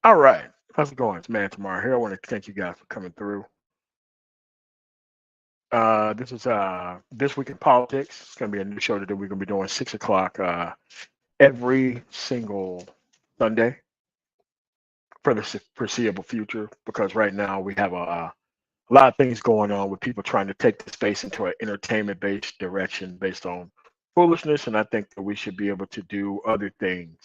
All right. How's it going? It's Man Tomorrow here. I want to thank you guys for coming through. This is This Week in Politics. It's going to be a new show that we're going to be doing 6 o'clock every single Sunday for the foreseeable future. Because right now we have a lot of things going on with people trying to take the space into an entertainment-based direction based on foolishness, and I think that we should be able to do other things.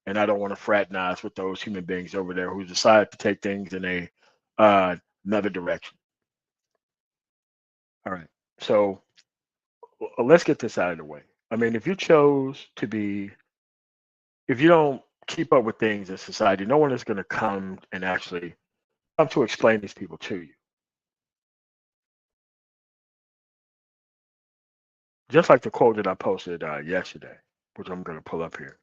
And I don't want to fraternize with those human beings over there who decide to take things in a another direction. All right. So let's get this out of the way. I mean, if you chose to be, if you don't keep up with things in society, no one is going to come and actually come to explain these people to you. Just like the quote that I posted yesterday, which I'm going to pull up here.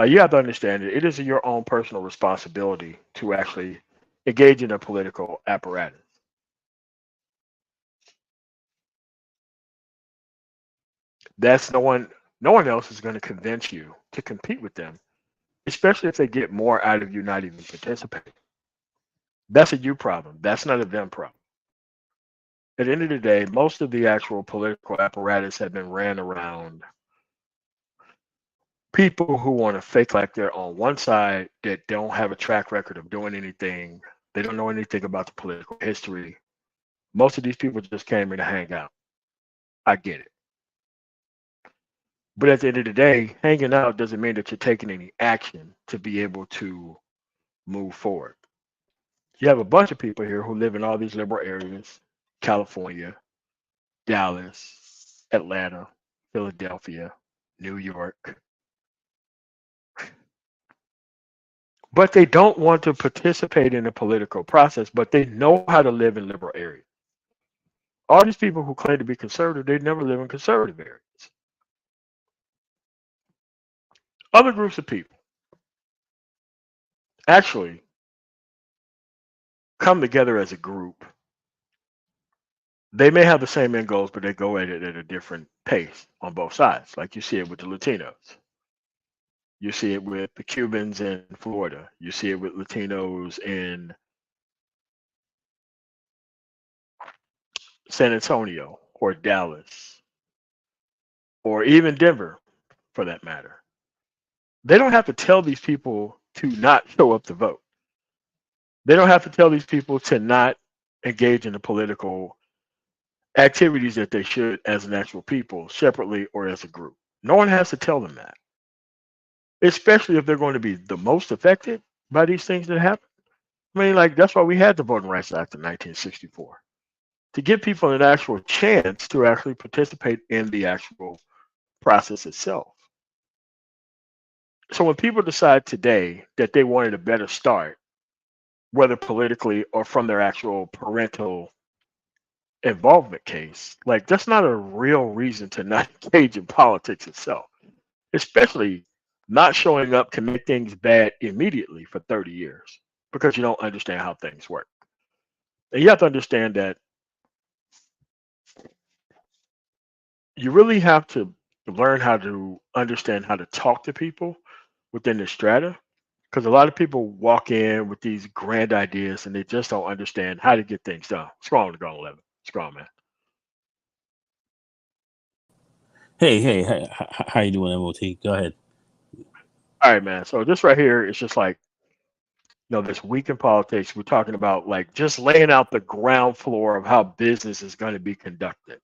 You have to understand that it is your own personal responsibility to actually engage in a political apparatus. That's no one else is going to convince you to compete with them, especially if they get more out of you not even participating. That's a you problem. That's not a them problem. At the end of the day, most of the actual political apparatus have been ran around people who want to fake like they're on one side that don't have a track record of doing anything. They don't know anything about the political history. Most of these people just came here to hang out. I get it. But at the end of the day, hanging out doesn't mean that you're taking any action to be able to move forward. You have a bunch of people here who live in all these liberal areas: California, Dallas, Atlanta, Philadelphia, New York, but they don't want to participate in the political process, but they know how to live in liberal areas. All these people who claim to be conservative, they never live in conservative areas. Other groups of people actually come together as a group. They may have the same end goals, but they go at it at a different pace on both sides. Like you see it with the Latinos. You see it with the Cubans in Florida. You see it with Latinos in San Antonio or Dallas or even Denver for that matter. They don't have to tell these people to not show up to vote. They don't have to tell these people to not engage in the political activities that they should as an actual people, separately or as a group. No one has to tell them that, especially if they're going to be the most affected by these things that happen. I mean, like, that's why we had the Voting Rights Act in 1964, to give people an actual chance to actually participate in the actual process itself. So when people decide today that they wanted a better start, whether politically or from their actual parental involvement case, like, that's not a real reason to not engage in politics itself, especially not showing up can make things bad immediately for 30 years because you don't understand how things work. And you have to understand that you really have to learn how to understand how to talk to people within the strata, because a lot of people walk in with these grand ideas and they just don't understand how to get things done. Strong to go 11. Strong, man. Hey, how you doing, MOT? Go ahead. All right, man. So this right here is just like, this week in politics, we're talking about like just laying out the ground floor of how business is going to be conducted.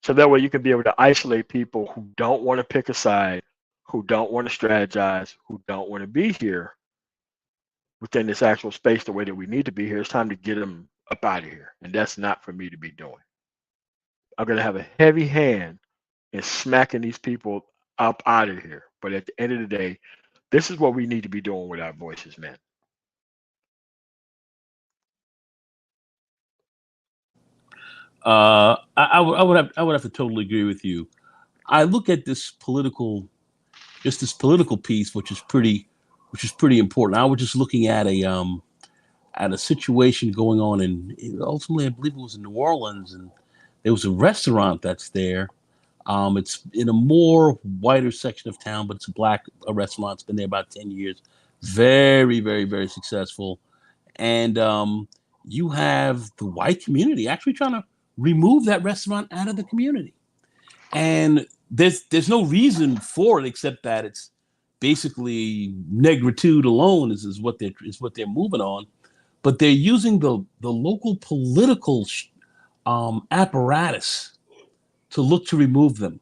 So that way you can be able to isolate people who don't want to pick a side, who don't want to strategize, who don't want to be here within this actual space the way that we need to be here. It's time to get them up out of here. And that's not for me to be doing. I'm going to have a heavy hand in smacking these people up out of here. But at the end of the day, this is what we need to be doing with our voices, man. I would have to totally agree with you. I look at this political piece, which is pretty important. I was just looking at a situation going on ultimately I believe it was in New Orleans, and there was a restaurant that's there. It's in a more wider section of town, but it's a restaurant. It's been there about 10 years. very, very, very successful. And you have the white community actually trying to remove that restaurant out of the community. And there's no reason for it except that it's basically negritude alone is what they're moving on. But they're using the local political apparatus to look to remove them,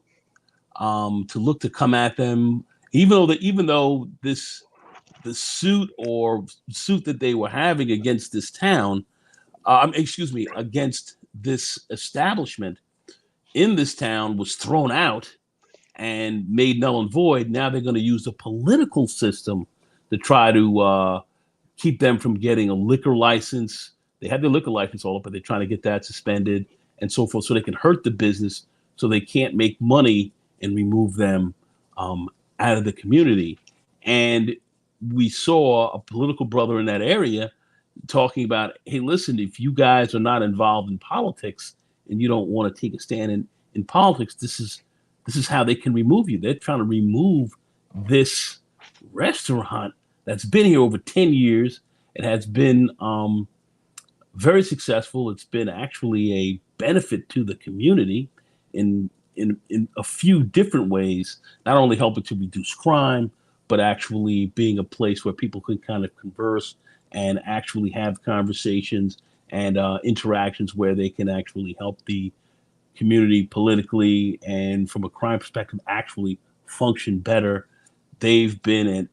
to look to come at them, even though the suit that they were having against this town, against this establishment in this town was thrown out and made null and void. Now they're going to use the political system to try to keep them from getting a liquor license. They had their liquor license all up, but they're trying to get that suspended and so forth, so they can hurt the business, so they can't make money and remove them out of the community. And we saw a political brother in that area talking about, hey, listen, if you guys are not involved in politics and you don't want to take a stand in politics, this is how they can remove you. They're trying to remove this restaurant that's been here over 10 years. It has been very successful. It's been actually a benefit to the community in a few different ways, not only helping to reduce crime, but actually being a place where people can kind of converse and actually have conversations and interactions where they can actually help the community politically and from a crime perspective actually function better. They've been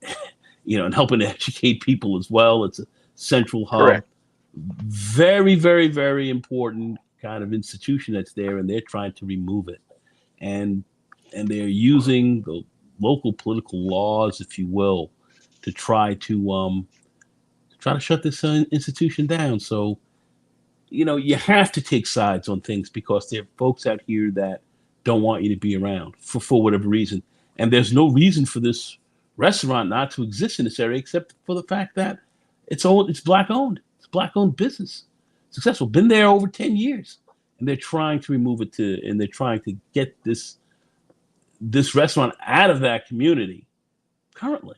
and helping to educate people as well. It's a central hub. Correct. Very, very, very important kind of institution that's there, and they're trying to remove it. And they're using the local political laws, if you will, to try to shut this institution down. So, you have to take sides on things because there are folks out here that don't want you to be around for whatever reason. And there's no reason for this restaurant not to exist in this area except for the fact that it's black owned. It's black owned business. Successful. Been there over 10 years. And they're trying to remove it and they're trying to get this restaurant out of that community currently.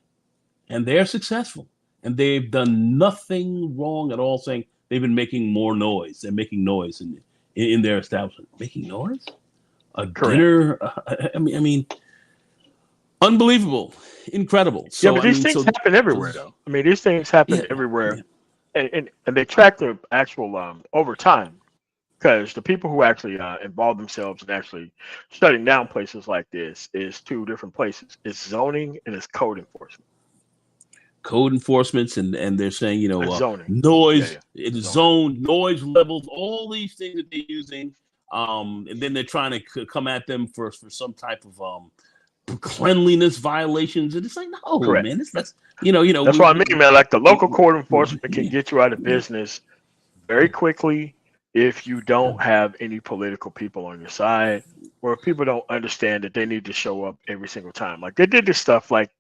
And they're successful. And they've done nothing wrong at all, saying they've been making more noise. They're making noise in their establishment. Making noise? A Correct. dinner? I mean, unbelievable. Incredible. So, but these things happen everywhere, though. I mean, these things happen everywhere. Yeah. And they track the actual over time. Because the people who actually involve themselves in actually shutting down places like this is two different places. It's zoning and it's code enforcement. Code enforcements and they're saying, zoning. Noise, zone, noise levels, all these things that they're using. And then they're trying to come at them for some type of cleanliness violations. And it's like, no, correct, man, that's That's what I mean, man. Like the local code enforcement can get you out of business very quickly if you don't have any political people on your side, or if people don't understand that they need to show up every single time. Like they did this stuff, like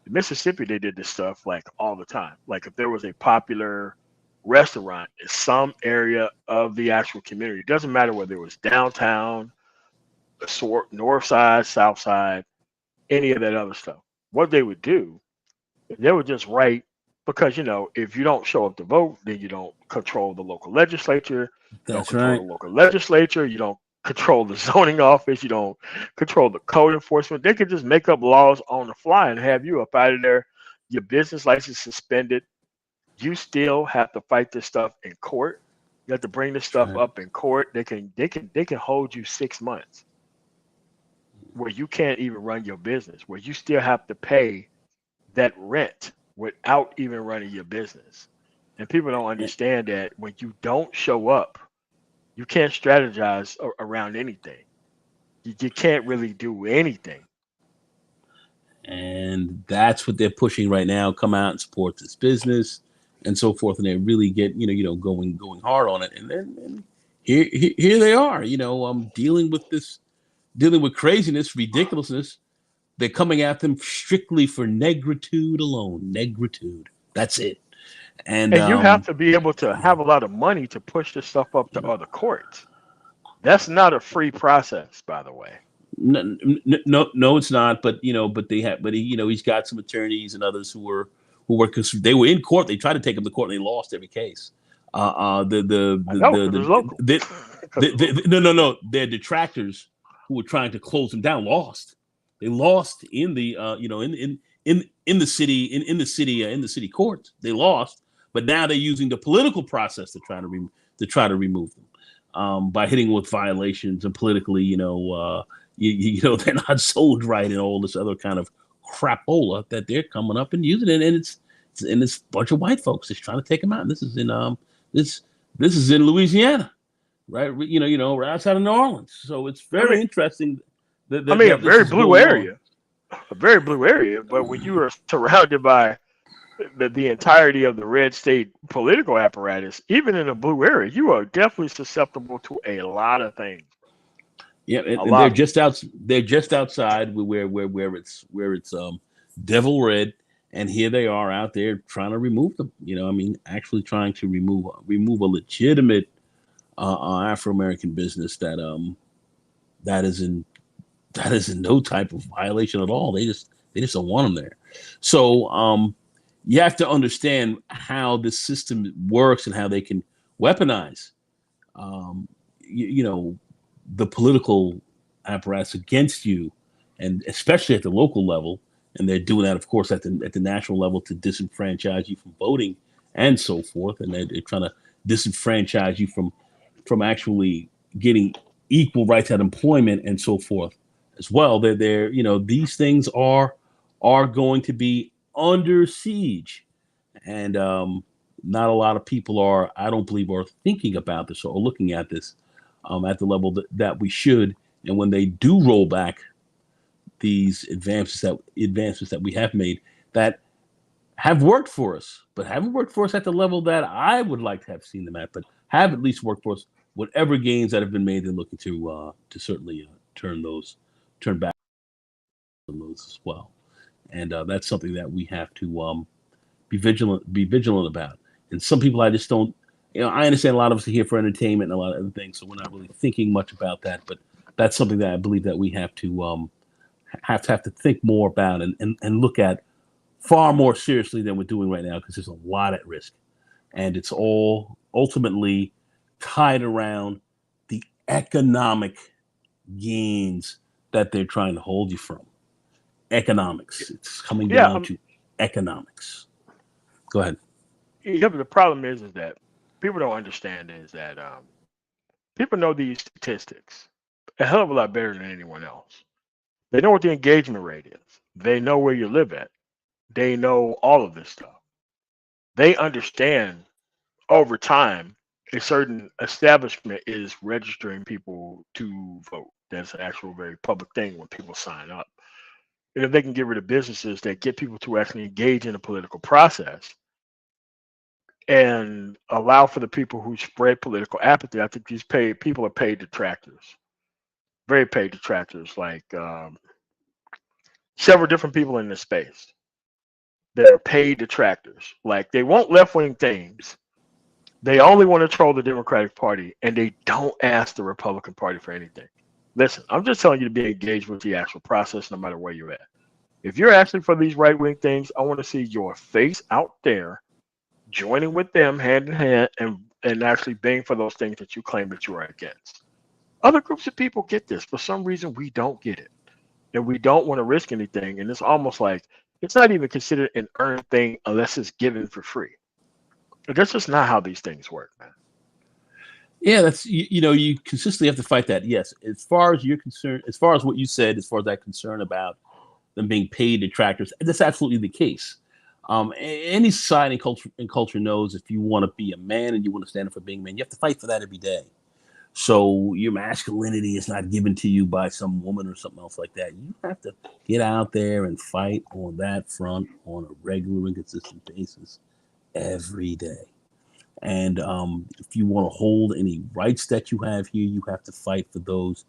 in Mississippi, they did this stuff like all the time. Like if there was a popular restaurant in some area of the actual community, it doesn't matter whether it was downtown, the north side, south side, any of that other stuff. What they would do, they would just write, because if you don't show up to vote, then you don't control the local legislature. You don't control the local legislature. You don't control the zoning office. You don't control the code enforcement. They could just make up laws on the fly and have you up out of there. Your business license suspended. You still have to fight this stuff in court. You have to bring this stuff up in court. They can hold you 6 months, where you can't even run your business, where you still have to pay that rent without even running your business. And people don't understand that when you don't show up, you can't strategize around anything. You can't really do anything. And that's what they're pushing right now. Come out and support this business and so forth. And they really get, going hard on it. And then here they are, dealing with craziness, ridiculousness. They're coming at them strictly for negritude alone. Negritude. That's it. And you have to be able to have a lot of money to push this stuff up to other courts. That's not a free process, by the way. No, it's not. But he's got some attorneys and others who are who were they were in court. They tried to take them to court and they lost every case. I know, because it's local. No. Their detractors who were trying to close them down lost. They lost in the in the city in the city courts. They lost, but now they're using the political process to try to remove them by hitting with violations and politically, they're not sold right and all this other kind of crapola that they're coming up and using it, and it's a bunch of white folks just trying to take them out. And this is in this is in Louisiana, right? Right outside of New Orleans. So it's very interesting. A very blue area. A very blue area, but when you are surrounded by the entirety of the red state political apparatus, even in a blue area, you are definitely susceptible to a lot of things. Yeah, and they're just outside where it's devil red, and here they are out there trying to remove them. Actually trying to remove a legitimate Afro-American business that is in no type of violation at all. They just don't want them there. So you have to understand how this system works and how they can weaponize, the political apparatus against you, and especially at the local level. And they're doing that, of course, at the national level to disenfranchise you from voting and so forth. And they're trying to disenfranchise you from actually getting equal rights at employment and so forth as well. These things are going to be under siege, and not a lot of people I don't believe are thinking about this or looking at this at the level that we should. And when they do roll back these advances that we have made that have worked for us, but haven't worked for us at the level that I would like to have seen them at, but have at least worked for us. Whatever gains that have been made, they're looking to certainly turn back on those as well. And that's something that we have to be vigilant about. And some people, I just don't. I understand a lot of us are here for entertainment and a lot of other things, so we're not really thinking much about that. But that's something that I believe that we have to think more about and look at far more seriously than we're doing right now, because there's a lot at risk, and it's all ultimately tied around the economic gains that they're trying to hold you from. Economics. It's coming down to economics. Go ahead. Yeah, but the problem is that people don't understand is that people know these statistics a hell of a lot better than anyone else. They know what the engagement rate is. They know where you live at. They know all of this stuff. They understand over time a certain establishment is registering people to vote. That's an actual very public thing when people sign up. And if they can get rid of businesses that get people to actually engage in the political process and allow for the people who spread political apathy, I think these people are paid detractors, very paid detractors, like several different people in this space that are paid detractors. Like, they want left-wing things. They only want to troll the Democratic Party, and they don't ask the Republican Party for anything. Listen, I'm just telling you to be engaged with the actual process no matter where you're at. If you're asking for these right-wing things, I want to see your face out there joining with them hand in hand and actually being for those things that you claim that you are against. Other groups of people get this. For some reason, we don't get it. And we don't want to risk anything. And it's almost like it's not even considered an earned thing unless it's given for free. But that's just not how these things work, man. Yeah, that's you consistently have to fight that. Yes, as far as you're concerned, as far as what you said, as far as that concern about them being paid detractors, that's absolutely the case. Any society and culture knows if you want to be a man and you want to stand up for being a man, you have to fight for that every day. So your masculinity is not given to you by some woman or something else like that. You have to get out there and fight on that front on a regular and consistent basis every day. And if you want to hold any rights that you have here, you have to fight for those.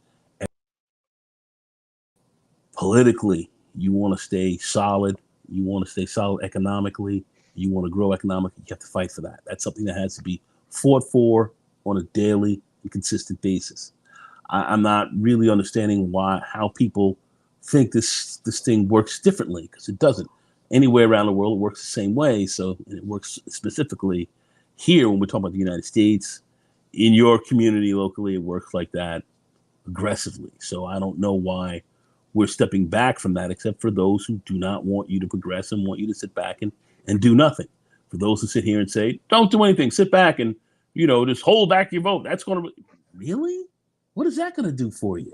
Politically, you want to stay solid. You want to stay solid economically. You want to grow economically. You have to fight for that. That's something that has to be fought for on a daily and consistent basis. I'm not really understanding how people think this thing works differently, because it doesn't. anywhere around the world, it works the same way. So and it works specifically here when we're talking about the United States. In your community locally, it works like that aggressively. So I don't know why we're stepping back from that, except for those who do not want you to progress and want you to sit back and do nothing. For those who sit here and say, don't do anything, sit back and, just hold back your vote. That's going to really? What is that going to do for you?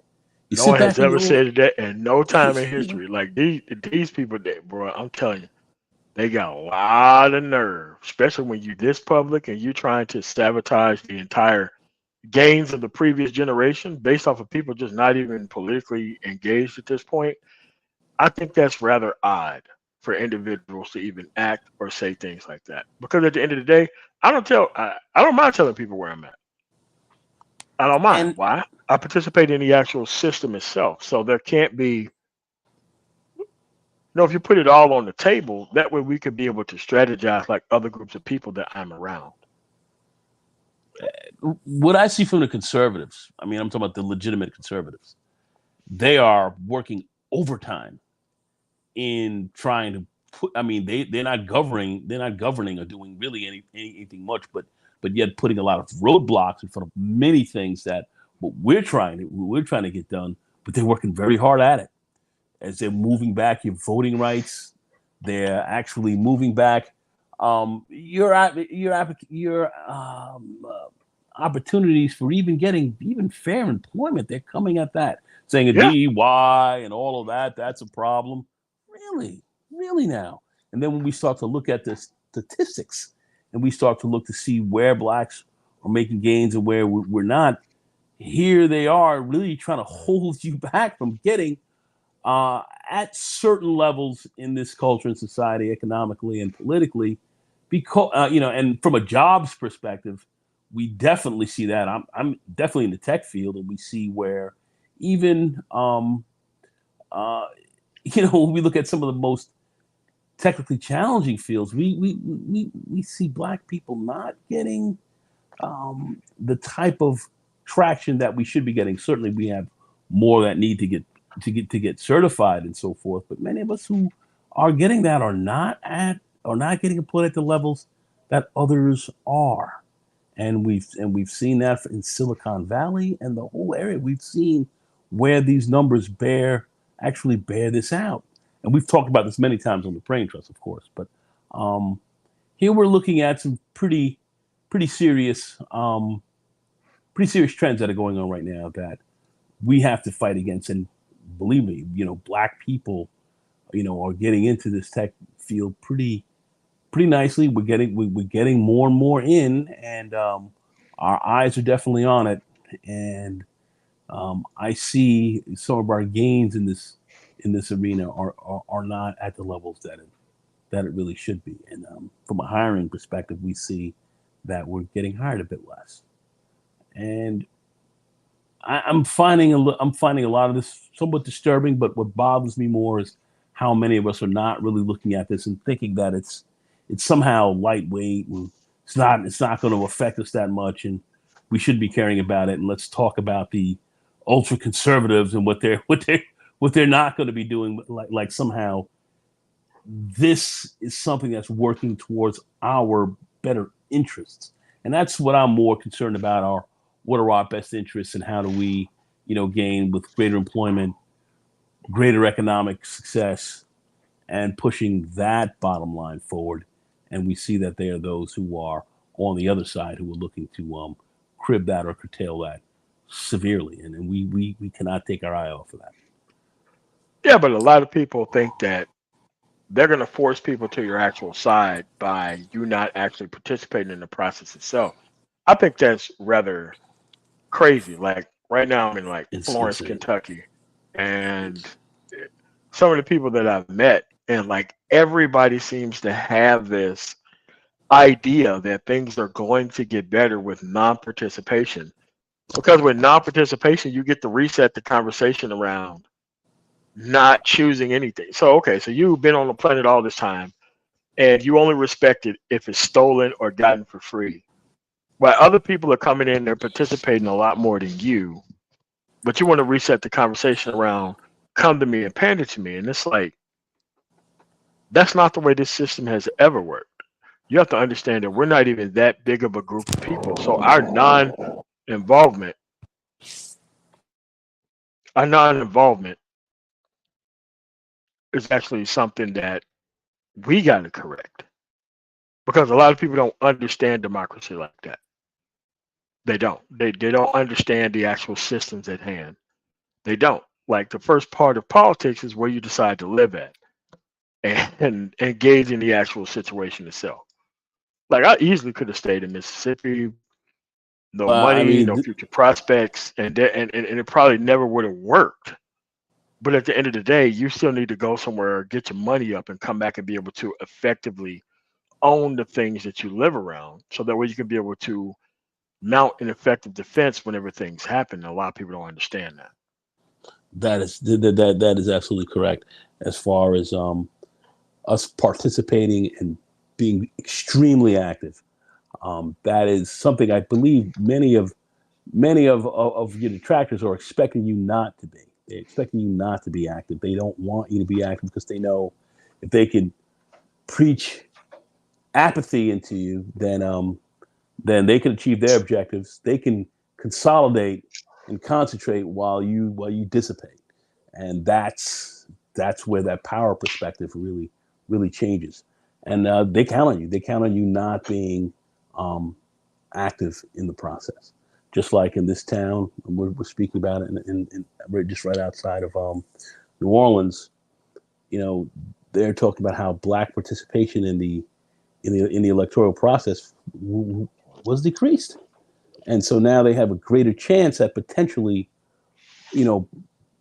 You No sit one back has and ever you said that in no time in history. Like these people, bro, I'm telling you, they got a lot of nerve, especially when you this public and you're trying to sabotage the entire gains of the previous generation based off of people just not even politically engaged at this point. I think that's rather odd for individuals to even act or say things like that. Because at the end of the day, I don't mind telling people where I'm at. I don't mind. and Why? I participate in the actual system itself. So there can't be, if you put it all on the table, that way we could be able to strategize like other groups of people that I'm around. what I see from the conservatives, I mean, I'm talking about the legitimate conservatives, they are working overtime in trying to put. I mean, they're not governing or doing really anything much, but yet putting a lot of roadblocks in front of many things that we're trying to get done. But they're working very hard at it as they're moving back your voting rights. They're actually moving back your opportunities for even getting even fair employment. They're coming at that, saying a Yeah. DEI and all of that. That's a problem. Really, really now. And then when we start to look at the statistics and we start to look to see where blacks are making gains and where we're not, here they are really trying to hold you back from getting at certain levels in this culture and society, economically and politically, because and from a jobs perspective, we definitely see that. I'm definitely in the tech field, and we see where even uh, when we look at some of the most technically challenging fields, we see black people not getting the type of traction that we should be getting. Certainly, we have more that need to get certified and so forth. But many of us who are getting that are not getting employed at the levels that others are. And we've seen that in Silicon Valley and the whole area. We've seen where these numbers actually bear this out. And we've talked about this many times on the Brain Trust, of course. But here we're looking at some pretty serious trends that are going on right now that we have to fight against. And believe me, black people, are getting into this tech field pretty nicely. We're getting more and more in, and our eyes are definitely on it. And I see some of our gains in this arena are not at the levels that it really should be. And from a hiring perspective, we see that we're getting hired a bit less. And I'm finding a lot of this somewhat disturbing. But what bothers me more is how many of us are not really looking at this and thinking that it's somehow lightweight and it's not going to affect us that much, and we should be caring about it. And let's talk about the ultra conservatives and what they're not going to be doing. Like somehow this is something that's working towards our better interests, and that's what I'm more concerned about. What are our best interests, and how do we, gain with greater employment, greater economic success, and pushing that bottom line forward. And we see that there are those who are on the other side who are looking to crib that or curtail that severely, and we cannot take our eye off of that. Yeah, but a lot of people think that they're going to force people to your actual side by you not actually participating in the process itself. I think that's rather crazy. Like right now, I'm in like It's Florence, insane. Kentucky, and some of the people that I've met, and like everybody seems to have this idea that things are going to get better with non-participation. Because with non-participation, you get to reset the conversation around not choosing anything. So okay, so you've been on the planet all this time, and you only respect it if it's stolen or gotten for free. While other people are coming in, they're participating a lot more than you, but you want to reset the conversation around come to me and pander to me. And it's like, That's not the way this system has ever worked. You have to understand that we're not even that big of a group of people. So involvement, our non-involvement is actually something that we got to correct because a lot of people don't understand democracy like that. They don't. They don't understand the actual systems at hand. They don't. Like the first part of politics is where you decide to live at and engage in the actual situation itself. Like I easily could have stayed in Mississippi, no I money, mean, no future prospects, and it probably never would have worked. But at the end of the day, you still need to go somewhere, get your money up, and come back and be able to effectively own the things that you live around, so that way you can be able to mount an effective defense whenever things happen. A lot of people don't understand that. that is absolutely correct. As far as us participating and being extremely active, that is something I believe many of your detractors are expecting you not to be. They're expecting you not to be active. They don't want you to be active because they know if they can preach apathy into you, then they can achieve their objectives. They can consolidate and concentrate while you dissipate, and that's where that power perspective really changes. And they count on you. They count on you not being um, active in the process. Just like in this town, we're speaking about it, we're just right outside of New Orleans. You know, they're talking about how black participation in the electoral process was decreased, and so now they have a greater chance at potentially, you know,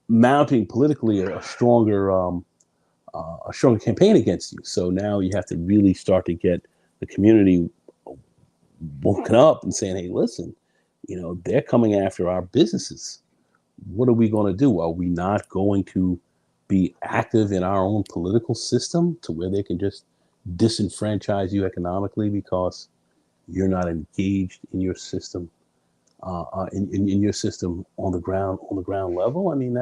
mounting politically a stronger campaign against you. So now you have to really start to get the community woken up and saying, "Hey, listen, they're coming after our businesses. What are we going to do? Are we not going to be active in our own political system to where they can just disenfranchise you economically because you're not engaged in your system, in your system on the ground level?" I mean,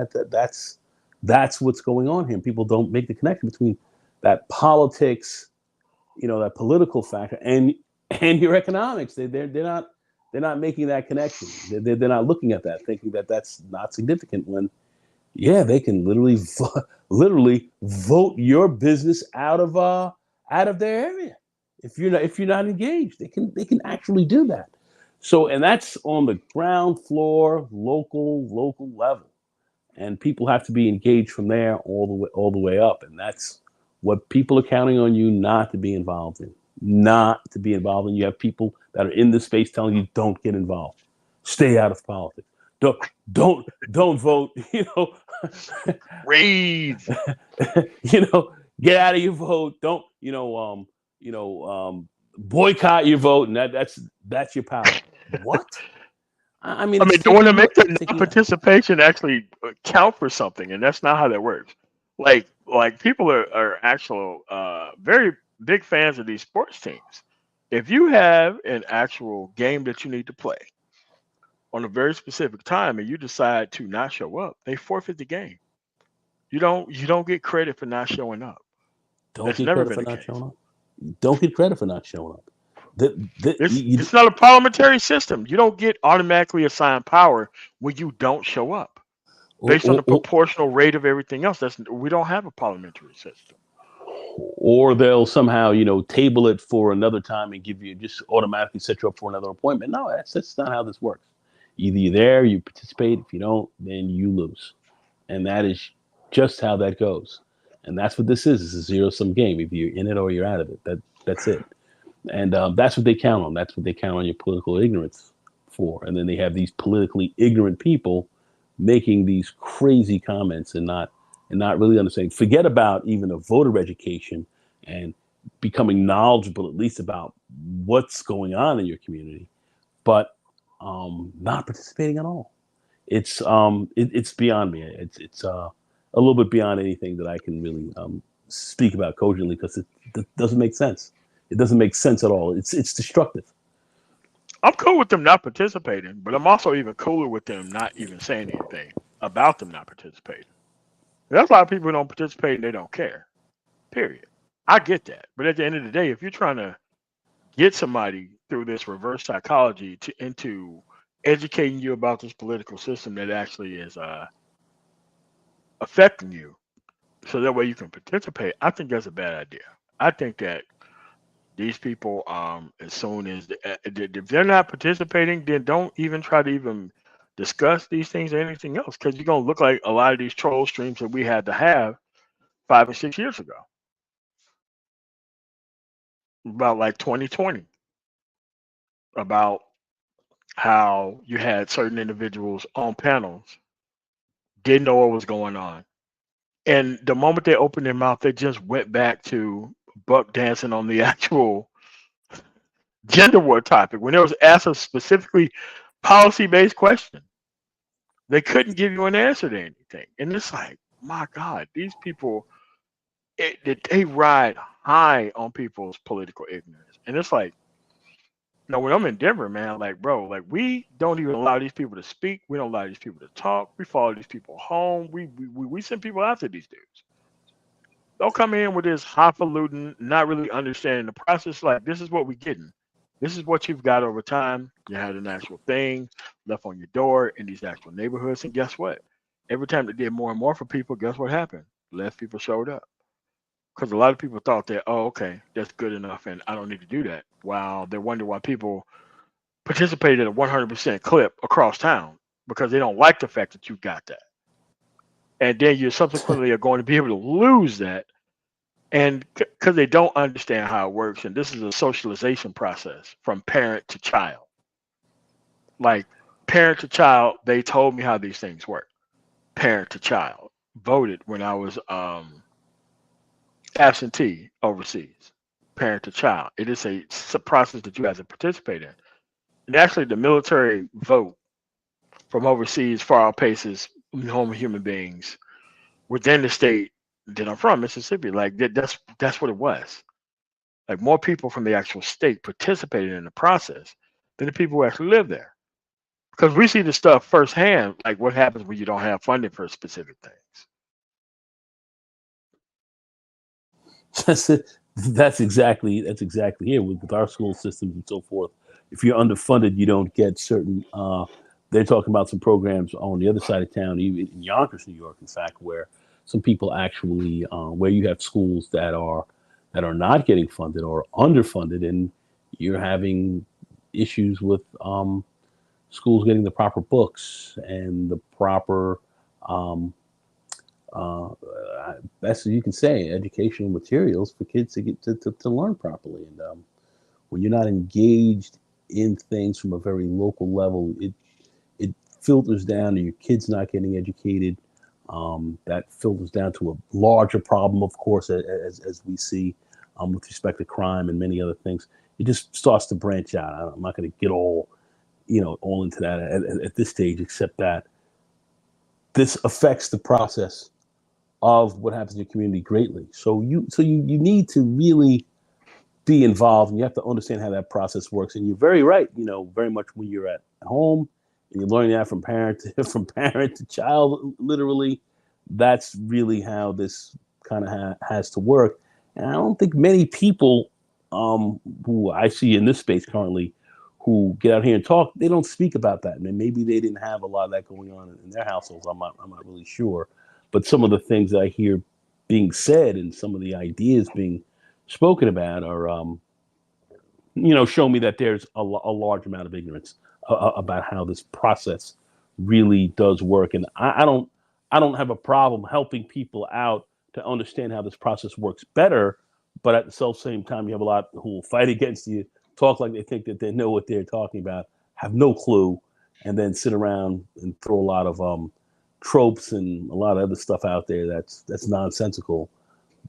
that's what's going on here. People don't make the connection between that politics, that political factor, and your economics. They're not making that connection. They're not looking at that, thinking that that's not significant. When yeah, they can literally vote your business out of their area if you're not engaged. They can actually do that. So, and that's on the ground floor, local level, and people have to be engaged from there all the way up, and that's what people are counting on you not to be involved in. Not to be involved in. You have people that are in this space telling you don't get involved, stay out of politics, don't vote. Raise. Get out of your vote. Don't boycott your vote, and that's your power. What? I mean, I it's mean, they want to taking make the taking non-participation actually count for something, and that's not how that works. Like people are actual very big fans of these sports teams. If you have an actual game that you need to play on a very specific time and you decide to not show up, they forfeit the game. You don't get credit for not showing up. don't That's get never credit been for the not case. showing up. Don't get credit for not showing up. It's not a parliamentary system. You don't get automatically assigned power when you don't show up or, based on or, the or, proportional rate of everything else. We don't have a parliamentary system. or they'll somehow table it for another time and give you just automatically set you up for another appointment. No, that's not how this works. Either you're there, you participate. If you don't, then you lose, and that is just how that goes. And that's what this is. It's a zero-sum game. Either you're in it or you're out of it. That's it. And that's what they count on. That's what they count on your political ignorance for. And then they have these politically ignorant people making these crazy comments and not really understanding. Forget about even a voter education and becoming knowledgeable at least about what's going on in your community, but not participating at all. It's beyond me. It's a little bit beyond anything that I can really speak about cogently because it doesn't make sense. It doesn't make sense at all. It's destructive. I'm cool with them not participating, but I'm also even cooler with them not even saying anything about them not participating. There's a lot of people who don't participate and they don't care. Period. I get that. But at the end of the day, if you're trying to get somebody through this reverse psychology to into educating you about this political system that actually is affecting you, so that way you can participate, I think that's a bad idea. I think that these people, as soon as if they're not participating, then don't even try to even discuss these things or anything else, because you're gonna look like a lot of these troll streams that we had to have 5 or 6 years ago, about like 2020, about how you had certain individuals on panels didn't know what was going on, and the moment they opened their mouth, they just went back to buck dancing on the actual gender war topic when it was asked a specifically policy based question. They couldn't give you an answer to anything. And it's like, my God, these people, they ride high on people's political ignorance. And it's like, when I'm in Denver, man, like, bro, like, we don't even allow these people to speak. We don't allow these people to talk. We follow these people home. We send people after these dudes. They'll come in with this highfalutin, not really understanding the process. Like, this is what we're getting. This is what you've got over time. You had an actual thing left on your door in these actual neighborhoods. And guess what? Every time they did more and more for people, guess what happened? Less people showed up. Because a lot of people thought that, oh, okay, that's good enough and I don't need to do that. Wow, they wonder why people participated at a 100% clip across town because they don't like the fact that you got that. And then you subsequently are going to be able to lose that, and because they don't understand how it works. And this is a socialization process from parent to child. Like, parent to child, they told me how these things work. Parent to child voted when I was absentee overseas. Parent to child, it is a process that you guys have participate in. And actually, the military vote from overseas far outpaces normal human beings within the state that I'm from, Mississippi. Like, that's what it was. Like, more people from the actual state participated in the process than the people who actually live there. Because we see the stuff firsthand, like what happens when you don't have funding for specific things. That's it. That's exactly here with our school systems and so forth. If you're underfunded, you don't get certain. They're talking about some programs on the other side of town, even in Yonkers, New York, in fact, where some people actually, where you have schools that are not getting funded or underfunded, and you're having issues with schools getting the proper books and the proper um, uh, best as you can say, educational materials for kids to get to learn properly. And when you're not engaged in things from a very local level, it filters down to your kids not getting educated. That filters down to a larger problem, of course, as we see with respect to crime and many other things. It just starts to branch out. I'm not going to get all into that at this stage, except that this affects the process of what happens in your community greatly. So you need to really be involved, and you have to understand how that process works. And you're very right. Very much when you're at home and you're learning that from parent to, from parent to child, literally, that's really how this kind of has to work. And I don't think many people who I see in this space currently who get out here and talk, they don't speak about that. And maybe they didn't have a lot of that going on in their households. I'm not really sure. But some of the things that I hear being said and some of the ideas being spoken about are, show me that there's a large amount of ignorance about how this process really does work. And I don't have a problem helping people out to understand how this process works better. But at the same time, you have a lot who will fight against you, talk like they think that they know what they're talking about, have no clue, and then sit around and throw a lot of tropes and a lot of other stuff out there that's nonsensical.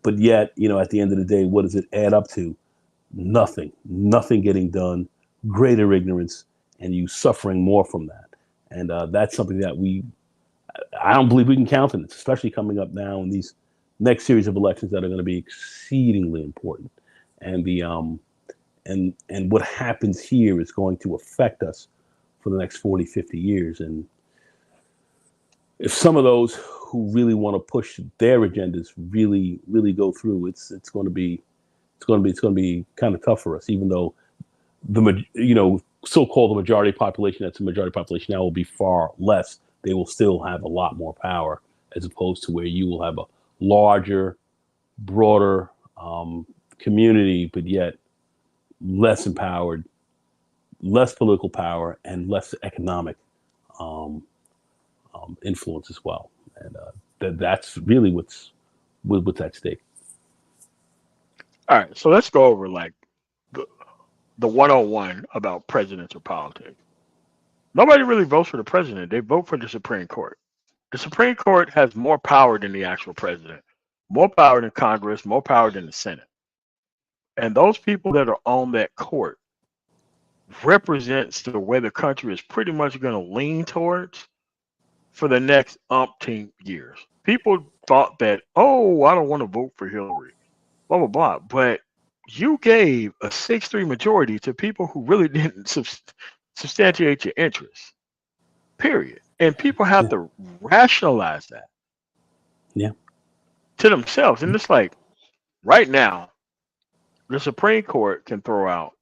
But yet, at the end of the day, what does it add up to? Nothing getting done, greater ignorance, and you suffering more from that. And that's something that I don't believe we can countenance, especially coming up now in these next series of elections that are going to be exceedingly important. And the and what happens here is going to affect us for the next 40, 50 years. And if some of those who really want to push their agendas really, really go through, it's going to be it's going to be kind of tough for us, even though so-called the majority population, that's the majority population now, will be far less. They will still have a lot more power, as opposed to where you will have a larger, broader community, but yet less empowered, less political power, and less economic influence as well. And that's really what's at stake. All right, so let's go over like the 101 about presidential politics. Nobody really votes for the president. They vote for the Supreme Court. The Supreme Court has more power than the actual president, more power than Congress, more power than the Senate. And those people that are on that court represents the way the country is pretty much going to lean towards for the next umpteen years. People thought that, oh, I don't want to vote for Hillary, blah, blah, blah. But you gave a 6-3 majority to people who really didn't substantiate your interests, period. And people have to rationalize that to themselves. And it's like right now, the Supreme Court can throw out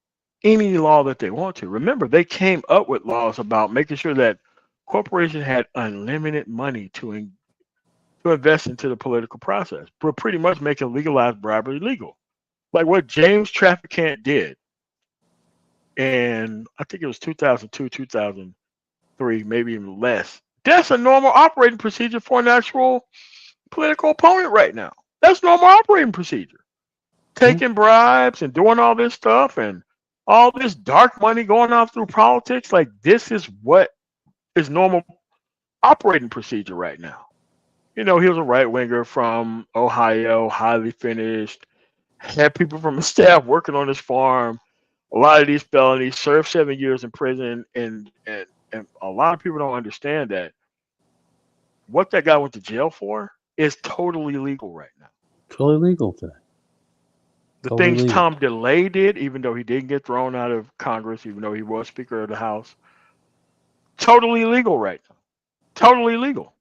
any law that they want to. Remember, they came up with laws about making sure that corporations had unlimited money to invest into the political process, but pretty much making legalized bribery legal. Like what James Traficant did. And I think it was 2002, 2003, maybe even less. That's a normal operating procedure for an actual political opponent right now. That's normal operating procedure. Taking bribes and doing all this stuff and all this dark money going off through politics. Like this is what is normal operating procedure right now. He was a right winger from Ohio, highly finished, had people from his staff working on his farm. A lot of these felonies, served 7 years in prison, and a lot of people don't understand that what that guy went to jail for is totally legal right now. Totally legal today. The things Tom DeLay did, even though he didn't get thrown out of Congress, even though he was Speaker of the House, totally legal right now. Totally legal.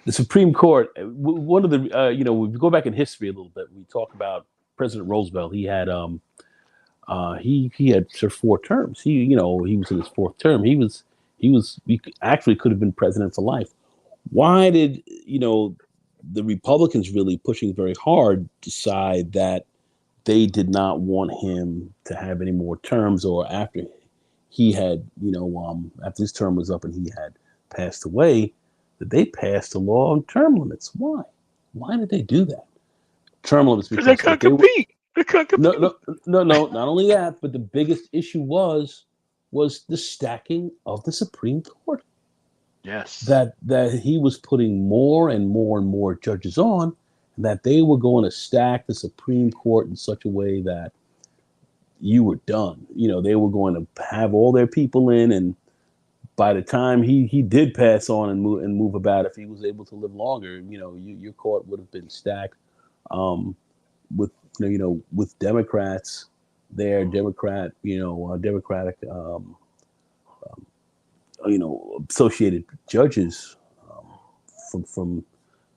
The Supreme Court, one of the, we go back in history a little bit. We talk about President Roosevelt. He had he had served 4 terms. He was in his 4th term. He actually could have been president for life. Why did the Republicans, really pushing very hard, decide that they did not want him to have any more terms, or after he had, after his term was up and he had passed away, that they passed a law on term limits? Why? Why did they do that? Term limits because they couldn't compete. They couldn't compete. No. Not only that, but the biggest issue was the stacking of the Supreme Court. Yes. That he was putting more and more and more judges on, and that they were going to stack the Supreme Court in such a way that you were done. They were going to have all their people in, and by the time he did pass on and move about, if he was able to live longer, your court would have been stacked with Democrats there, Democratic associated judges from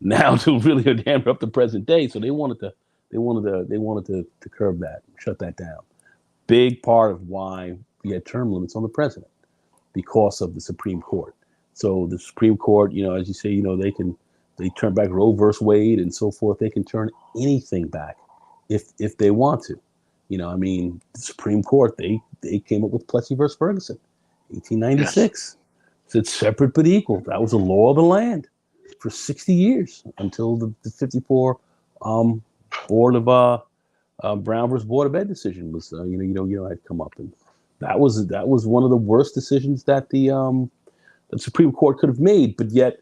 now to really damn up the present day. So they wanted to curb that, shut that down. Big part of why we had term limits on the president, because of the Supreme Court. So the Supreme Court, as you say, they turn back Roe versus Wade and so forth. They can turn anything back if they want to. The Supreme Court, they came up with Plessy versus Ferguson, 1896. Yes. Said separate but equal. That was the law of the land for 60 years until the 54 Board of Brown versus Board of Ed decision was had come up, and that was one of the worst decisions that the Supreme Court could have made. But yet,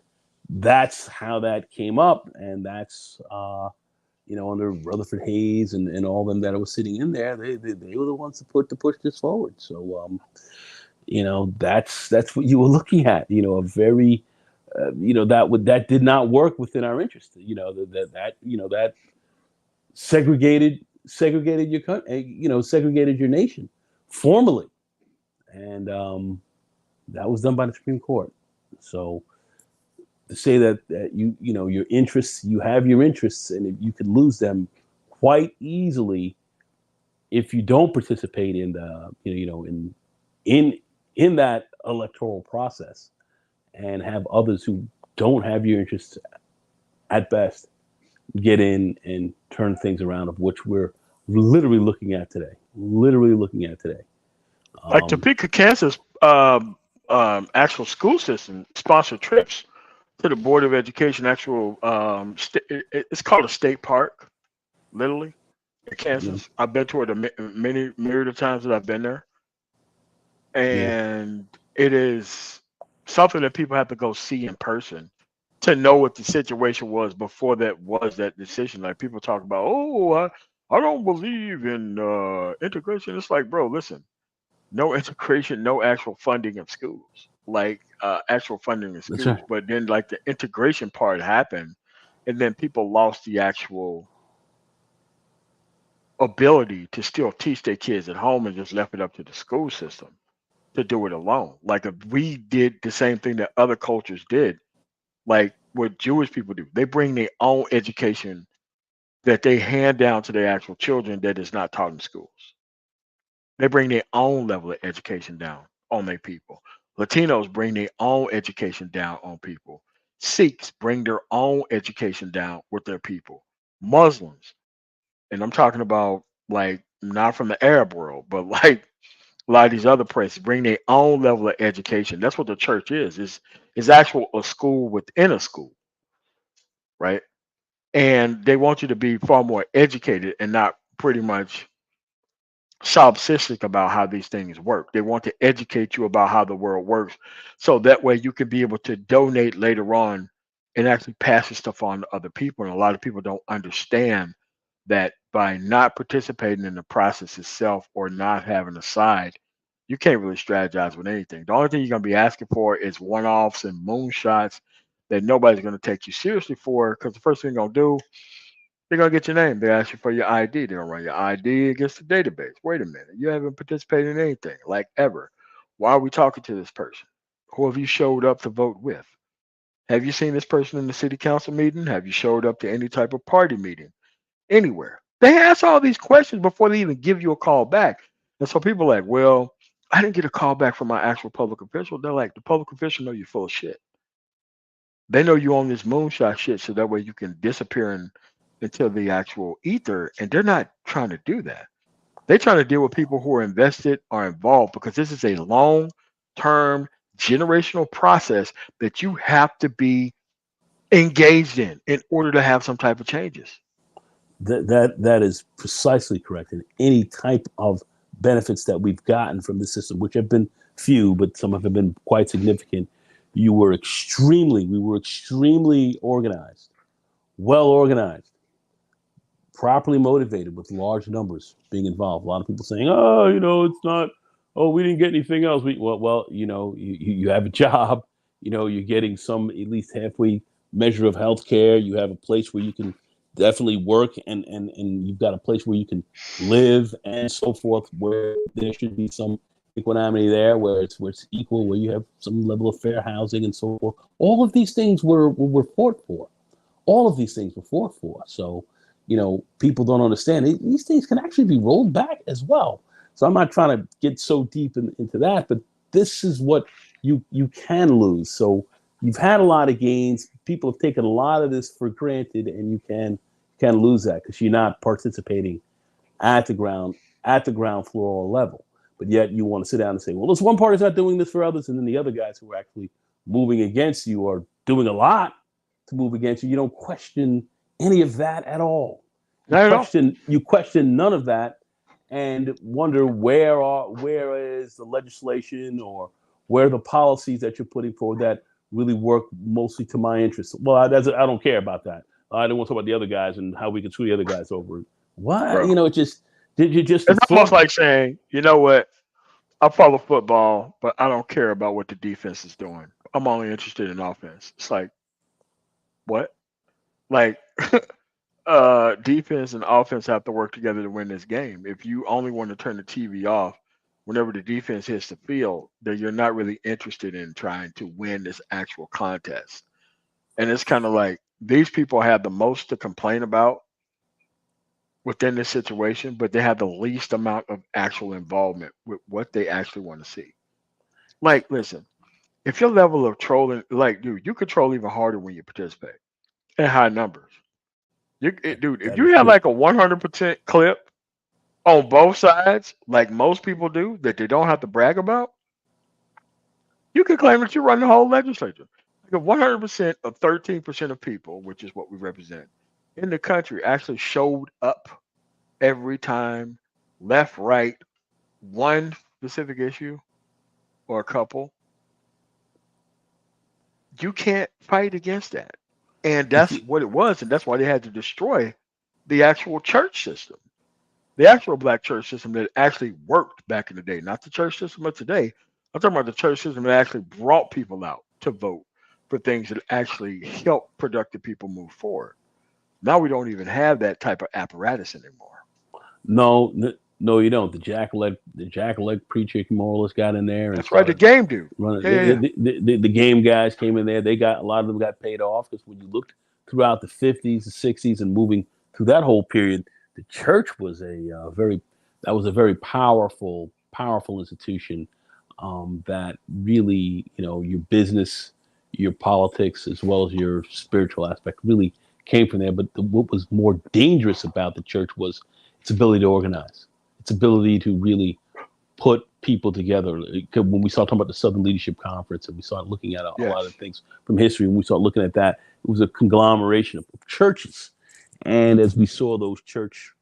that's how that came up, and that's under Rutherford Hayes and all them that was sitting in there, they were the ones to push this forward. So that's what you were looking at. A very that did not work within our interest. That segregated your country, segregated your nation formally, and that was done by the Supreme Court. So to say that your interests, you have your interests, and you could lose them quite easily if you don't participate in the in in that electoral process, and have others who don't have your interests at best get in and turn things around, of which we're literally looking at today. Literally looking at today. Like Um, Topeka, Kansas, actual school system sponsored trips to the Board of Education. Actual, it's called a state park, literally in yeah, Kansas. I've been to it many myriad of times that I've been there, yeah, and it is something that people have to go see in person to know what the situation was before that decision. Like people talk about, oh, I don't believe in integration. It's like, bro, listen, no integration, no actual funding of schools, like actual funding of that's schools. right. But then, like the integration part happened, and then people lost the actual ability to still teach their kids at home and just left it up to the school system to do it alone. Like if we did the same thing that other cultures did, like what Jewish people do, they bring their own education that they hand down to their actual children that is not taught in schools. They bring their own level of education down on their people. Latinos bring their own education down on people. Sikhs bring their own education down with their people. Muslims, and I'm talking about like not from the Arab world, but like a lot of these other places bring their own level of education. That's what the church is actual a school within a school, right? And they want you to be far more educated and not pretty much solipsistic about how these things work. They want to educate you about how the world works, so that way you can be able to donate later on and actually pass this stuff on to other people. And a lot of people don't understand that by not participating in the process itself or not having a side, you can't really strategize with anything. The only thing you're going to be asking for is one offs and moonshots that nobody's going to take you seriously for, because the first thing they're going to do, they're gonna get your name. They ask you for your ID. They're gonna run your ID against the database. Wait a minute, you haven't participated in anything like ever. Why are we talking to this person? Who have you showed up to vote with? Have you seen this person in the city council meeting? Have you showed up to any type of party meeting anywhere? They ask all these questions before they even give you a call back. And so people are like, well, I didn't get a call back from my actual public official. They're like, the public official know you're full of shit. They know you on this moonshot shit, so that way you can disappear into the actual ether. And they're not trying to do that. They're trying to deal with people who are invested or involved, because this is a long term generational process that you have to be engaged in order to have some type of changes. That is precisely correct. And any type of benefits that we've gotten from the system, which have been few, but some have been quite significant, we were extremely organized, well organized, properly motivated, with large numbers being involved. A lot of people saying, "Oh, it's not. Oh, we didn't get anything else." Well, you have a job. You're getting some at least halfway measure of health care. You have a place where you can definitely work, and you've got a place where you can live, and so forth. Where there should be some equanimity there, where it's equal, where you have some level of fair housing and so forth. All of these things were fought for. All of these things were fought for. So, people don't understand these things can actually be rolled back as well. So I'm not trying to get so deep into that, but this is what you can lose. So you've had a lot of gains. People have taken a lot of this for granted, and you can lose that because you're not participating at the ground floor level. But yet you want to sit down and say, well, this one party's not doing this for others, and then the other guys who are actually moving against you are doing a lot to move against you. You don't question any of that at all. You Not at all. question you question none of that, and wonder where is the legislation, or where are the policies that you're putting forward that really work mostly to my interests. Well, I don't care about that. I don't want to talk about the other guys and how we can screw the other guys over. What? Bro, Just the it's almost thought. like saying, you know what? I follow football, but I don't care about what the defense is doing. I'm only interested in offense. It's like, what? Like, defense and offense have to work together to win this game. If you only want to turn the TV off whenever the defense hits the field, then you're not really interested in trying to win this actual contest. And it's kind of like these people have the most to complain about within this situation, but they have the least amount of actual involvement with what they actually want to see. Like, listen, if your level of trolling, like, dude, you control even harder when you participate in high numbers. Dude, if That you is have true. like a 100% clip on both sides, like most people do, that they don't have to brag about, you can claim that you run the whole legislature. Like if 100% of 13% of people, which is what we represent in the country, actually showed up every time, left, right, one specific issue or a couple, you can't fight against that. And You that's see, what it was. And that's why they had to destroy the actual church system, the actual black church system that actually worked back in the day, not the church system of today. I'm talking about the church system that actually brought people out to vote for things that actually help productive people move forward. Now we don't even have that type of apparatus anymore. no, you don't. The jackleg preacher more or less got in there and That's right, the started game dude. running. Yeah, yeah, yeah. The game guys came in there. They got a lot of them got paid off because when you looked throughout the 50s, the 60s, and moving through that whole period, the church was a very powerful institution that really, your business, your politics, as well as your spiritual aspect really came from there. But what was more dangerous about the church was its ability to organize, its ability to really put people together. When we started talking about the Southern Leadership Conference and we started looking at a lot Yes. of things from history, and we started looking at that, it was a conglomeration of churches. And as we saw those church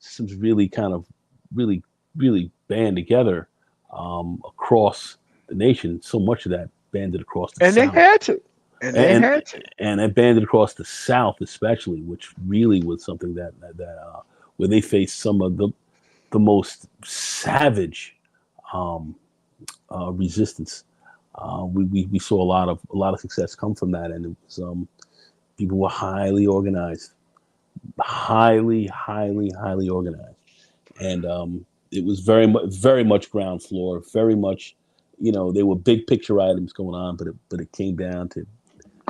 systems really kind of really, really band together across the nation, so much of that banded across the And they South. had to. And they And had to. and it banded across the South, especially, which really was something that where they faced some of the most savage um, resistance. We saw a lot of success come from that, and it was people were highly organized, highly organized, and it was very much ground floor, very much, they were big picture items going on, but it came down to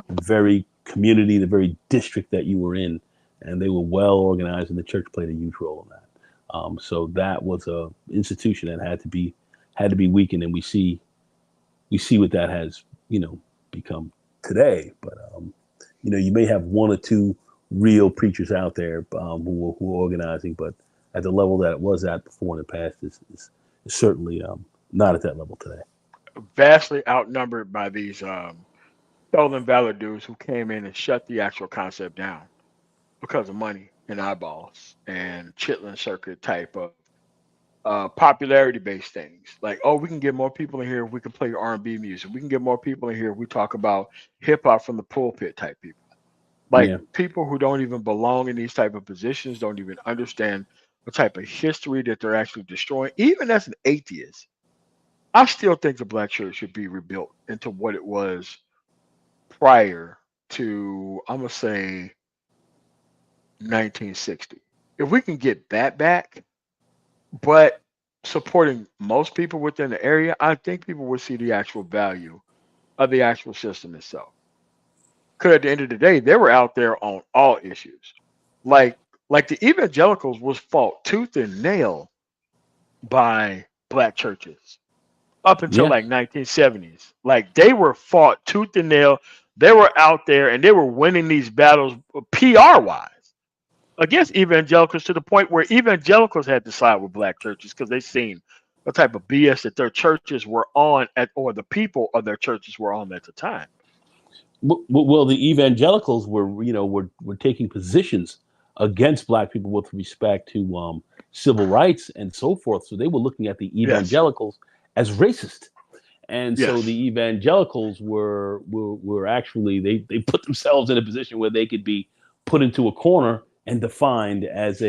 the very community, the very district that you were in, and they were well organized, and the church played a huge role in that. So that was a institution that had to be weakened, and we see what that has become today. But you may have one or two real preachers out there who are organizing, but at the level that it was at before in the past is certainly not at that level today. Vastly outnumbered by these stolen valor dudes who came in and shut the actual concept down because of money and eyeballs and chitlin circuit type of popularity based things. Like, oh, we can get more people in here if we can play R&B music. We can get more people in here if we talk about hip hop from the pulpit type people. Like Yeah, people who don't even belong in these type of positions don't even understand the type of history that they're actually destroying. Even as an atheist, I still think the black church should be rebuilt into what it was prior to, I'm gonna say, 1960. If we can get that back, but supporting most people within the area, I think people will see the actual value of the actual system itself. Because at the end of the day, they were out there on all issues. Like like the evangelicals was fought tooth and nail by black churches up until yeah. like 1970s. Like they were fought tooth and nail. They were out there and they were winning these battles PR wise against evangelicals to the point where evangelicals had to side with black churches because they seen the type of BS that their churches were on at, or the people of their churches were on at the time. Well, the evangelicals were taking positions against black people with respect to civil rights and so forth. So they were looking at the Yes, evangelicals as racist, and so yes, the evangelicals were actually they put themselves in a position where they could be put into a corner and defined as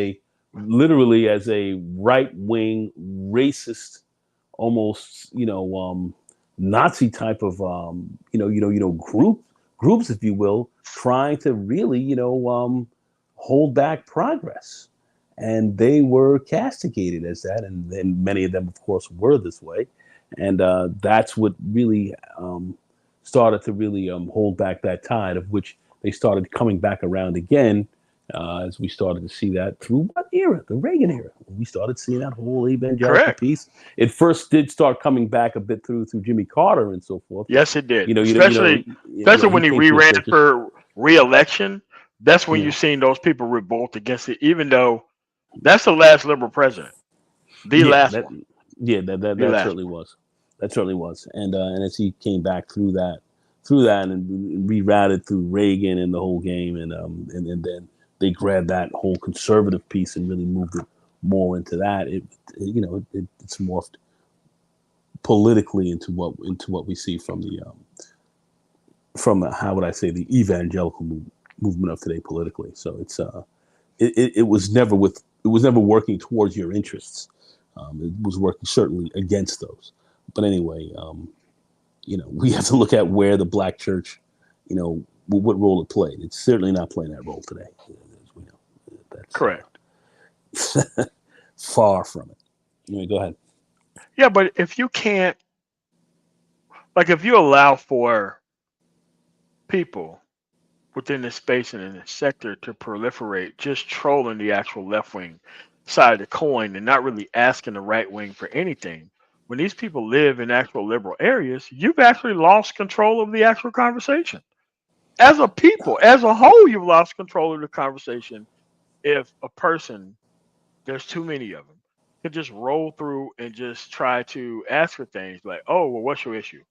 literally as a right wing racist, almost Nazi type of groups, if you will, trying to really hold back progress, and they were castigated as that, and then many of them, of course, were this way, and that's what really started to really hold back that tide, of which they started coming back around again, as we started to see that through what era? The Reagan era. When we started seeing that whole evangelical Correct. piece. It first did start coming back a bit through Jimmy Carter and so forth. But Yes, it did. you Especially he when he came to a re-ran surface. for re-election. That's when you Yeah, seen those people revolt against it. Even though that's the last liberal president, the yeah, last that one, yeah that that, the that last certainly one. was, and as he came back through that and rerouted through Reagan and the whole game, and then they grabbed that whole conservative piece and really moved it more into that. It's morphed politically into what we see from how would I say, the evangelical movement of today politically. So it was never working towards your interests. It was working certainly against those. But anyway, we have to look at where the black church, what role it played. It's certainly not playing that role today, as we know. That's Correct. far from it. Anyway, go ahead. Yeah, but if you can't, like, if you allow for people within this space and in this sector to proliferate, just trolling the actual left wing side of the coin and not really asking the right wing for anything. When these people live in actual liberal areas, you've actually lost control of the actual conversation. As a people, as a whole, you've lost control of the conversation if a person, there's too many of them, can just roll through and just try to ask for things like, oh, well, what's your issue?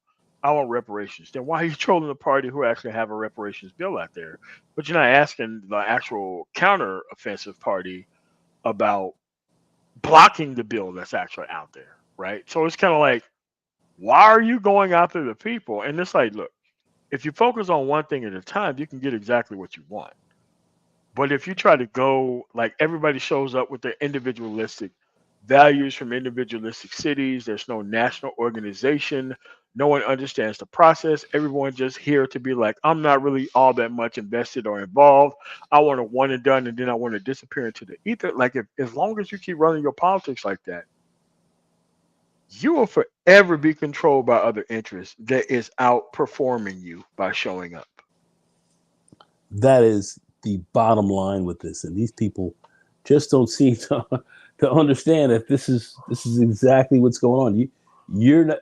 I want reparations. Then why are you trolling the party who actually have a reparations bill out there? But you're not asking the actual counter offensive party about blocking the bill that's actually out there, right? So it's kind of like, why are you going after the people? And it's like, look, if you focus on one thing at a time, you can get exactly what you want. But if you try to go like everybody shows up with their individualistic values from individualistic cities, there's no national organization. No one understands the process. Everyone just here to be like, I'm not really all that much invested or involved. I want a one and done, and then I want to disappear into the ether. Like, if as long as you keep running your politics like that, you will forever be controlled by other interests that is outperforming you by showing up. That is the bottom line with this, and these people just don't seem to understand that this is exactly what's going on. You're not.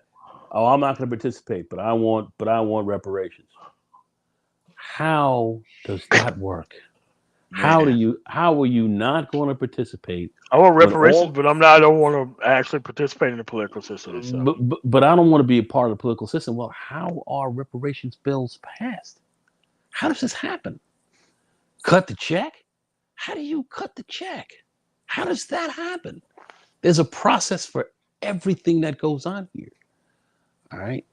Oh, I'm not going to participate, but I want reparations. How does that work? Man, How are you not going to participate I want when reparations, all but I don't want to actually participate in the political system itself. but I don't want to be a part of the political system. Well, how are reparations bills passed? How does this happen? Cut the check? How do you cut the check? How does that happen? There's a process for everything that goes on here. All right.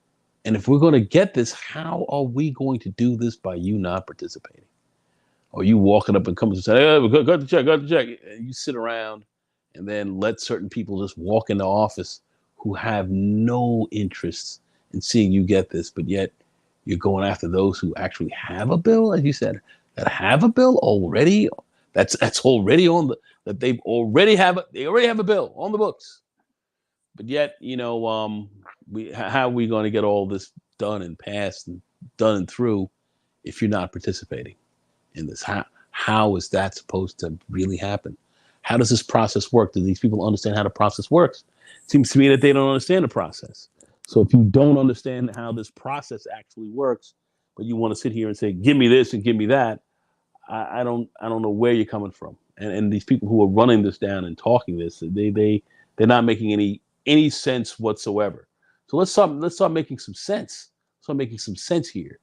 And if we're going to get this, how are we going to do this by you not participating? Or you walking up and coming and saying, hey, cut the check. And you sit around and then let certain people just walk into office who have no interest in seeing you get this, but yet you're going after those who actually have a bill, as you said, that have a bill already. That's already on that they already have a bill on the books. But yet, how are we going to get all this done and passed and done and through if you're not participating in this? How is that supposed to really happen? How does this process work? Do these people understand how the process works? It seems to me that they don't understand the process. So if you don't understand how this process actually works, but you want to sit here and say, "Give me this and give me that," I don't know where you're coming from. And these people who are running this down and talking this, they're not making any sense whatsoever. So let's start making some sense. Start making some sense here.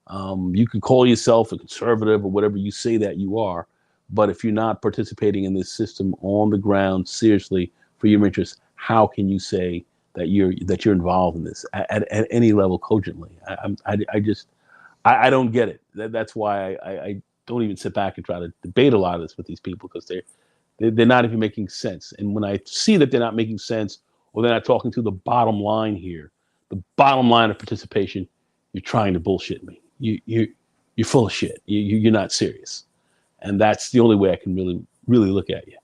You can call yourself a conservative or whatever you say that you are, but if you're not participating in this system on the ground seriously for your interests, how can you say that you're involved in this at any level cogently? I don't get it. That's why I don't even sit back and try to debate a lot of this with these people, because they're not even making sense. And when I see that they're not making sense, or they're not talking to the bottom line here, the bottom line of participation, you're trying to bullshit me. You're full of shit. You're not serious, and that's the only way I can really look at you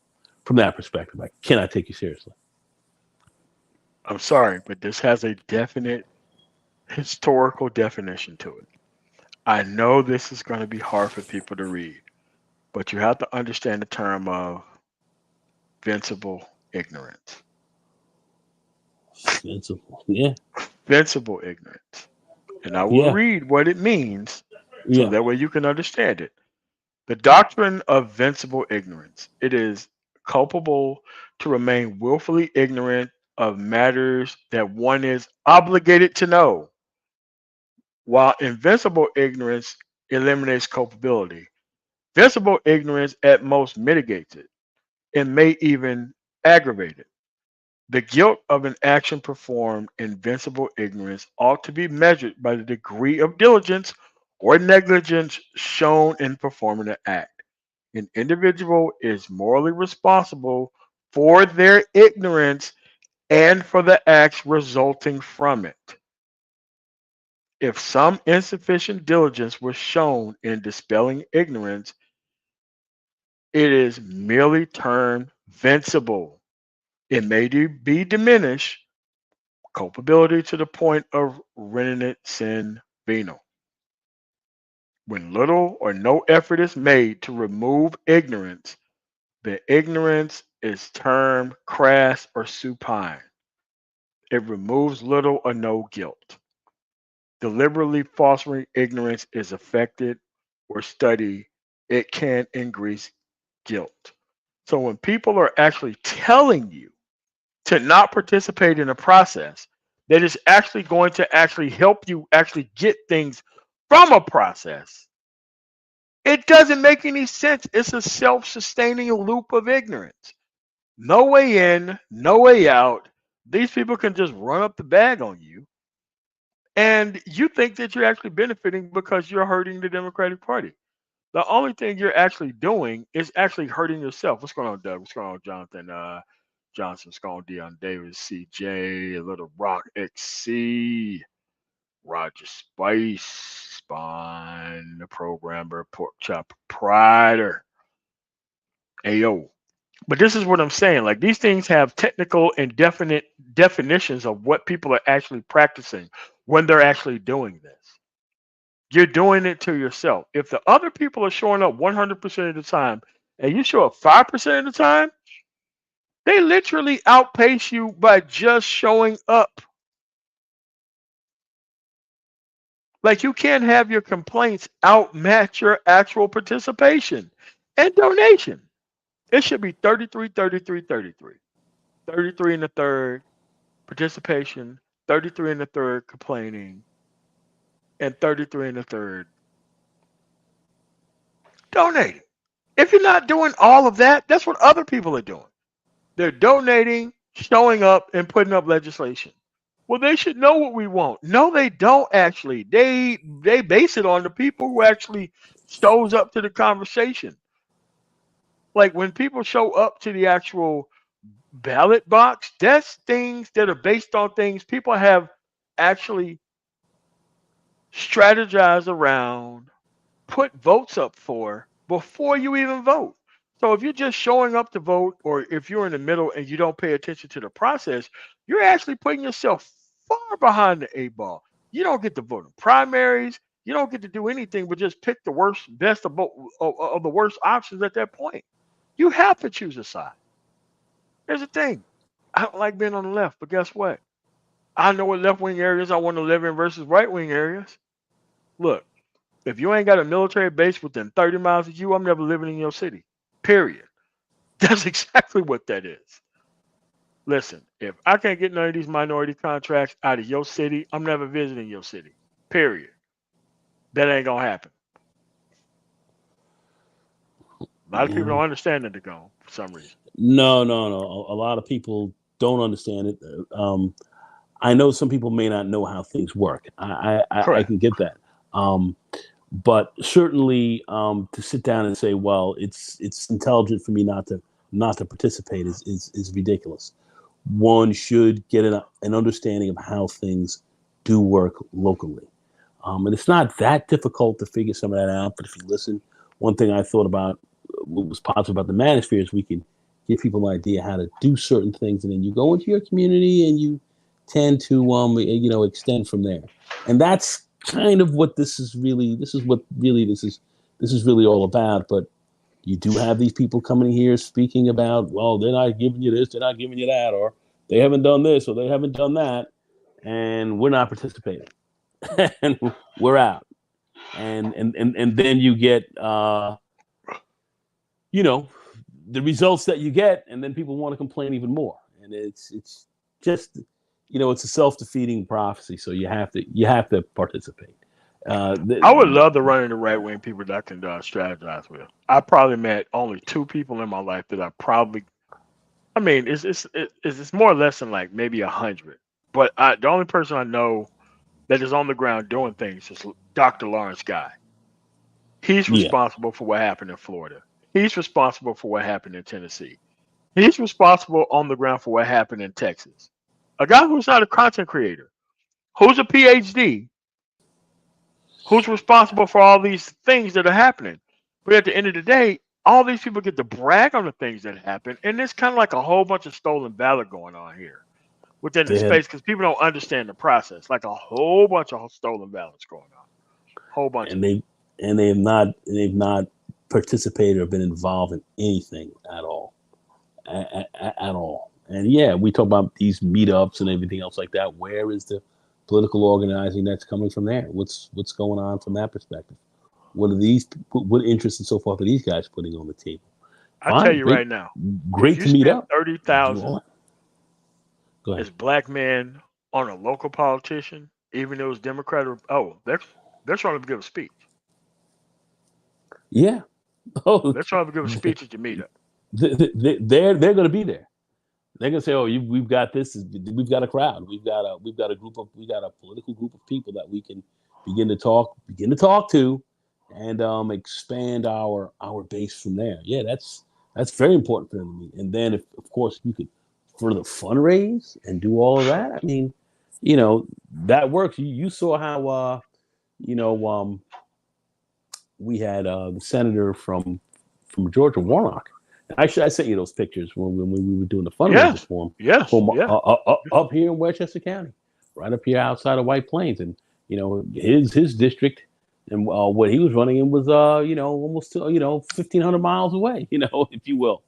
from that perspective. I cannot take you seriously. I'm sorry, but this has a definite historical definition to it. I know this is going to be hard for people to read, but you have to understand the term of vincible ignorance. Sensible. Yeah. Vincible ignorance. And I will Yeah. read what it means so Yeah. that way you can understand it. The doctrine of vincible ignorance. It is culpable to remain willfully ignorant of matters that one is obligated to know, while invincible ignorance eliminates culpability. Vincible ignorance at most mitigates it and may even aggravate it. The guilt of an action performed in invincible ignorance ought to be measured by the degree of diligence or negligence shown in performing the act. An individual is morally responsible for their ignorance and for the acts resulting from it. If some insufficient diligence was shown in dispelling ignorance, it is merely termed vincible. It may be diminished culpability to the point of rendering it sin venial. When little or no effort is made to remove ignorance, the ignorance is termed crass or supine. It removes little or no guilt. Deliberately fostering ignorance is affected or studied, it can increase guilt. So when people are actually telling you to not participate in a process that is actually going to actually help you actually get things from a process, it doesn't make any sense. It's a self-sustaining loop of ignorance. No way in, no way out. These people can just run up the bag on you, and you think that you're actually benefiting because you're hurting the Democratic Party. The only thing you're actually doing is actually hurting yourself. What's going on, Doug? What's going on, Jonathan? Johnson, what's going on, Dion Davis, CJ, Little Rock XC, Roger Spice, Spawn, the programmer, Pork Chop Proprietor, AO. But this is what I'm saying. Like these things have technical and definite definitions of what people are actually practicing when they're actually doing this. You're doing it to yourself. If the other people are showing up 100% of the time and you show up 5% of the time, they literally outpace you by just showing up. Like you can't have your complaints outmatch your actual participation and donation. It should be 33, 33, 33. 33 in the third participation, 33 in the third complaining, and 33 in the third donating. If you're not doing all of that, that's what other people are doing. They're donating, showing up, and putting up legislation. Well, they should know what we want. No, they don't actually. They base it on the people who actually shows up to the conversation. Like when people show up to the actual ballot box, that's things that are based on things people have actually strategized around, put votes up for before you even vote. So if you're just showing up to vote, or if you're in the middle and you don't pay attention to the process, you're actually putting yourself far behind the eight ball. You don't get to vote in primaries. You don't get to do anything but just pick the worst, best of, of the worst options at that point. You have to choose a side. Here's the thing. I don't like being on the left, but guess what? I know what left wing areas I want to live in versus right wing areas. Look, if you ain't got a military base within 30 miles of you, I'm never living in your city. Period. That's exactly what that is. Listen, if I can't get none of these minority contracts out of your city, I'm never visiting your city. Period. That ain't gonna happen. A lot of people Yeah. don't understand that they're gone for some reason. No, no, no. A lot of people don't understand it. I know some people may not know how things work. I Correct. can get that. Um, but certainly to sit down and say, well, it's intelligent for me not to participate is ridiculous. One should get an understanding of how things do work locally. And it's not that difficult to figure some of that out. But if you listen, one thing I thought about what was positive about the manosphere is we can give people an idea how to do certain things, and then you go into your community and you tend to extend from there. And that's kind of what this is really all about. But you do have these people coming here speaking about, well, they're not giving you this, they're not giving you that, or they haven't done this, or they haven't done that, and we're not participating, and we're out. And then you get the results that you get, and then people want to complain even more, and it's just it's a self-defeating prophecy. So you have to participate. I would love to run into right wing people that I can strategize with. I probably met only 2 people in my life that I mean, it's more or less than like maybe 100. But the only person I know that is on the ground doing things is Dr. Lawrence Guy. He's Yeah, responsible for what happened in Florida. He's responsible for what happened in Tennessee. He's responsible on the ground for what happened in Texas. A guy who's not a content creator, who's a PhD, who's responsible for all these things that are happening. But at the end of the day, all these people get to brag on the things that happen, and it's kind of like a whole bunch of stolen valor going on here within the they had, space because people don't understand the process. Like a whole bunch of stolen valor is going on, whole bunch of and it. they've not participated or been involved in anything at all, at all. And yeah, we talk about these meetups and everything else like that. Where is the political organizing that's coming from there? What's going on from that perspective? What interests and so forth are these guys putting on the table? I tell Fine, you great, right now, if great you to meet spend up. thirty Do all thousand that. Go ahead. as black men on a local politician, even though it's Democrat or they're trying to give a speech. Yeah. Oh, They're trying to give a speech at your meetup. they're going to be there. They're going to say, "Oh, we've got this. We've got a crowd. We've got a political group of people that we can begin to talk to, and expand our base from there." Yeah, that's very important for them to meet. And then, if of course you could further fundraise and do all of that, I mean, that works. You saw how you know we had the senator from Georgia, Warnock. Actually, I sent you those pictures when we were doing the fundraiser Yes, for him yes, from yeah. up here in Westchester County, right up here outside of White Plains, and his district and what he was running in was almost 1,500 miles away, if you will,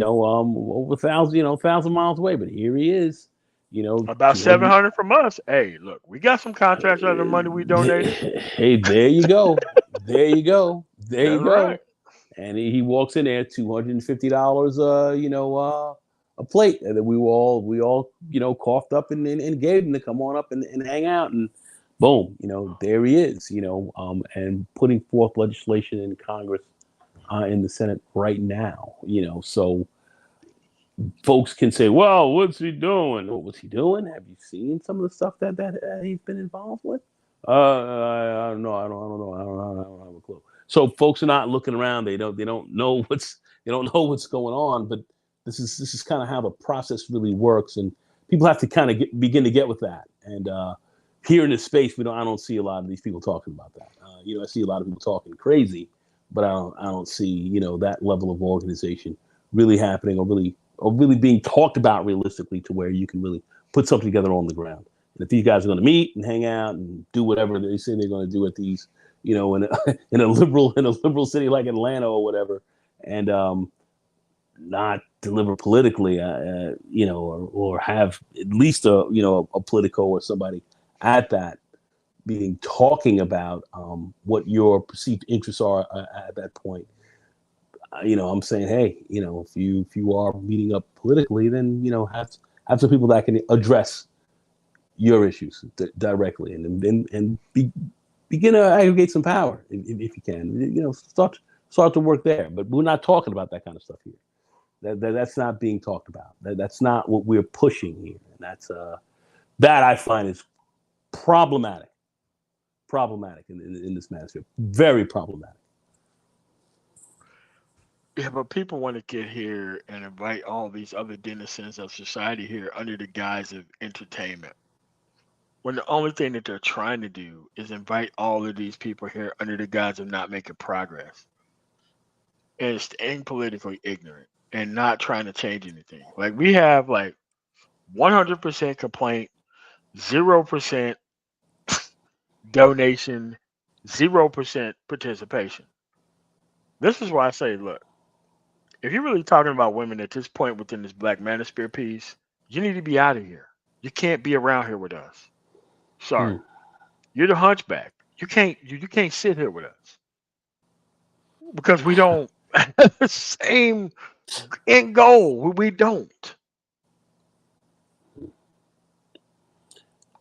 over 1,000 miles away, but here he is, About 200. 700 from us. Hey, look, we got some contracts out of the money we donated. Hey, there you go. There you go. There you That's right. go. And he walks in there, $250, a plate, and then we all coughed up and gave him to come on up and hang out, and boom, there he is, and putting forth legislation in Congress, in the Senate right now, so folks can say, well, what's he doing? What was he doing? Have you seen some of the stuff that he's been involved with? I don't know. I don't know. I don't have a clue. So folks are not looking around. They don't know what's going on. But this is kind of how the process really works, and people have to kind of begin to get with that. And here in this space, I don't see a lot of these people talking about that. I see a lot of people talking crazy, but I don't see that level of organization really happening, or really being talked about realistically to where you can really put something together on the ground. And if these guys are going to meet and hang out and do whatever they say they're going to do at these, in a, in a liberal city like Atlanta or whatever, and not deliver politically, or have at least a Politico or somebody at that being talking about what your perceived interests are at that point. I'm saying, hey, if you are meeting up politically, then have some people that can address your issues directly, and begin to aggregate some power if you can. Start to work there. But we're not talking about that kind of stuff here. That's not being talked about. That's not what we're pushing here, and that I find is problematic. Problematic in this manosphere. Very problematic. Yeah, but people want to get here and invite all these other denizens of society here under the guise of entertainment. When the only thing that they're trying to do is invite all of these people here under the guise of not making progress and staying politically ignorant and not trying to change anything. Like we have like 100% complaint 0% donation, 0% participation. This is why I say, look, if you're really talking about women at this point within this Black Manosphere piece, you need to be out of here. You can't be around here with us. Sorry. Hmm. You're the hunchback. You can't sit here with us because we don't have the same end goal. We don't.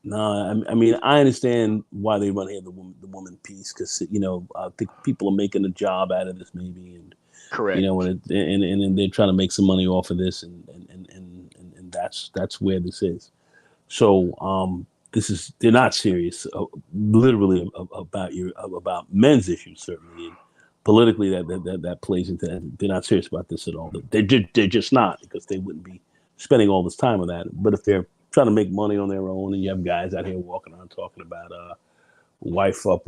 No, I mean, I understand why they want to have the woman piece because I think people are making a job out of this maybe, and Correct. and they're trying to make some money off of this, and that's where this is. So this is they're not serious, literally about men's issues certainly, and politically that plays into that. They're not serious about this at all. They're just not because they wouldn't be spending all this time on that. But if they're trying to make money on their own, and you have guys out here walking around talking about wife up,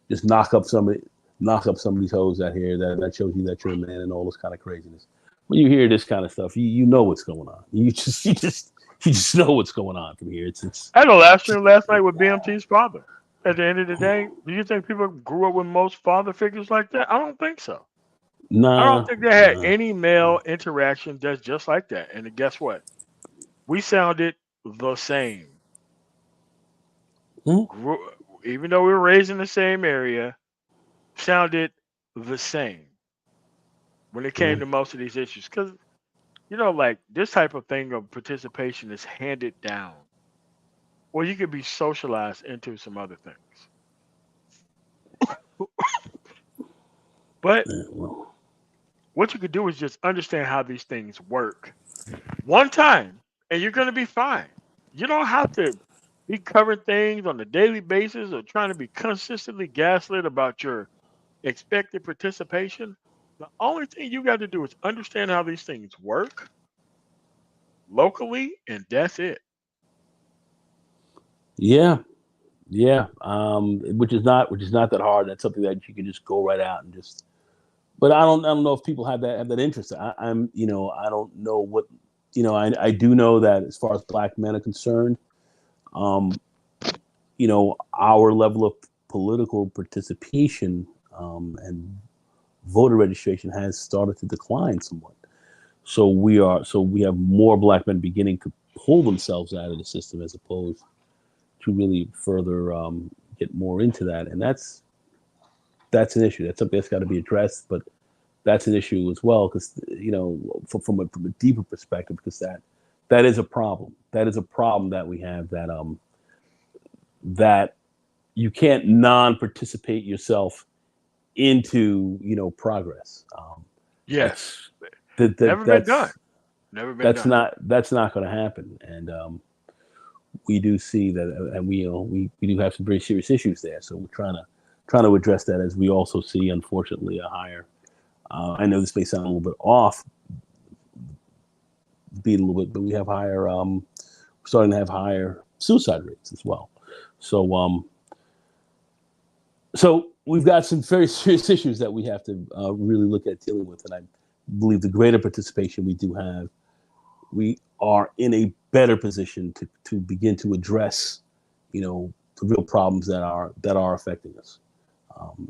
just knock up somebody's hose out here. That shows you that you're a man and all this kind of craziness. When you hear this kind of stuff, you know what's going on. You just know what's going on from here. It's I had a last stream last night with BMT's father. At the end of the day, do you think people grew up with most father figures like that? I don't think so. I don't nah, think they had nah. any male interaction that's just like that. And guess what? We sounded the same. Hmm? Grew, even though we were raised in the same area, sounded the same when it Yeah. came to most of these issues. Because, like this type of thing of participation is handed down, or you could be socialized into some other things. But Yeah, well, what you could do is just understand how these things work one time, and you're going to be fine. You don't have to be covering things on a daily basis or trying to be consistently gaslit about your expected participation. The only thing you got to do is understand how these things work locally, and that's it. yeah, yeah. Which is not that hard. That's something that you can just go right out and just. But I don't know if people have that interest. I don't know what I do know that as far as black men are concerned, um, our level of political participation and voter registration has started to decline somewhat. So we have more black men beginning to pull themselves out of the system as opposed to really further get more into that, and that's an issue. That's something that's got to be addressed, but that's an issue as well because from a deeper perspective, because that is a problem. That is a problem that we have that you can't non-participate yourself into progress. Yes. That's that, that Never been done. that's Never been that's done. not going to happen, and we do see that, and we do have some very serious issues there. So we're trying to address that as we also see, unfortunately, a higher. I know this may sound a little bit off, beat a little bit, but we have higher. Starting to have higher suicide rates as well. So so we've got some very serious issues that we have to really look at dealing with, and I believe the greater participation we do have, we are in a better position to begin to address, the real problems that are affecting us.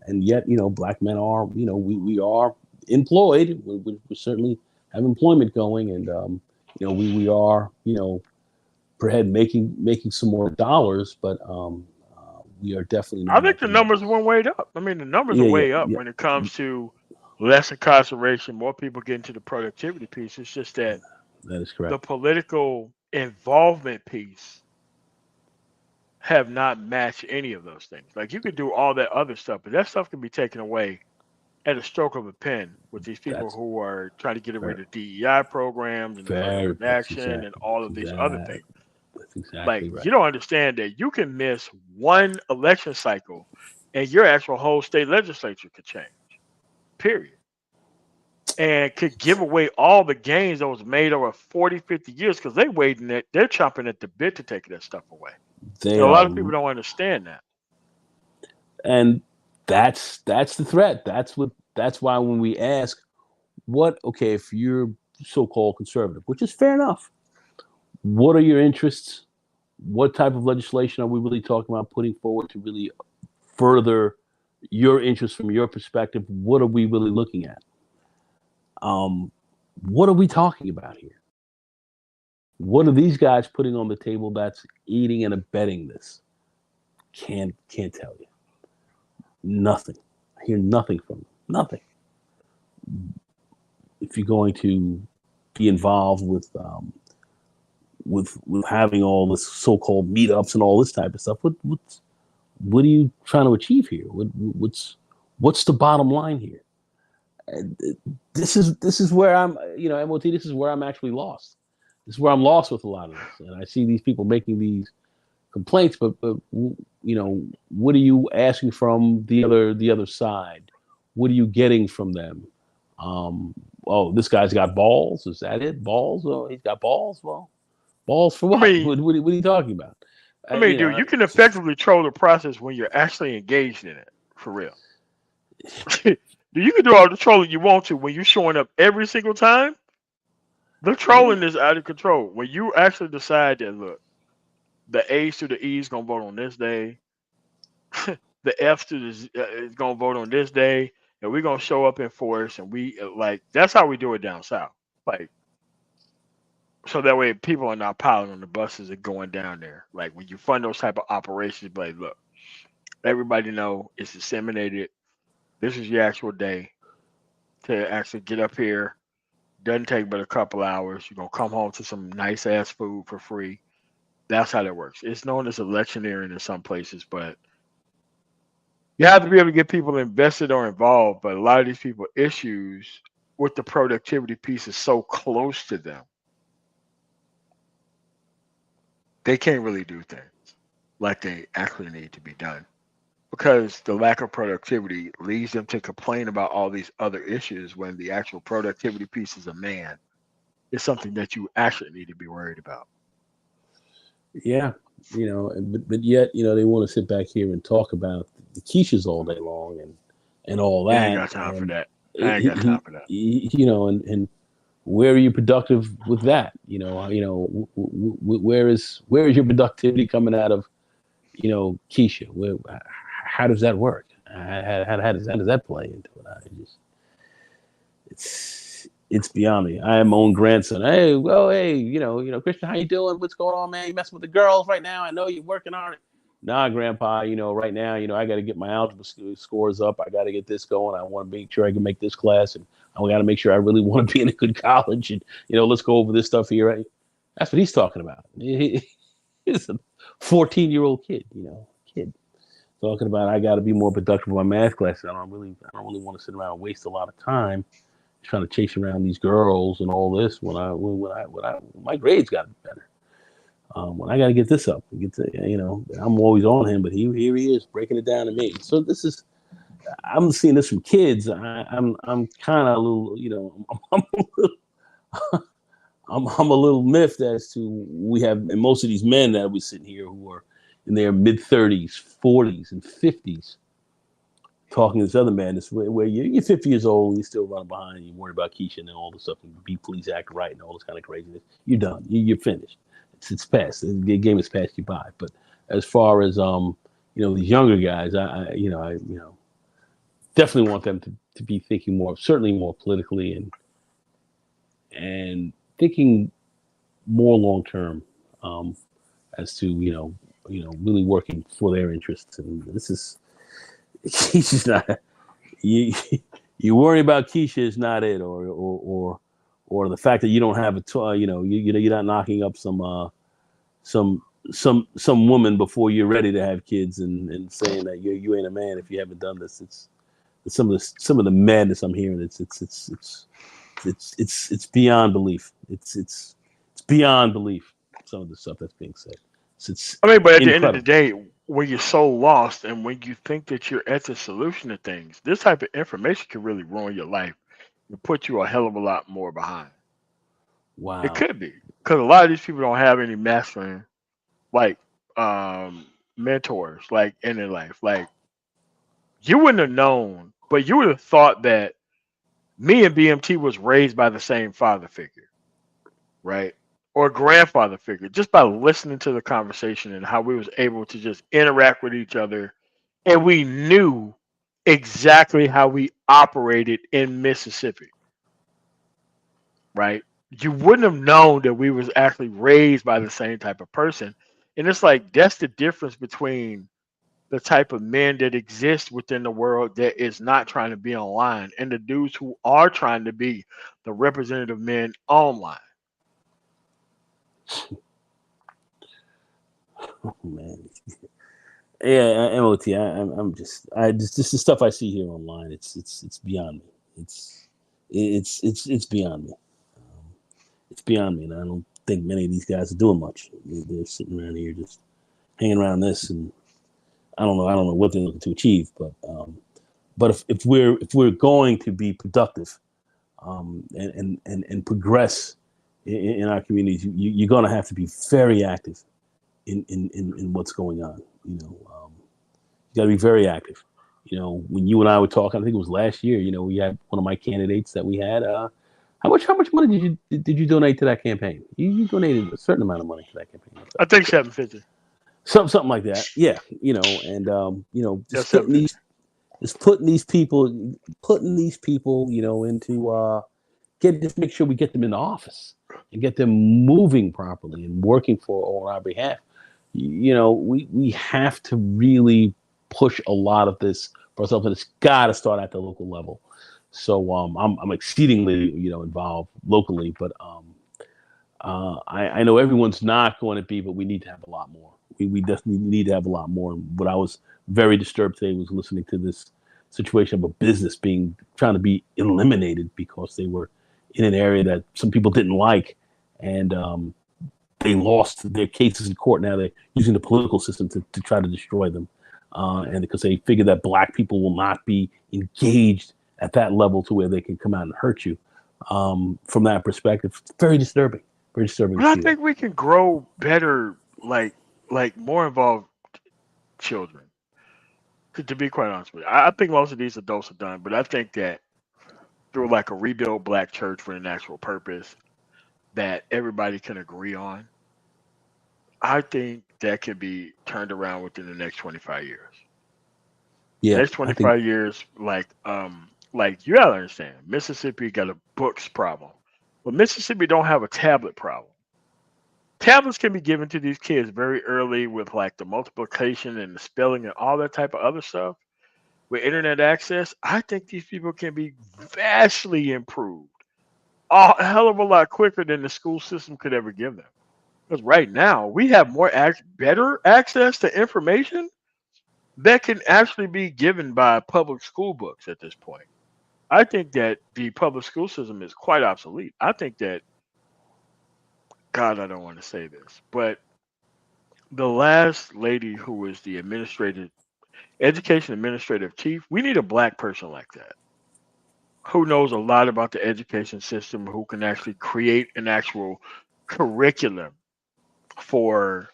And yet, black men are, we are employed. We certainly have employment going, and we are, per head making some more dollars, but we are definitely I not think at the the. numbers went way up. I mean, the numbers are Yeah, yeah, way up yeah, when it comes to less incarceration, more people get into the productivity piece. It's just that that is the correct. political involvement piece have not matched any of those things. Like you could do all that other stuff, but that stuff can be taken away at a stroke of a pen with these people That's who are trying to get rid very, of DEI programs and very. affirmative action and all of these other things. That's Like exactly right. you don't understand that you can miss one election cycle and your actual whole state legislature could change. Period. And could give away all the gains that was made over 40, 50 years because they're chomping at the bit to take that stuff away. They And a lot are, of people don't understand that. and that's the threat. That's why when we ask, okay, if you're so-called conservative, which is fair enough, what are your interests? What type of legislation are we really talking about putting forward to really further your interest from your perspective? What are we really looking at? What are we talking about here? What are these guys putting on the table that's aiding and abetting this? Can't tell you. Nothing. I hear nothing from them. Nothing. If you're going to be involved with having all this so-called meetups and all this type of stuff, what are you trying to achieve here? What's the bottom line here? And this is where I'm, MOT. This is where I'm actually lost. This is where I'm lost with a lot of this, and I see these people making these complaints, but what are you asking from the other side? What are you getting from them? Oh, this guy's got balls. Is that it? Balls? Oh, he's got balls. Well, balls for I what? mean, What are you talking about? dude, you can effectively troll the process when you're actually engaged in it, for real. You can do all the trolling you want to when you're showing up every single time. The trolling is out of control. When you actually decide that, look, the A's to the E's gonna vote on this day, the F to the Z is gonna vote on this day, and we're gonna show up in force, and we like that's how we do it down south. Like, so that way people are not piling on the buses and going down there. Like when you fund those type of operations, like, look, everybody know it's disseminated. This is your actual day to actually get up here. Doesn't take but a couple hours. You're gonna come home to some nice ass food for free. That's how that works. It's known as electioneering in some places, but you have to be able to get people invested or involved. But a lot of these people issues with the productivity piece is so close to them, they can't really do things like they actually need to be done because the lack of productivity leads them to complain about all these other issues when the actual productivity piece is a man. It's something that you actually need to be worried about. Yeah, but yet, they want to sit back here and talk about the quiches all day long and all I ain't that. got time for And that. I ain't got time for that. and where are you productive with that? Where is your productivity coming out of, quiche? How does that work? How does that play into it? It's beyond me. I am my own grandson. Hey, Christian, how you doing? What's going on, man? You messing with the girls right now? I know you're working on it. Nah, Grandpa. Right now, I got to get my algebra scores up. I got to get this going. I want to make sure I can make this class, and I got to make sure I really want to be in a good college. And let's go over this stuff here. Right? That's what he's talking about. He's a 14-year-old kid. Kid talking about I got to be more productive in my math class. I don't really want to sit around and waste a lot of time trying to chase around these girls and all this when my grades got better. When I got to get this up, I'm always on him, but here he is breaking it down to me. So I'm seeing this from kids. I'm kind of a little, I'm a little, I'm a little miffed as to we have, and most of these men that we sitting here who are in their mid 30s, 40s, and 50s talking to this other man where you're 50 years old and you're still running behind and you worry about Keisha and all this stuff and be police act right and all this kind of craziness. You're done. You're finished. It's past. The game has passed you by. But as far as these younger guys, I definitely want them to be thinking certainly more politically and thinking more long term as to really working for their interests. And this is he's just not. You worry about Keisha is not it, or the fact that you don't have you're not knocking up some woman before you're ready to have kids and saying that you ain't a man if you haven't done this. It's some of the madness I'm hearing. It's beyond belief. It's beyond belief. Some of the stuff that's being said. It's But at the end of the incredible. day, when you're so lost and when you think that you're at the solution to things, this type of information can really ruin your life and put you a hell of a lot more behind. It Wow. could be because a lot of these people don't have any masculine like um mentors like in their life. Like you wouldn't have known, but you would have thought that me and BMT was raised by the same father figure, right? or grandfather figure, just by listening to the conversation and how we was able to just interact with each other, and we knew exactly how we operated in Mississippi, right? You wouldn't have known that we was actually raised by the same type of person. And it's like that's the difference between the type of men that exist within the world that is not trying to be online and the dudes who are trying to be the representative men online. Oh, man. Yeah, MOT. Just the stuff I see here online. It's beyond me. It's beyond me. Um, it's beyond me, and I don't think many of these guys are doing much. They're sitting around here just hanging around this, and I don't know what they're looking to achieve. But if we're going to be productive, and progress in our communities, you're going to have to be very active in what's going on. You got to be very active. When you and I were talking, I think it was last year. We had one of my candidates that we had. How much money did you donate to that campaign? You donated a certain amount of money to that campaign. I think 750. Something like that. Yeah. And Yeah, just putting 750. these just putting these people, into just make sure we get them in the office and get them moving properly and working on our behalf. We have to really push a lot of this for ourselves, and it's got to start at the local level. So I'm exceedingly involved locally, but I know everyone's not going to be, but we need to have a lot more. We definitely need to have a lot more. What I was very disturbed today was listening to this situation of a business trying to be eliminated because they were in an area that some people didn't like, and they lost their cases in court. Now they're using the political system to try to destroy them, and because they figure that black people will not be engaged at that level to where they can come out and hurt you. From that perspective, it's very disturbing But to I see that. think we can grow better, like more involved children. To be quite honest with you, I think most of these adults are done, but I think that through like a rebuild black church for an actual purpose that everybody can agree on, I think that can be turned around within the next 25 years. Yeah, Next I think 25 years, like you gotta understand, Mississippi got a books problem, but Mississippi don't have a tablet problem. Tablets can be given to these kids very early with like the multiplication and the spelling and all that type of other stuff. With internet access, I think these people can be vastly improved a hell of a lot quicker than the school system could ever give them. Because right now we have better access to information that can actually be given by public school books at this point. I think that the public school system is quite obsolete. I think that, God, I don't want to say this, but the last lady who was the administrative education administrative chief, we need a black person like that who knows a lot about the education system, who can actually create an actual curriculum for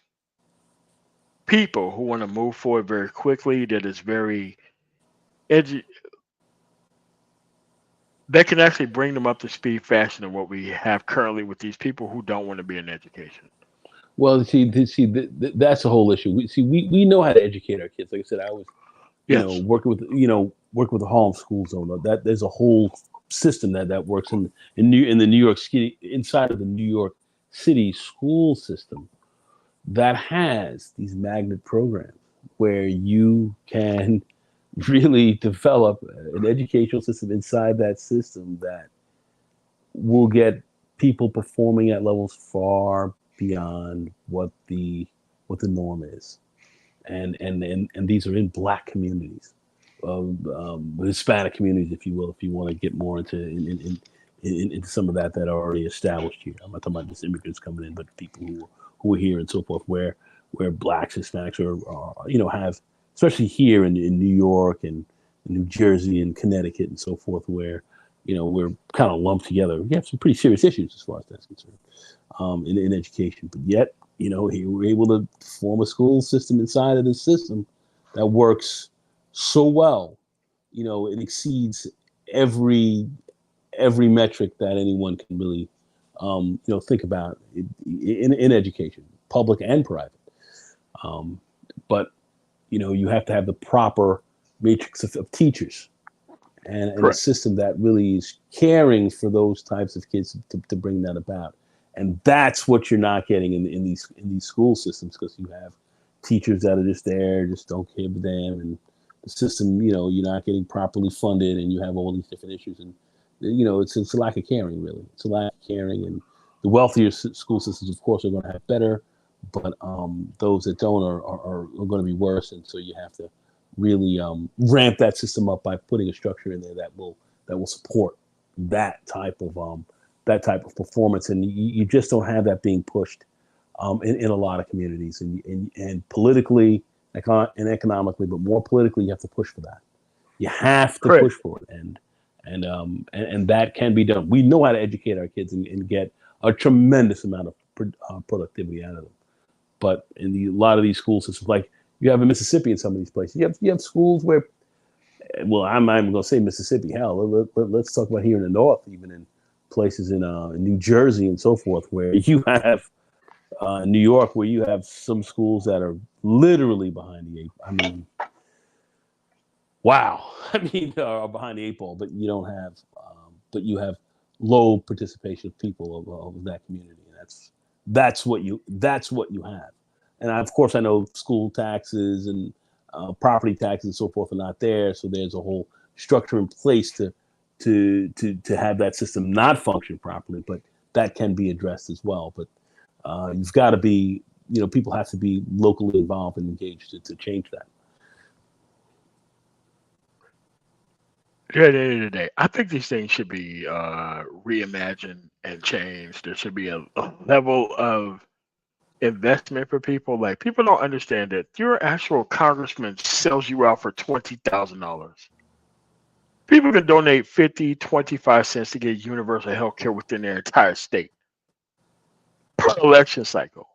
people who want to move forward very quickly, that is very edu- that can actually bring them up to speed faster than what we have currently with these people who don't want to be in education. well, that's a whole issue. We know how to educate our kids. Like I said, I was Yes. working with the home school zone. That there's a whole system that works in the New York City, inside of the New York City school system, that has these magnet programs where you can really develop an educational system inside that system that will get people performing at levels far beyond what the norm is. And these are in black communities, Hispanic communities, if you will, if you want to get more into some of that are already established here. I'm not talking about just immigrants coming in, but people who are here and so forth, where blacks, Hispanics have, especially here in New York and in New Jersey and Connecticut and so forth, where we're kind of lumped together. We have some pretty serious issues as far as that's concerned, in education, but yet here we're able to form a school system inside of this system that works so well. It exceeds every every metric that anyone can really think about it, in education, public and private. But you have to have the proper matrix of teachers and a Correct. system that really is caring for those types of kids to bring that about. And that's what you're not getting in these school systems, because you have teachers that are just there, just don't give a damn, and the system, you're not getting properly funded, and you have all these different issues, and it's a lack of caring, really. It's a lack of caring, and the wealthier school systems, of course, are going to have better, but those that don't are going to be worse, and so you have to really ramp that system up by putting a structure in there that will support that type of performance, and you just don't have that being pushed in a lot of communities, and politically and economically, but more politically, you have to push for that. You have to Correct. push for it, and that can be done. We know how to educate our kids and get a tremendous amount of productivity out of them. But in a lot of these school systems, like you have in Mississippi, in some of these places, you have schools where, well, I'm not even going to say Mississippi. Hell, let's talk about here in the North, even in places in New Jersey and so forth, where you have New York, where you have some schools that are literally behind the eight. I mean, wow. I mean, are behind the eight ball, but you don't have, but you have low participation of people of that community, and that's what you have. And of course, I know school taxes and property taxes and so forth are not there, so there's a whole structure in place to have that system not function properly, but that can be addressed as well. But you've got to be, people have to be locally involved and engaged to change that. At the end of the day, I think these things should be reimagined and changed. There should be a level of investment for people. Like, people don't understand that your actual congressman sells you out for $20,000. People can donate 50, 25 cents to get universal health care within their entire state per election cycle.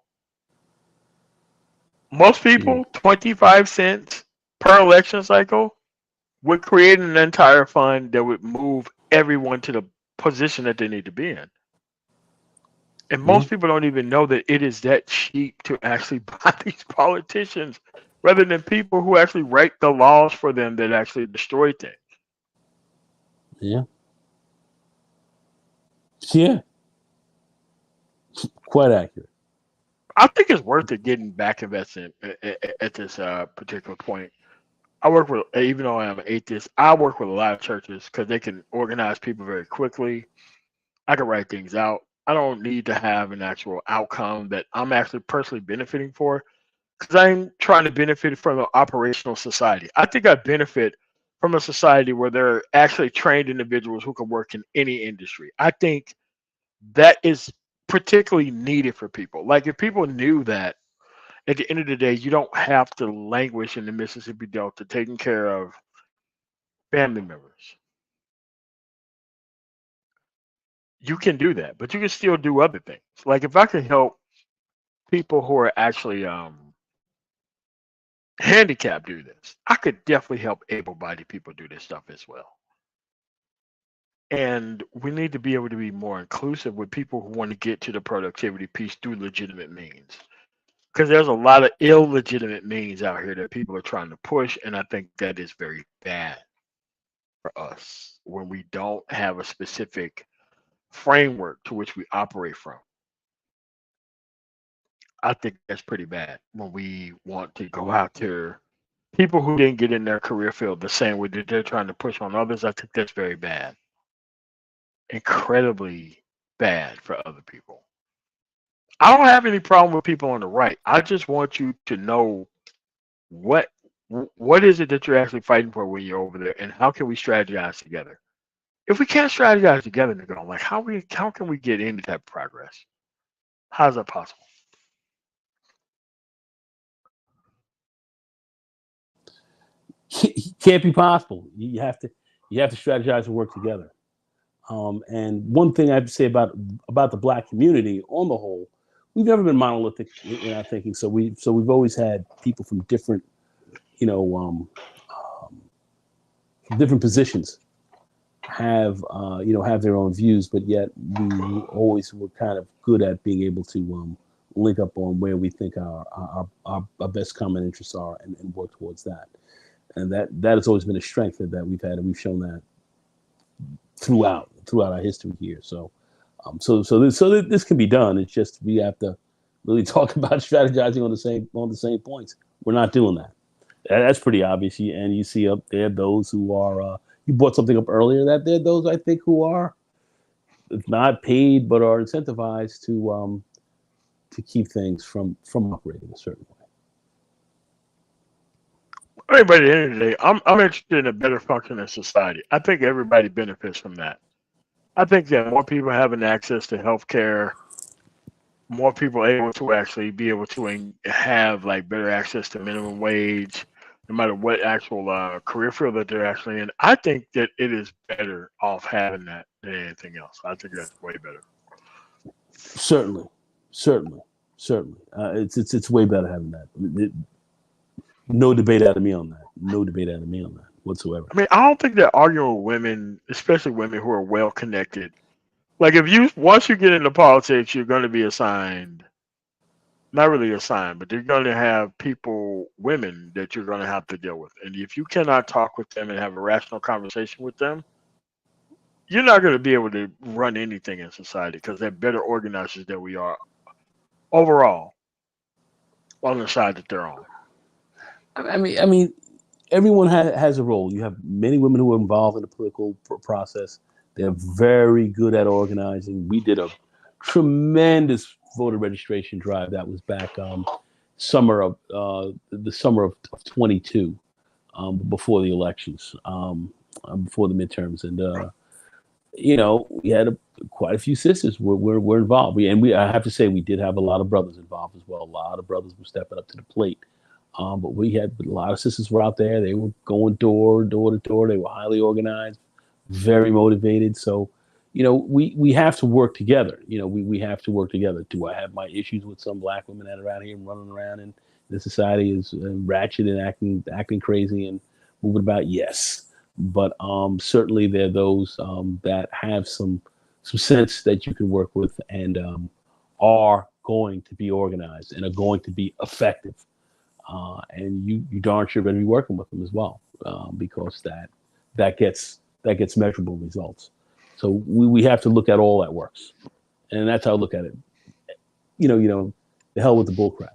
Most Mm. people, 25 cents per election cycle would create an entire fund that would move everyone to the position that they need to be in. And Yeah, most people don't even know that it is that cheap to actually buy these politicians rather than people who actually write the laws for them that actually destroy things. yeah, yeah. Quite accurate. I think it's worth it getting back invested at this particular point. I work with, even though I am an atheist, I work with a lot of churches because they can organize people very quickly. I can write things out. I don't need to have an actual outcome that I'm actually personally benefiting for, because I'm trying to benefit from an operational society. I think I benefit from a society where there are actually trained individuals who can work in any industry. I think that is particularly needed for people. Like, if people knew that at the end of the day, you don't have to languish in the Mississippi Delta taking care of family members. You can do that, but you can still do other things. Like, if I can help people who are actually handicapped do this, I could definitely help able-bodied people do this stuff as well. And we need to be able to be more inclusive with people who want to get to the productivity piece through legitimate means. Because there's a lot of illegitimate means out here that people are trying to push, and I think that is very bad for us when we don't have a specific framework to which we operate from. I think that's pretty bad when we want to go out there. People who didn't get in their career field the same way that they're trying to push on others, I think that's very bad. Incredibly bad for other people. I don't have any problem with people on the right. I just want you to know what what is it that you're actually fighting for when you're over there, and how can we strategize together? If we can't strategize together, nigga, like, how can we get any type of progress? How's that possible? Can't be possible. You have to strategize and work together. And one thing I have to say about the Black community on the whole, we've never been monolithic in our thinking. So we've always had people from different, you know, um, from different positions have have their own views, but yet we always were kind of good at being able to link up on where we think our best common interests are and work towards that. And that has always been a strength that we've had, and we've shown that throughout our history here. So this can be done. It's just we have to really talk about strategizing on the same points. We're not doing that. That's pretty obvious. And you see up there those who are. You brought something up earlier that there are those I think who are not paid but are incentivized to keep things from operating a certain way. I mean, but at the end of the day, I'm interested in a better functioning society. I think everybody benefits from that. I think that more people having access to healthcare, more people able to actually be able to have like better access to minimum wage, no matter what actual career field that they're actually in. I think that it is better off having that than anything else. I think that's way better. Certainly, certainly, certainly. It's way better having that. No debate out of me on that. No debate out of me on that whatsoever. I mean, I don't think they're arguing with women, especially women who are well connected. Like if you once you get into politics, you're going to be assigned, not really assigned, but you're going to have people, women that you're going to have to deal with. And if you cannot talk with them and have a rational conversation with them, you're not going to be able to run anything in society because they're better organizers than we are overall on the side that they're on. I mean, everyone has a role. You have many women who are involved in the political process. They're very good at organizing. We did a tremendous voter registration drive that was back summer of the summer of 22, before the elections, before the midterms, and we had quite a few sisters were involved. I have to say we did have a lot of brothers involved as well. A lot of brothers were stepping up to the plate. But we had a lot of sisters were out there. They were going door to door. They were highly organized, very motivated. So, we have to work together. We have to work together. Do I have my issues with some black women that are out here running around and the society is ratchet and acting crazy and moving about? Yes, but certainly there are those that have some sense that you can work with and are going to be organized and are going to be effective. And you darn sure going to be working with them as well, because that gets measurable results. So we have to look at all that works, and that's how I look at it. The hell with the bullcrap.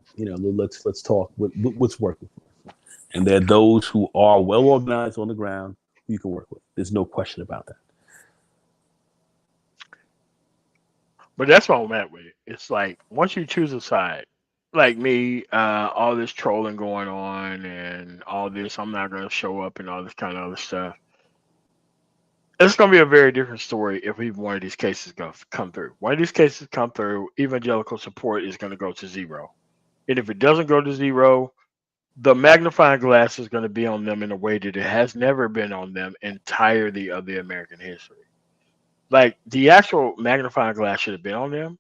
Let's talk what's working for us. And there are those who are well organized on the ground who you can work with. There's no question about that. But that's what I'm at with it. It's like once you choose a side, like me, all this trolling going on and all this, I'm not going to show up and all this kind of other stuff. It's going to be a very different story if even one of these cases come through. One of these cases come through, evangelical support is going to go to zero. And if it doesn't go to zero, the magnifying glass is going to be on them in a way that it has never been on them entirety of the American history. Like the actual magnifying glass should have been on them,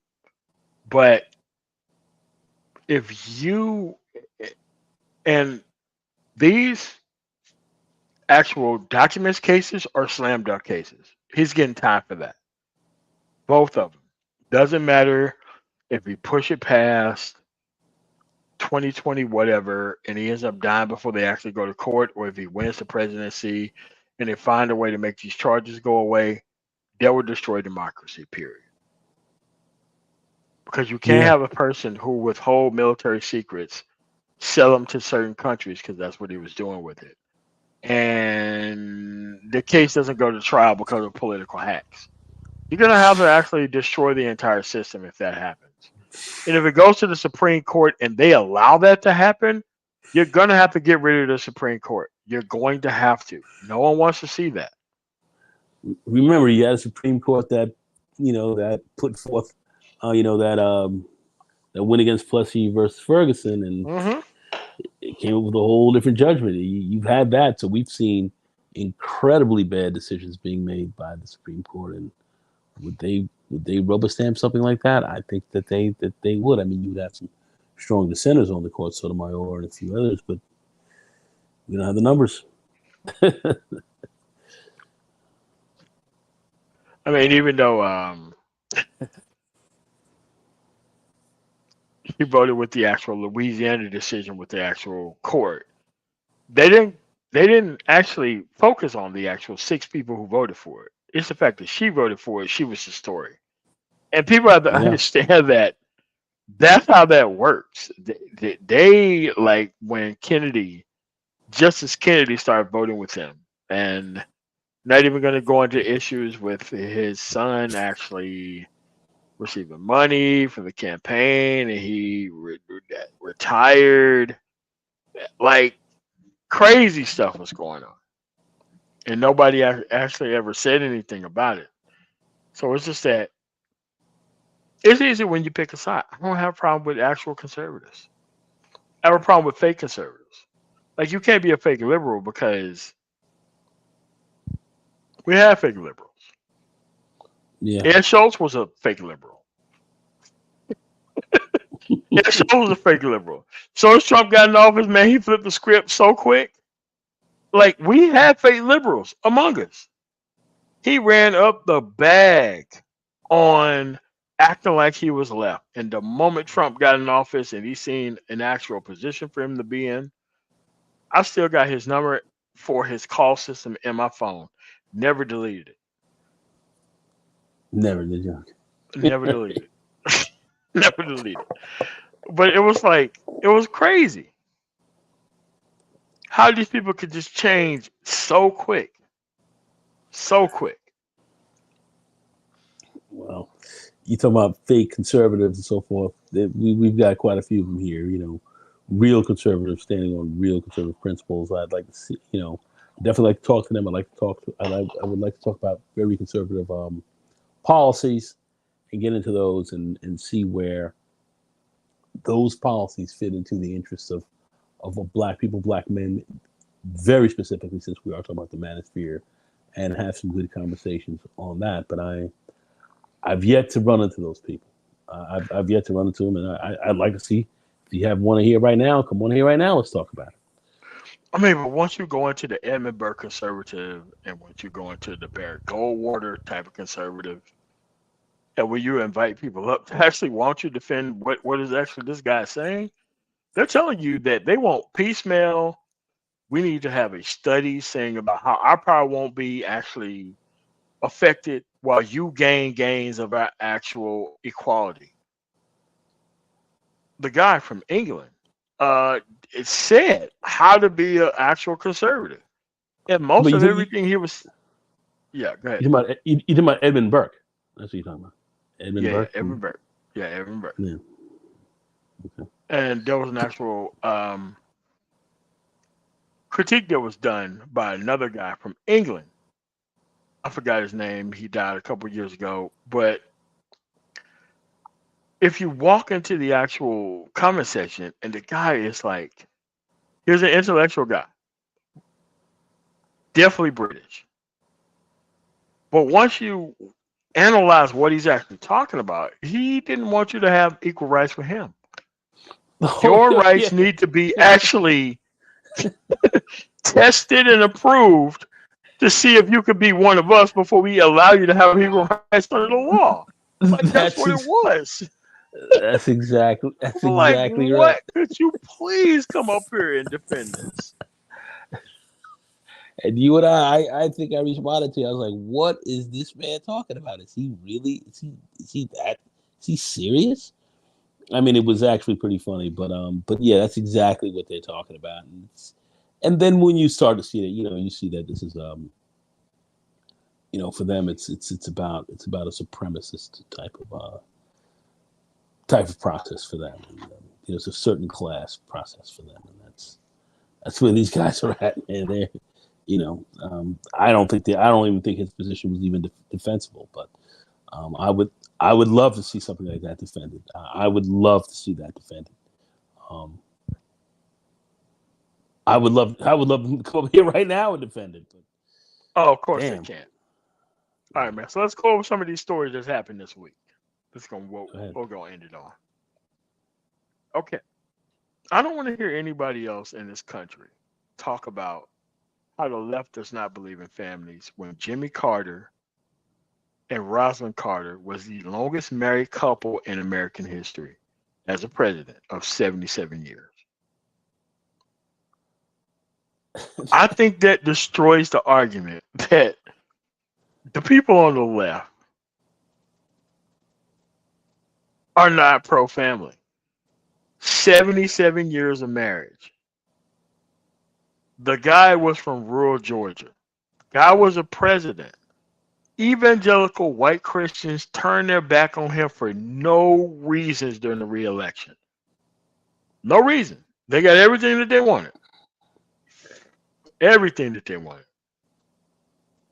but if you and these actual documents cases are slam dunk cases. He's getting time for that. Both of them. Doesn't matter if we push it past 2020, whatever, and he ends up dying before they actually go to court, or if he wins the presidency and they find a way to make these charges go away, that will destroy democracy, period. Because you can't have a person who withhold military secrets, sell them to certain countries, because that's what he was doing with it. And the case doesn't go to trial because of political hacks. You're going to have to actually destroy the entire system if that happens. And if it goes to the Supreme Court and they allow that to happen, you're going to have to get rid of the Supreme Court. You're going to have to. No one wants to see that. Remember, you had a Supreme Court that put forth, that went against Plessy versus Ferguson, and it came up with a whole different judgment. You've had that, so we've seen incredibly bad decisions being made by the Supreme Court. And would they rubber stamp something like that? I think that they would. I mean, you would have some strong dissenters on the court, Sotomayor and a few others, but we don't have the numbers. I mean, even though he voted with the actual Louisiana decision with the actual court, they didn't they didn't actually focus on the actual 6 people who voted for it. It's the fact that she voted for it. She was the story, and people have to Yeah. understand that that's how that works. They like when Kennedy, Justice Kennedy, started voting with him, and not even going to go into issues with his son actually receiving money for the campaign, and he retired. Like crazy stuff was going on, and nobody actually ever said anything about it. So it's just that it's easy when you pick a side. I don't have a problem with actual conservatives. I have a problem with fake conservatives. Like you can't be a fake liberal because we have fake liberals. Yeah. Ed Schultz was a fake liberal. Ed Schultz was a fake liberal. So as Trump got in office, man, he flipped the script so quick. Like we have fake liberals among us. He ran up the bag on acting like he was left. And the moment Trump got in office and he seen an actual position for him to be in, I still got his number for his call system in my phone. Never deleted it. Never did you? Never deleted it. Never deleted it. But it was like it was crazy how these people could just change so quick, so quick. Well, you talk about fake conservatives and so forth. We've got quite a few of them here. Real conservatives standing on real conservative principles. I'd like to see. Definitely like to talk to them. I'd like to talk to. I would like to talk about very conservative policies and get into those and see where those policies fit into the interests of black people, black men, very specifically, since we are talking about the manosphere, and have some good conversations on that. But I've yet to run into those people. I've yet to run into them, and I'd like to see if you have one here right now. Come on here right now. Let's talk about it. I mean, but once you go into the Edmund Burke conservative and once you go into the Barrett Goldwater type of conservative, and when you invite people up to actually want you to defend what is actually this guy saying, they're telling you that they want piecemeal. We need to have a study saying about how our power won't be actually affected while you gain gains of our actual equality. The guy from England, uh, it said how to be an actual conservative, and most But of everything he was. Yeah, go ahead. you talking about Edmund Burke. That's what you're talking about. Edmund Yeah, Burke. Evan Burke. Yeah, Evan Burke. Yeah. Okay. And there was an actual critique that was done by another guy from England. I forgot his name. He died a couple years ago. But if you walk into the actual comment section and the guy is like, here's an intellectual guy, definitely British. But once you analyze what he's actually talking about, he didn't want you to have equal rights with him. Oh Your rights yeah. need to be actually tested and approved to see if you could be one of us before we allow you to have equal rights under the law. Like that's what That's it ex- was. that's We're like, exactly right. what? Could you please come up here and defend this? And you and I think I responded to you. I was like, "What is this man talking about? Is he really? Is he that? Is he serious?" I mean, it was actually pretty funny, but yeah, that's exactly what they're talking about. And then when you start to see that, you see that this is, for them, it's about a supremacist type of process for them. And, it's a certain class process for them, and that's where these guys are at, and they're. I don't even think his position was even defensible. But I would love to see something like that defended. I would love to see that defended. Um, I would love them to come up here right now and defend it. But Oh, of course they damn, can. All right, man. So let's go over some of these stories that's happened this week. Let's go. go ahead. We're gonna end it on. Okay. I don't want to hear anybody else in this country talk about how the left does not believe in families when Jimmy Carter and Rosalind Carter was the longest married couple in American history as a president of 77 years. I think that destroys the argument that the people on the left are not pro family. 77 years of marriage. The guy was from rural Georgia. Guy was a president. Evangelical white Christians turned their back on him for no reasons during the re-election. No reason. They got everything that they wanted. Everything that they wanted.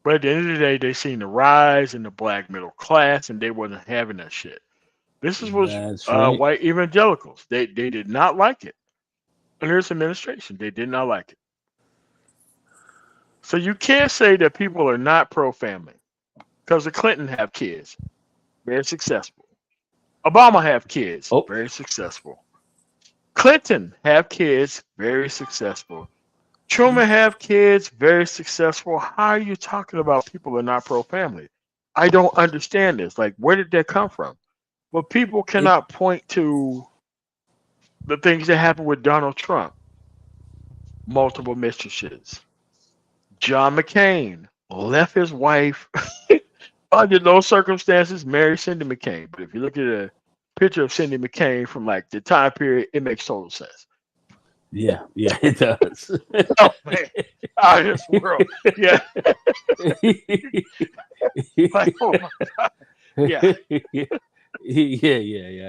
But at the end of the day, they seen the rise in the black middle class, and they wasn't having that shit. This was That's right. white evangelicals. They did not like it. Under this administration, they did not like it. So you can't say that people are not pro-family because the Clinton have kids, very successful. Obama have kids, Oh, very successful. Clinton have kids, very successful. Truman have kids, very successful. How are you talking about people are not pro-family? I don't understand this. Like, where did that come from? Well, people it, cannot point to the things that happened with Donald Trump, multiple mistresses. John McCain left his wife under those circumstances, married Cindy McCain. But if you look at a picture of Cindy McCain from like the time period, it makes total sense. yeah, it does. Oh man, out of this world. Yeah. Like, oh my God. Yeah. yeah.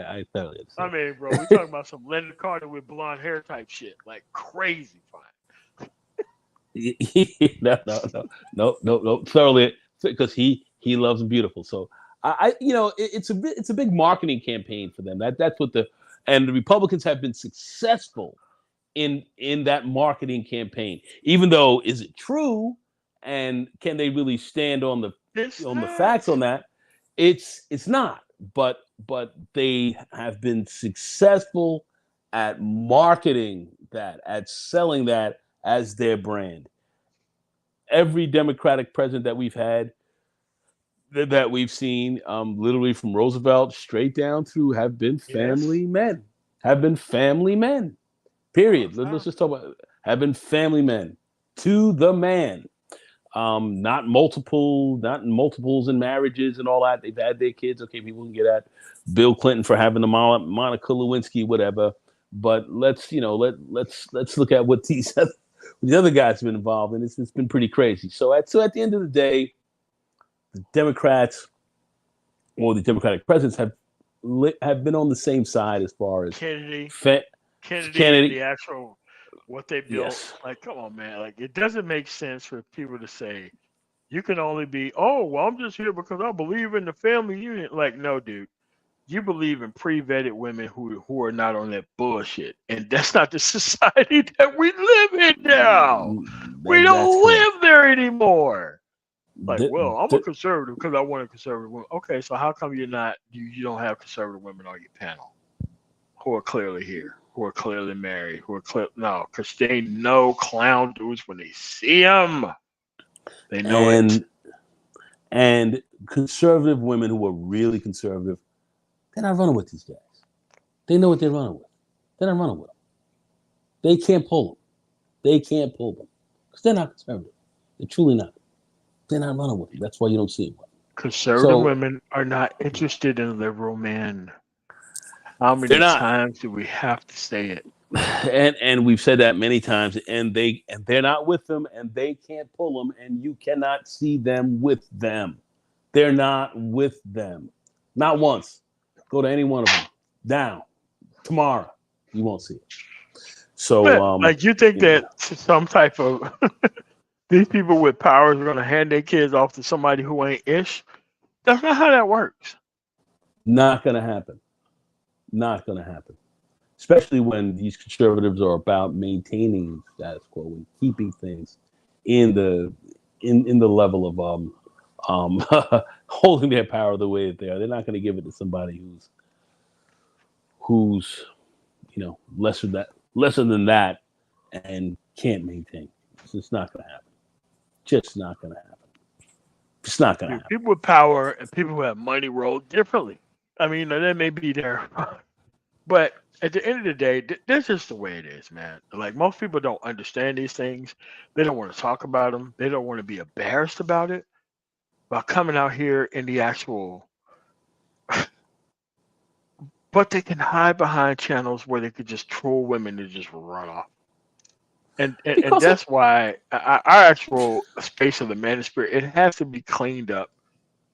I totally understand. I mean, bro, we talking about some Leonard Carter with blonde hair type shit. Like crazy fine. No, thoroughly, because he loves them beautiful. So it's a big marketing campaign for them. That's what the Republicans have been successful in that marketing campaign. Even though, is it true, and can they really stand on the facts on that? It's not. But they have been successful at marketing that, at selling that as their brand. Every Democratic president that we've had, that we've seen, literally from Roosevelt straight down through, have been family men. Have been family men. Period. Let's just talk about have been family men to the man. Not multiples in marriages and all that. They've had their kids. Okay, people can get at Bill Clinton for having the Monica Lewinsky, whatever. But let's look at what the other guys have been involved in. It's been pretty crazy. So at the end of the day, the Democrats or the Democratic presidents have been on the same side as far as Kennedy, the actual what they built. Yes. Like, come on, man. Like, it doesn't make sense for people to say you can only be, oh, well, I'm just here because I believe in the family unit. Like, no, dude. You believe in pre-vetted women who are not on that bullshit, and that's not the society that we live in now. We don't live there anymore. Like, well, I'm a conservative because I want a conservative woman. Okay, so how come you don't have conservative women on your panel who are clearly here, who are clearly married, no, because they know clown dudes when they see them. They know it. And conservative women who are really conservative, they're not running with these guys. They know what they're running with. They're not running with them. They can't pull them. Because they're not conservative. They're truly not. They're not running with them. That's why you don't see them. Conservative women are not interested in liberal men. How many times do we have to say it? And we've said that many times. And they're not with them, and they can't pull them, and you cannot see them with them. They're not with them. Not once. Go to any one of them. Now, tomorrow, you won't see it. So, like, you think that some type of these people with powers are going to hand their kids off to somebody who ain't ish? That's not how that works. Not going to happen. Not going to happen. Especially when these conservatives are about maintaining status quo and keeping things in the level of holding their power the way that they are. They're not going to give it to somebody who's lesser than that and can't maintain. It's just not going to happen. Just not going to happen. It's not going to happen. People with power and people who have money roll differently. I mean, that may be there, but at the end of the day, this is the way it is, man. Like most people don't understand these things. They don't want to talk about them. They don't want to be embarrassed about it. While coming out here in the actual, but they can hide behind channels where they could just troll women to just run off. And Because that's why our actual space of the manosphere, it has to be cleaned up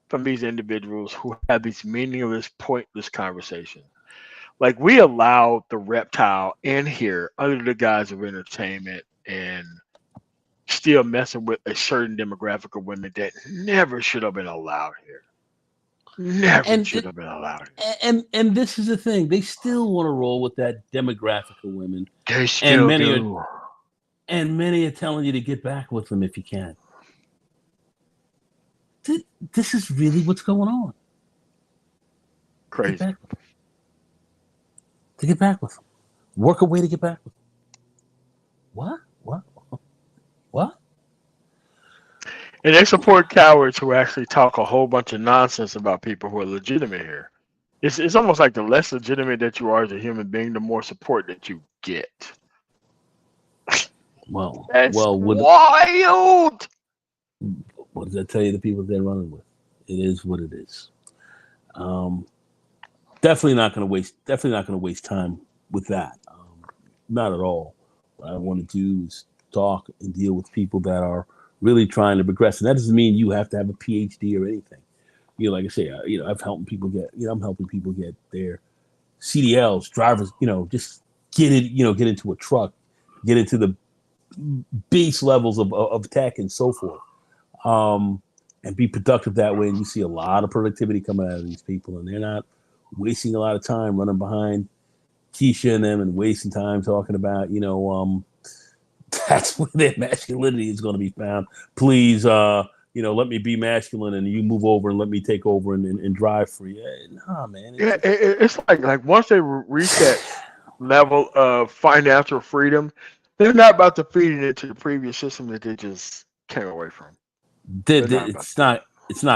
from these individuals who have these meaningless, pointless conversations. Like we allowed the reptile in here under the guise of entertainment and still messing with a certain demographic of women that never should have been allowed here. Never and should have been allowed here. and this is the thing. They still want to roll with that demographic of women, They and still do. many are telling you to get back with them if you can. This is really what's going on. Crazy. To get back with them. Work a way to get back with them. What? And they support cowards who actually talk a whole bunch of nonsense about people who are legitimate here. It's almost like the less legitimate that you are as a human being, the more support that you get. That's wild. What does that tell you? The people they're running with. It is what it is. Definitely not going to waste time with that. Not at all. What I want to do is talk and deal with people that are really trying to progress, and that doesn't mean you have to have a PhD or anything. Like I say, I'm helping people get their CDLs, drivers. Just get into a truck, get into the base levels of tech and so forth, and be productive that way. And you see a lot of productivity coming out of these people, and they're not wasting a lot of time running behind Keisha and them and wasting time talking about, that's where their masculinity is going to be found. Please, let me be masculine and you move over and let me take over and drive for you. Nah, man. It's like once they reach that level of financial freedom, they're not about to feed it into the previous system that they just came away from. It's not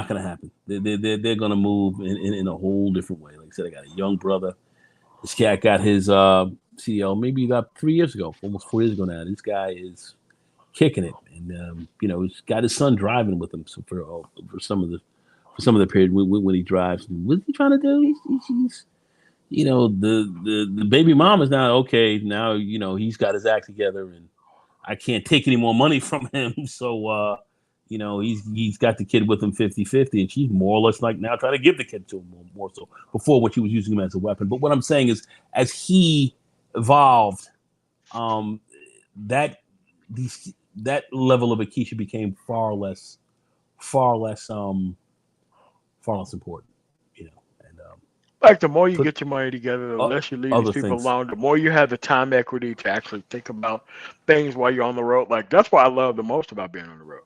going to happen. They're going to move in a whole different way. Like I said, I got a young brother. This cat got his CDL maybe about 3 years ago, almost 4 years ago now. This guy is kicking it, and he's got his son driving with him for some of the period when he drives. What's he trying to do? He's the baby mom is now okay. Now he's got his act together, and I can't take any more money from him. So he's got the kid with him 50-50, and she's more or less like now trying to give the kid to him more so. Before, when she was using him as a weapon. But what I'm saying is, as he evolved, that level of Akeisha became far less important. And like the more you get your money together, the less you leave these people things. alone, the more you have the time equity to actually think about things while you're on the road. Like that's what I love the most about being on the road.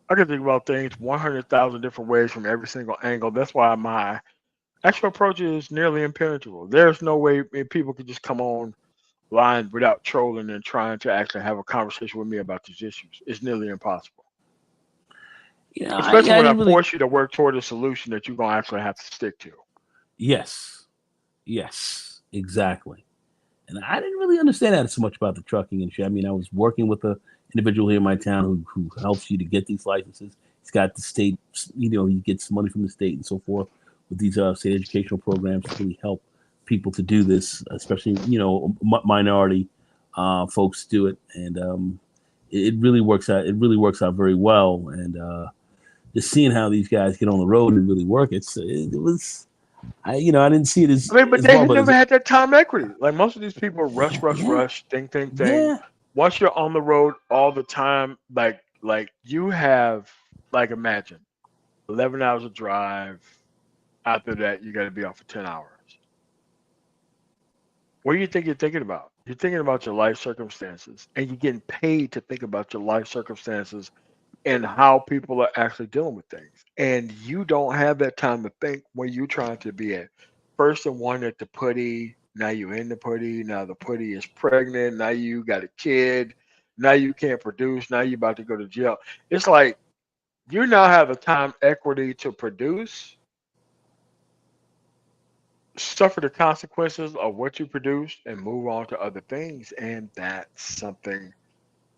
I can think about things 100,000 different ways from every single angle. That's why my actual approach is nearly impenetrable. There's no way people can just come online without trolling and trying to actually have a conversation with me about these issues. It's nearly impossible. Especially when I force you to work toward a solution that you're going to actually have to stick to. Yes, exactly. And I didn't really understand that so much about the trucking and shit. I mean, I was working with an individual here in my town who helps you to get these licenses. He's got the state, he gets money from the state and so forth with these state educational programs to really help people to do this, especially, minority folks do it. And it really works out. It really works out very well. And just seeing how these guys get on the road and really work, it was. I didn't see it as. But they never had that time equity. Like most of these people rush, think. Yeah. Once you're on the road all the time, like you have, like imagine 11 hours of drive. After that, you got to be off for 10 hours. What do you think you're thinking about? You're thinking about your life circumstances, and you're getting paid to think about your life circumstances and how people are actually dealing with things. And you don't have that time to think when you're trying to be at first and one at the putty. Now you're in the putty. Now the putty is pregnant. Now you got a kid. Now you can't produce. Now you're about to go to jail. It's like You now have a time equity to produce, suffer the consequences of what you produced, and move on to other things. And that's something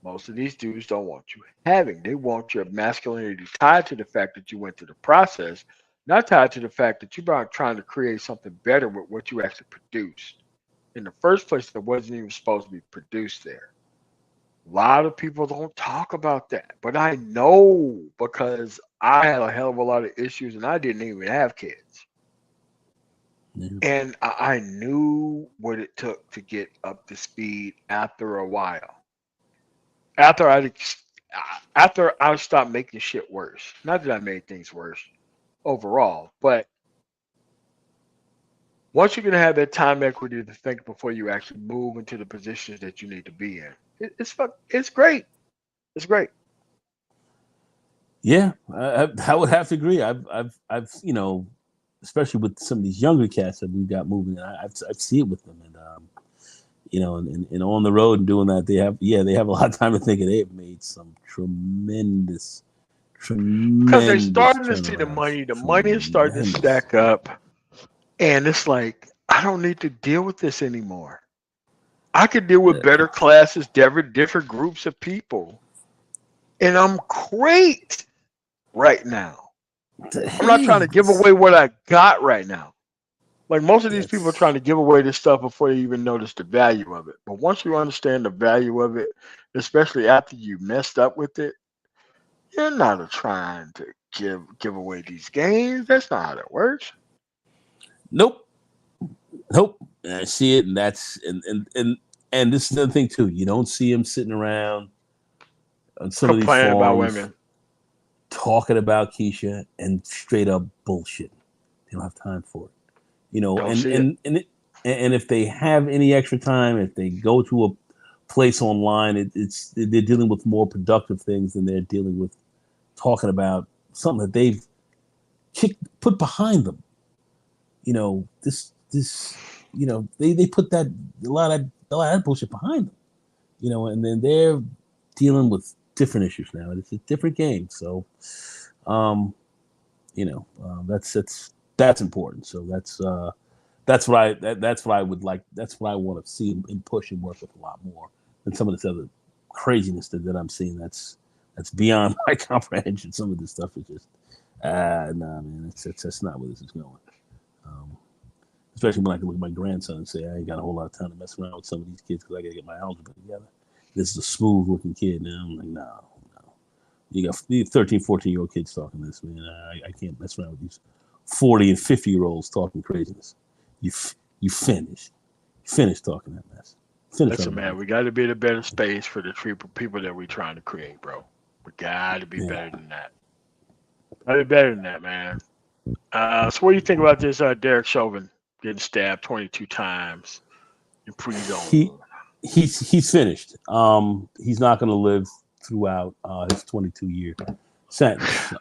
most of these dudes don't want you having. They want your masculinity tied to the fact that you went through the process, not tied to the fact that you're trying to create something better with what you actually produced. In the first place, that wasn't even supposed to be produced there. A lot of people don't talk about that, but I know because I had a hell of a lot of issues and I didn't even have kids. Yeah. And I knew what it took to get up to speed after a while. After I after I stopped making shit worse. Not that I made things worse overall, but once you're gonna have that time equity to think before you actually move into the positions that you need to be in, it's great. It's great. Yeah, I would have to agree. Especially with some of these younger cats that we've got moving, I see it with them, and and on the road and doing that, they have a lot of time to think, and they have made some Because they're tremendous starting to see the turnarounds, money. The money is starting to tremendous. stack up, and it's like I don't need to deal with this anymore. I could deal with better classes, different groups of people, and I'm great right now. I'm not trying Hey, to give away what I got right now. Like most of these people are trying that's to give away this stuff before they even notice the value of it. But once you understand the value of it, especially after you messed up with it, you're not trying to give away these games. That's not how that works. nope, nope. And I see it, and and this is the thing too. You don't see them sitting around on some of these Complaining about forums women. talking about Keisha and straight up bullshit. They don't have time for it. Don't see it. And if they have any extra time, if they go to a place online, they're dealing with more productive things than they're dealing with talking about something that they've put behind them. They put that a lot of that bullshit behind them. And then they're dealing with different issues now. It's a different game. So um that's important. So that's what I would like. That's what I want to see and push and work with a lot more than some of this other craziness that I'm seeing. That's beyond my comprehension. Some of this stuff is just nah, man. That's not where this is going. Um, Especially when I can look at my grandson and say I ain't got a whole lot of time to mess around with some of these kids because I got to get my algebra together. This is a smooth looking kid now. I'm like, no. You got 13, 14-year-old kids talking this, man. I can't mess around with these 40 and 50-year-olds talking craziness. You you finish. Finish talking that mess. Finish Listen, talking man, about we got to be in a better space for the people that we're trying to create, bro. We got to be yeah. better than that. Got to be better than that, man. So what do you think about this Derek Chauvin getting stabbed 22 times in He pre-zone? he's finished. He's not going to live throughout his 22-year sentence.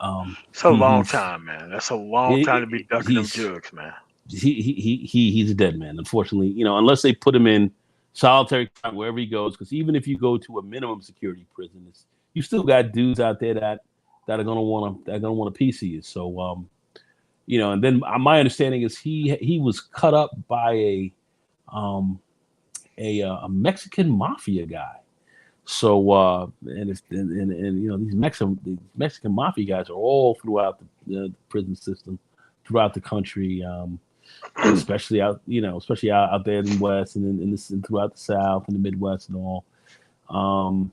It's a long time, man. That's a long time to be ducking them He's jugs, man. he's a dead man. Unfortunately, unless they put him in solitary wherever he goes, because even if you go to a minimum security prison, you still got dudes out there that are gonna want a piece of you. So and then my understanding is he was cut up by um a Mexican mafia guy. So these Mexican mafia guys are all throughout the prison system, throughout the country. Especially out there in the West and throughout the South and the Midwest and all. Um,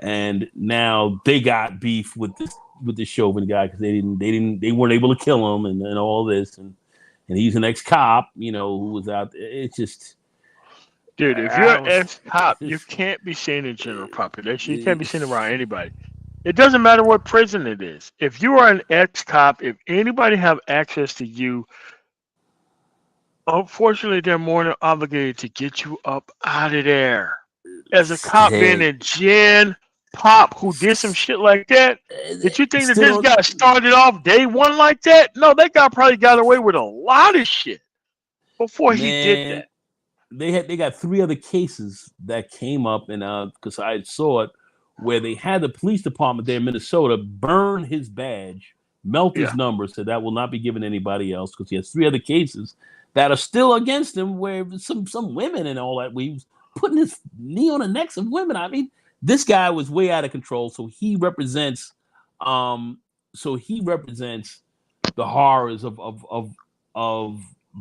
and now they got beef with this Chauvin guy because they weren't able to kill him and all this and he's an ex cop who was out there. It's just Dude, if I you're an don't. ex-cop, you can't be seen in general population. You can't be seen around anybody. It doesn't matter what prison it is. If you are an ex-cop, if anybody have access to you, unfortunately, they're more than obligated to get you up out of there. As a cop being Hey, a gen pop who did some shit like that, did you think that still this don't. guy started off day one like that? No, that guy probably got away with a lot of shit before he did Man, that. they got three other cases that came up and because I saw it where they had the police department there in Minnesota burn his badge, melt his number, said that will not be given to anybody else, because he has 3 other cases that are still against him, where some women and all that. We was putting his knee on the necks of women. I mean, this guy was way out of control. So he represents, the horrors of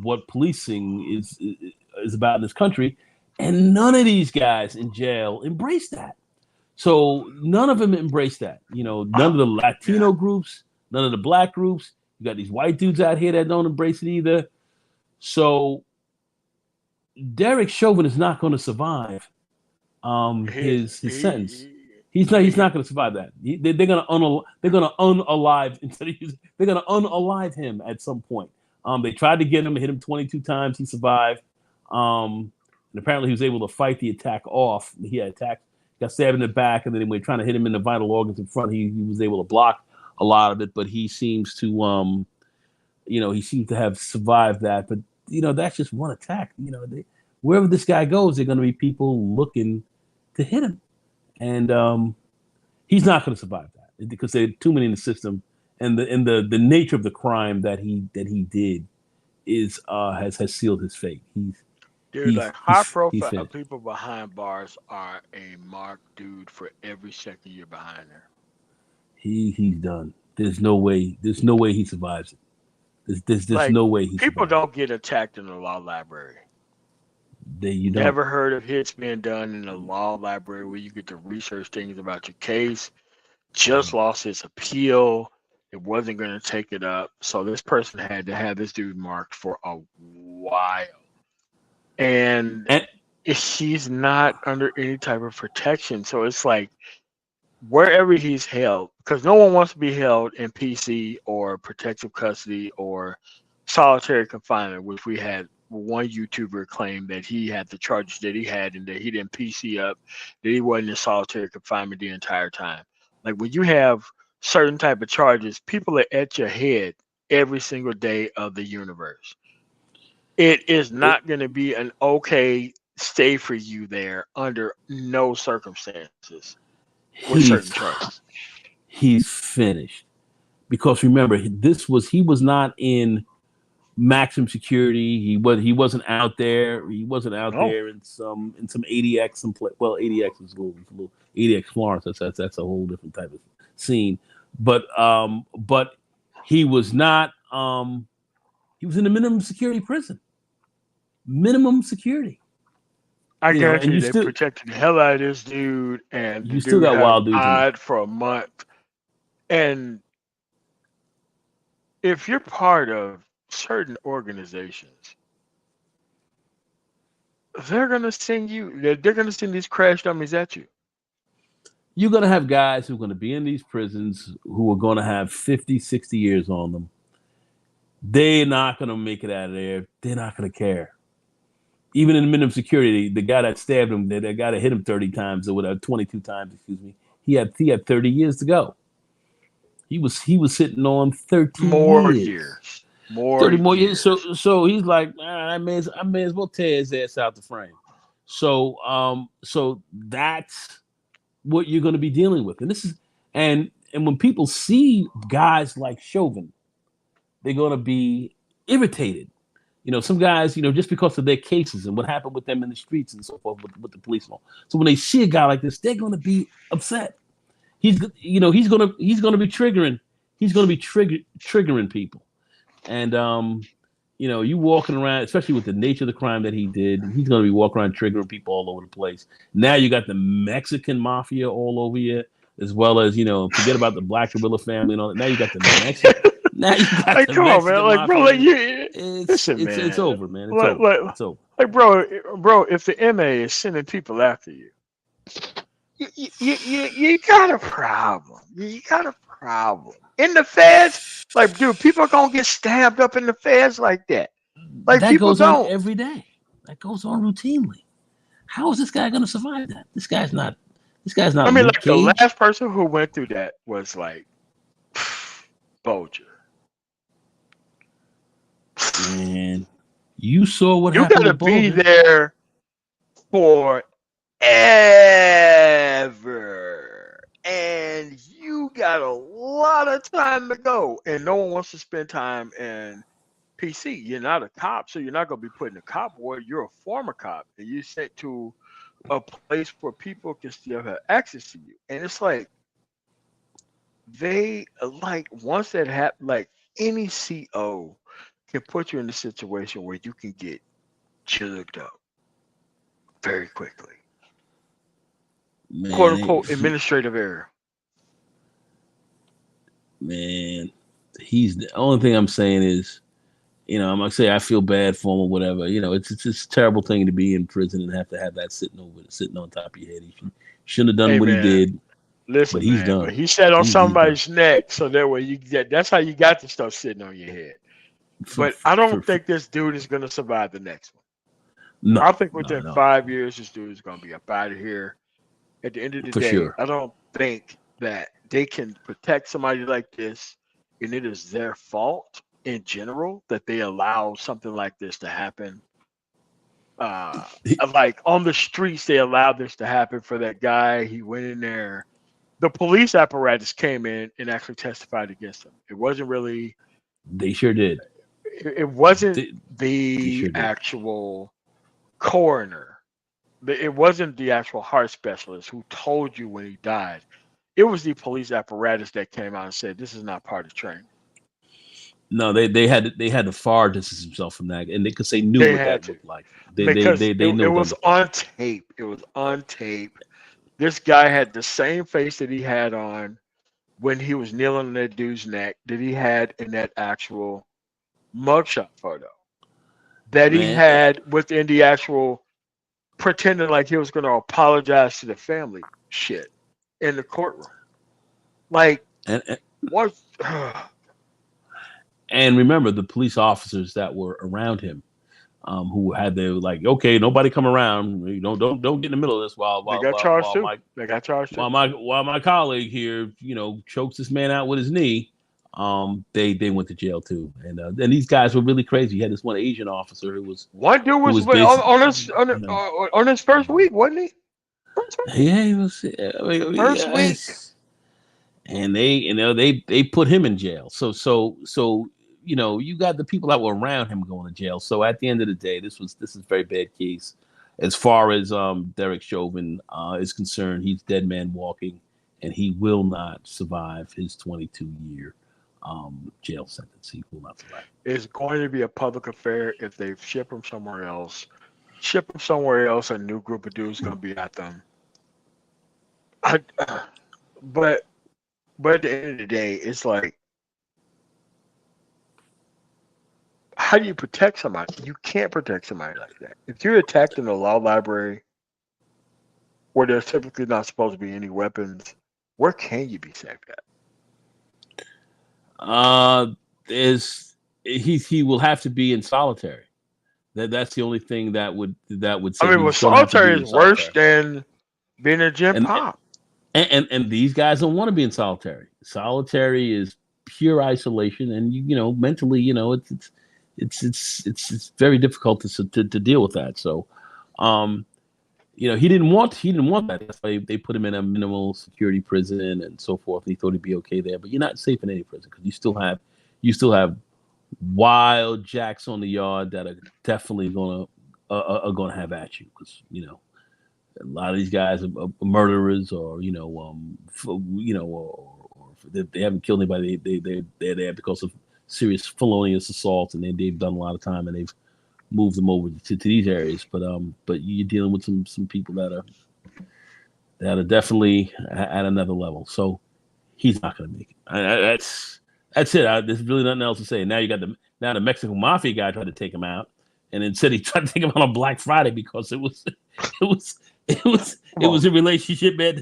what policing is about in this country, and none of these guys in jail embrace that. So none of them embrace that. You know, none of the Latino groups, none of the black groups. You got these white dudes out here that don't embrace it either. So Derek Chauvin is not going to survive his sentence. He's not going to survive that. They're going to unalive instead of they're going to unalive him at some point. They tried to get him, hit him 22 times. He survived. And apparently he was able to fight the attack off. He had attacked, got stabbed in the back, and then when they were trying to hit him in the vital organs in front, he was able to block a lot of it. But he seems to, he seems to have survived that. But that's just one attack. Wherever this guy goes, there are going to be people looking to hit him, and he's not going to survive that because there are too many in the system, and the nature of the crime that he did is has sealed his fate. High profile people behind bars are a marked dude for every second you're behind there. He's done. There's no way he survives it. There's no way he people survives. Don't get attacked in the law library. You never heard of hits being done in the law library where you get to research things about your case. Just lost his appeal. It wasn't going to take it up. So this person had to have this dude marked for a while. And he's not under any type of protection. So it's like wherever he's held, because no one wants to be held in PC or protective custody or solitary confinement, which we had one YouTuber claimed that he had the charges that he had and that he didn't PC up, that he wasn't in solitary confinement the entire time. Like when you have certain type of charges, people are at your head every single day of the universe. It is not going to be an okay stay for you there under no circumstances with certain charges. He's finished. Because remember, he was not in maximum security. He wasn't out there. He wasn't out there in some ADX. ADX is a little ADX Florence. That's a whole different type of scene. But he was not. He was in a minimum security prison. Minimum security. I guarantee you, they protected the hell out of this dude, and you still got wild dudes died for a month. And if you're part of certain organizations, they're gonna send these crash dummies at you. You're gonna have guys who are gonna be in these prisons who are gonna have 50, 60 years on them. They're not gonna make it out of there. They're not gonna care. Even in the minimum security, the guy that stabbed him, the guy that hit him 30 times or whatever, 22 times, excuse me, he had 30 years to go. He was sitting on 13 more years. 30 more years. So he's like, I may as well tear his ass out the frame. So that's what you're going to be dealing with. And this is and when people see guys like Chauvin, they're going to be irritated. Some guys, just because of their cases and what happened with them in the streets and so forth with the police and all. So when they see a guy like this, they're going to be upset. He's going to be triggering. He's going to be triggering people. And you walking around, especially with the nature of the crime that he did, he's going to be walking around triggering people all over the place. Now you got the Mexican mafia all over you, as well as forget about the Black Gorilla family and all that. Now you got the Mexican. Now you got the come on, man. Like, bro, it's over, man. It's over. Like, bro, if the MA is sending people after you, you got a problem. You got a problem. In the feds, like, dude, people are gonna get stabbed up in the feds like that. Like, that people goes don't. on every day. That goes on routinely. How is this guy gonna survive that? This guy's not. I mean, like, the last person who went through that was like Bolger. Man, you saw what happened. You gotta be there forever. and you got a lot of time to go, and no one wants to spend time in PC. You're not a cop, so you're not going to be put in a cop ward. You're a former cop, and you're sent to a place where people can still have access to you. And it's like they like once that happens, like any CO can put you in a situation where you can get jugged up very quickly. Man, Quote unquote administrative error. Man, he's the only thing I'm saying is, you know, I'm gonna say I feel bad for him or whatever. You know, it's a terrible thing to be in prison and have to have that sitting on top of your head. He shouldn't have done Hey what he man, did, listen, but he's man. done. But he sat on He's done. somebody's neck, so that way you get. That's how you got the stuff sitting on your head. But I don't think this dude is gonna survive the next one. No, I think within no. 5 years, this dude is gonna be up out of here. At the end of the For day, sure. I don't think that they can protect somebody like this, and it is their fault in general that they allow something like this to happen. Like on the streets, they allowed this to happen for that guy. He went in there. The police apparatus came in and actually testified against him. It wasn't really. They sure did. It wasn't they sure actual coroner. It wasn't the actual heart specialist who told you when he died. It was the police apparatus that came out and said this is not part of training. No, they had to far distance himself from that, and because they knew what that looked like. They knew it was on tape. It was on tape. This guy had the same face that he had on when he was kneeling on that dude's neck that he had in that actual mugshot photo. That he had within the actual pretending like he was going to apologize to the family shit in the courtroom. Like, what? And remember the police officers that were around him, who had their like, okay, nobody come around. You know, don't get in the middle of this while they got charged too. While my colleague here, you know, chokes this man out with his knee. They went to jail too, and these guys were really crazy. You had this one Asian officer who was one dude was on his first week, wasn't he? Yeah, he was first week, and they put him in jail. So you know, you got the people that were around him going to jail. So at the end of the day, this is a very bad case as far as Derek Chauvin is concerned. He's dead man walking, and he will not survive his 22-year jail sentence. He will not survive. It's going to be a public affair if they ship him somewhere else. Ship him somewhere else, a new group of dudes going to be at them. But at the end of the day, it's like, how do you protect somebody? You can't protect somebody like that. If you're attacked in a law library where there's typically not supposed to be any weapons, where can you be safe at? He will have to be in solitary. That's the only thing that would. I mean, solitary is worse than being a gym pop. And these guys don't want to be in solitary. Solitary is pure isolation, and you know, mentally, you know, it's very difficult to deal with that. So, you know, he didn't want that. That's why they put him in a minimal security prison and so forth. He thought he'd be okay there, but you're not safe in any prison because you still have wild jacks on the yard that are definitely gonna have at you, because you know a lot of these guys are murderers, or you know, or they haven't killed anybody. They're there because of serious felonious assault, and they've done a lot of time, and they've moved them over to these areas. But you're dealing with some people that are definitely at another level. So he's not going to make it. That's it. There's really nothing else to say. Now you got the Mexican mafia guy tried to take him out, and then said he tried to take him out on Black Friday because it was a relationship, man.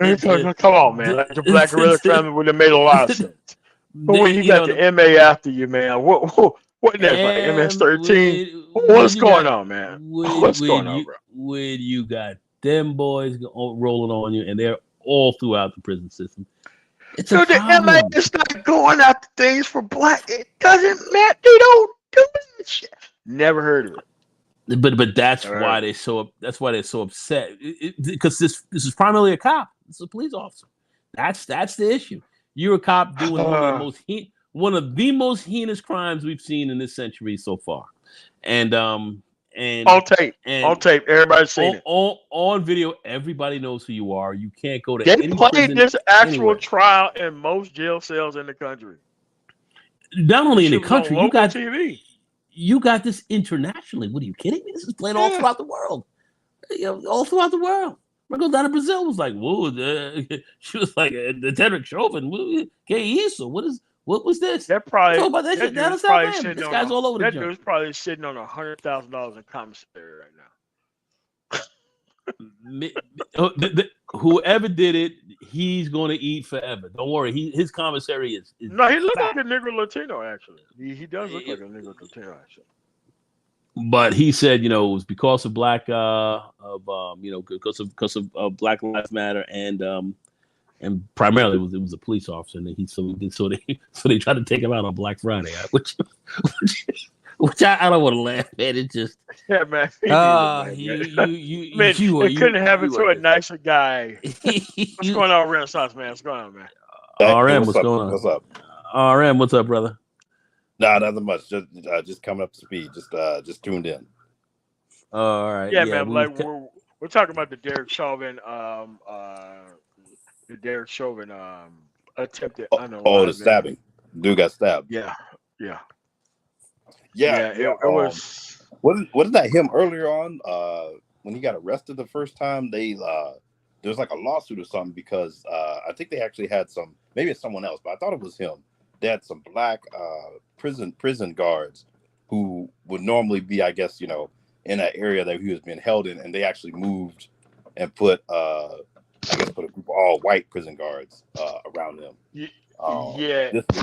Come on, man. Like the Black Gorilla family would have made a lot of sense. But when you got the MA after you, man, what next? Like MS-13? What's going on, man? What's going on, bro? When you got them boys rolling on you, and they're all throughout the prison system. So the MA is not going after things for black. It doesn't matter. They don't do that shit. Never heard of it. But that's why they're so upset, because this is primarily a cop. This is a police officer. That's the issue. You're a cop doing one of the most heinous crimes we've seen in this century so far, and on tape, everybody's seen it on video. Everybody knows who you are. You can't go to They any played prison this actual anywhere. trial in most jail cells in the country. Not only in the country, you got TV. You got this internationally. What are you kidding me? This is played all throughout the world. All throughout the world. I go down to Brazil. Was like, whoa. She was like, the Derek Chauvin. What was this? That probably. About that shit down in South End. This guy's all over the joint. That dude's probably sitting on $100,000 in commissary right now. Whoever did it, he's going to eat forever. Don't worry. His commissary is no, he looks like a Negro Latino, actually. He does look like a Negro Latino, actually. But he said, it was because of because of Black Lives Matter and primarily it was a police officer, and so they tried to take him out on Black Friday, which I don't want to laugh at. It just man. You couldn't have it to a nicer guy. What's going on, Renaissance man? What's going on, man? RM, what's going on? What's up? RM, what's up, brother? Nah, nothing much. Just coming up to speed. Just tuned in. All right. Yeah, man. Like we're talking about the Derek Chauvin, attempted. The stabbing. Dude got stabbed. Yeah. It was. Wasn't that him earlier on? When he got arrested the first time, there's like a lawsuit or something because I think they actually had maybe it's someone else, but I thought it was him. They had some black prison guards who would normally be, I guess, in that area that he was being held in, and they actually moved and put a group of all white prison guards around him.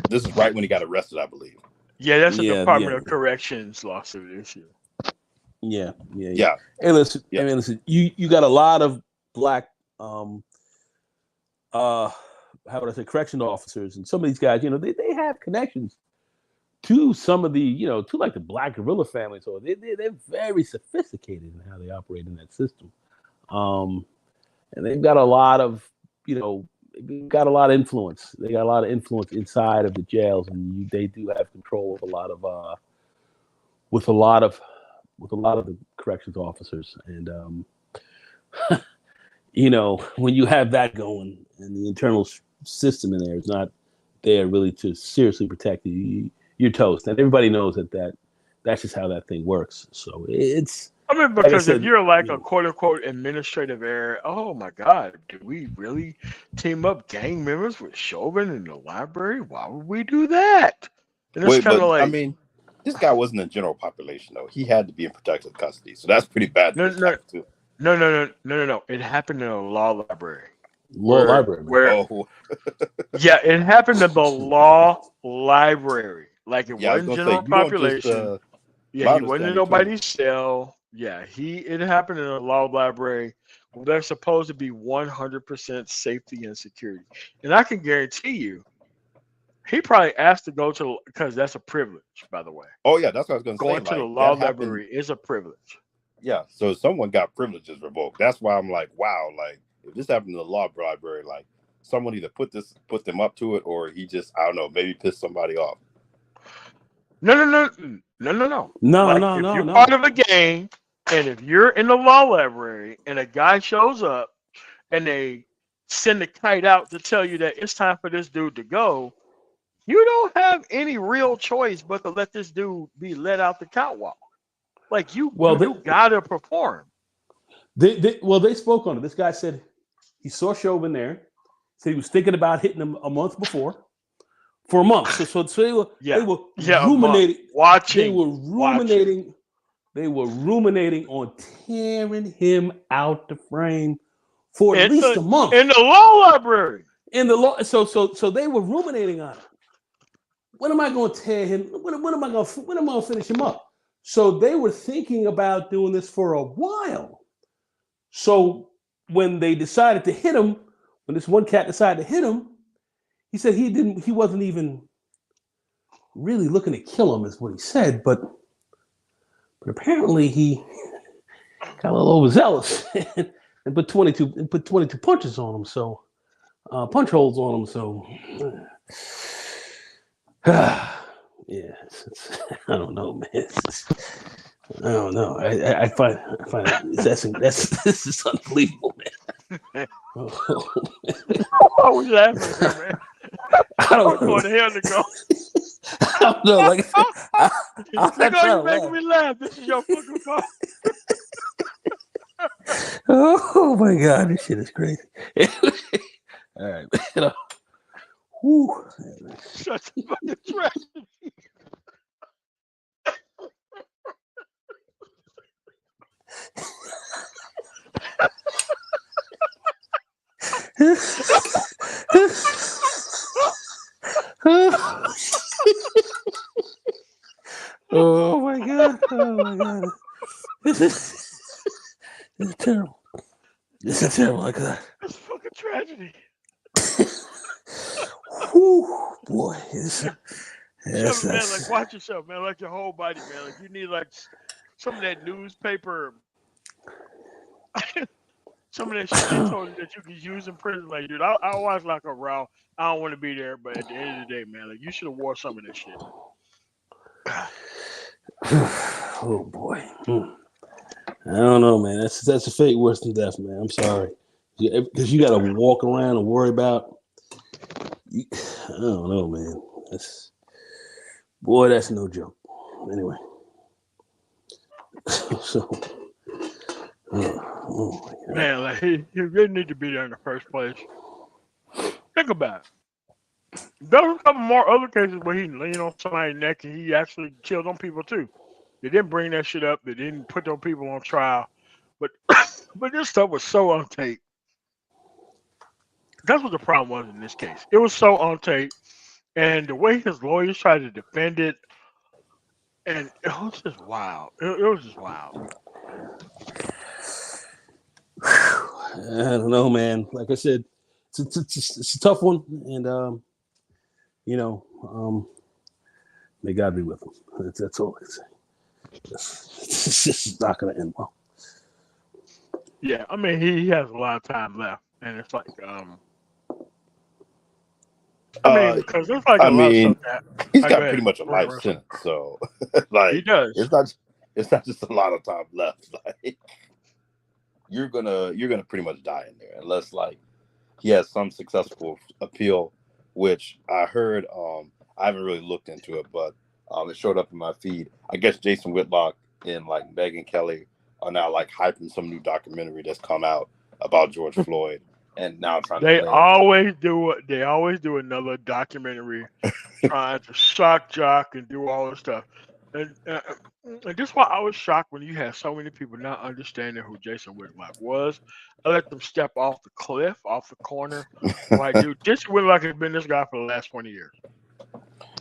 This is right when he got arrested, I believe. Yeah, that's a Department of Corrections lawsuit issue. Yeah. Hey, listen, you got a lot of black how would I say, correctional officers, and some of these guys, they have connections to some of the, to like the Black guerrilla family. So they're very sophisticated in how they operate in that system. And they've got a lot of, influence. They got a lot of influence inside of the jails, and they do have control of a lot of, with a lot of the corrections officers. And, when you have that going and the internal system in there is not there really to seriously protect you, you're toast. And everybody knows that's just how that thing works. So it's. Because if you're like a quote unquote administrative error, oh my God, did we really team up gang members with Chauvin in the library? Why would we do that? And it's kind of like, this guy wasn't in general population though. He had to be in protective custody, so that's pretty bad. No. It happened in a law library. Yeah, it happened in the law library. Like it wasn't general population. He wasn't in nobody's cell. Yeah, it happened in a law library where there's supposed to be 100% safety and security. And I can guarantee you, he probably asked to go to, because that's a privilege, by the way. Oh yeah, that's what I was going to say. Going to the law library is a privilege. Yeah, so someone got privileges revoked. That's why I'm like, wow, like if this happened in the law library, like someone either put them up to it, or he just, I don't know, maybe pissed somebody off. No. If you're part of a gang, and if you're in the law library and a guy shows up and they send a kite out to tell you that it's time for this dude to go, you don't have any real choice but to let this dude be let out the catwalk. Like you gotta perform. They spoke on it. This guy said he saw Chauvin there. Said he was thinking about hitting him a month before. For a month. So they were ruminating. They were ruminating on tearing him out the frame for at least a month. In the law library. So they were ruminating on it. When am I going to tear him? When am I going to finish him up? So they were thinking about doing this for a while. So when they decided to hit him, when this one cat decided to hit him, he said he wasn't even really looking to kill him, is what he said, but apparently he got a little overzealous and put 22 punches on him. So punch holes on them. So, yeah, I don't know, man. I don't know. I find that's this is unbelievable, man. I was laughing here, man. I don't know. Where the hell to go? I don't know. Like I'm not Nigga, trying you to making laugh. me laugh. This is your fucking fault. Oh my god, this shit is crazy. All right, man. Whew. Such a fucking tragedy. Oh my god! Oh my god! This is terrible. This is terrible. Like that. It's a fucking tragedy. Whew, boy, that's Man, like watch yourself, man. Like your whole body, man. Like you need like some of that newspaper, some of that shit they told you that you could use in prison. Like, dude, I watch like a row. I don't want to be there, but at the end of the day, man, like you should have wore some of that shit. Oh boy. I don't know, man. That's a fate worse than death, man. I'm sorry, because you got to walk around and worry about. I don't know, man. That's no joke. Anyway, so oh my God. Man, like he didn't need to be there in the first place. Think about it. There was a couple more other cases where he leaned on somebody's neck and he actually killed on people too. They didn't bring that shit up. They didn't put those people on trial. But but this stuff was so on tape. That's what the problem was in this case. It was so on tape, and the way his lawyers tried to defend it, and it was just wild. It was just wild. I don't know, man. Like I said, it's a tough one, and may God be with him. That's all I can say. This is not going to end well. Yeah, I mean he has a lot of time left, and it's like I mean because there's like a lot of stuff that he's go got ahead. pretty much a life sentence, so like He does. it's not just a lot of time left. Like you're gonna pretty much die in there unless like he has some successful appeal, which I heard. I haven't really looked into it, but it showed up in my feed. I guess Jason Whitlock and like Megyn Kelly are now like hyping some new documentary that's come out about George Floyd, and now trying to. They always do another documentary trying to shock jock and do all this stuff. And this is why I was shocked when you had so many people not understanding who Jason Whitlock was. I let them step off the cliff, off the corner. Like, dude, Jason Whitlock has been this guy for the last 20 years.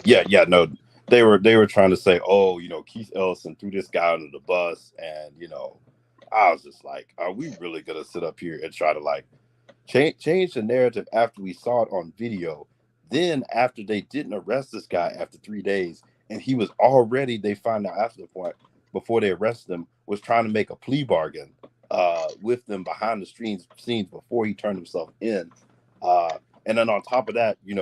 Yeah, no. They were trying to say, oh, Keith Ellison threw this guy under the bus, and I was just like, are we really gonna sit up here and try to like change the narrative after we saw it on video? Then after they didn't arrest this guy after 3 days, and he was already, they find out after the point before they arrested him, was trying to make a plea bargain with them behind the scenes before he turned himself in. And then on top of that, you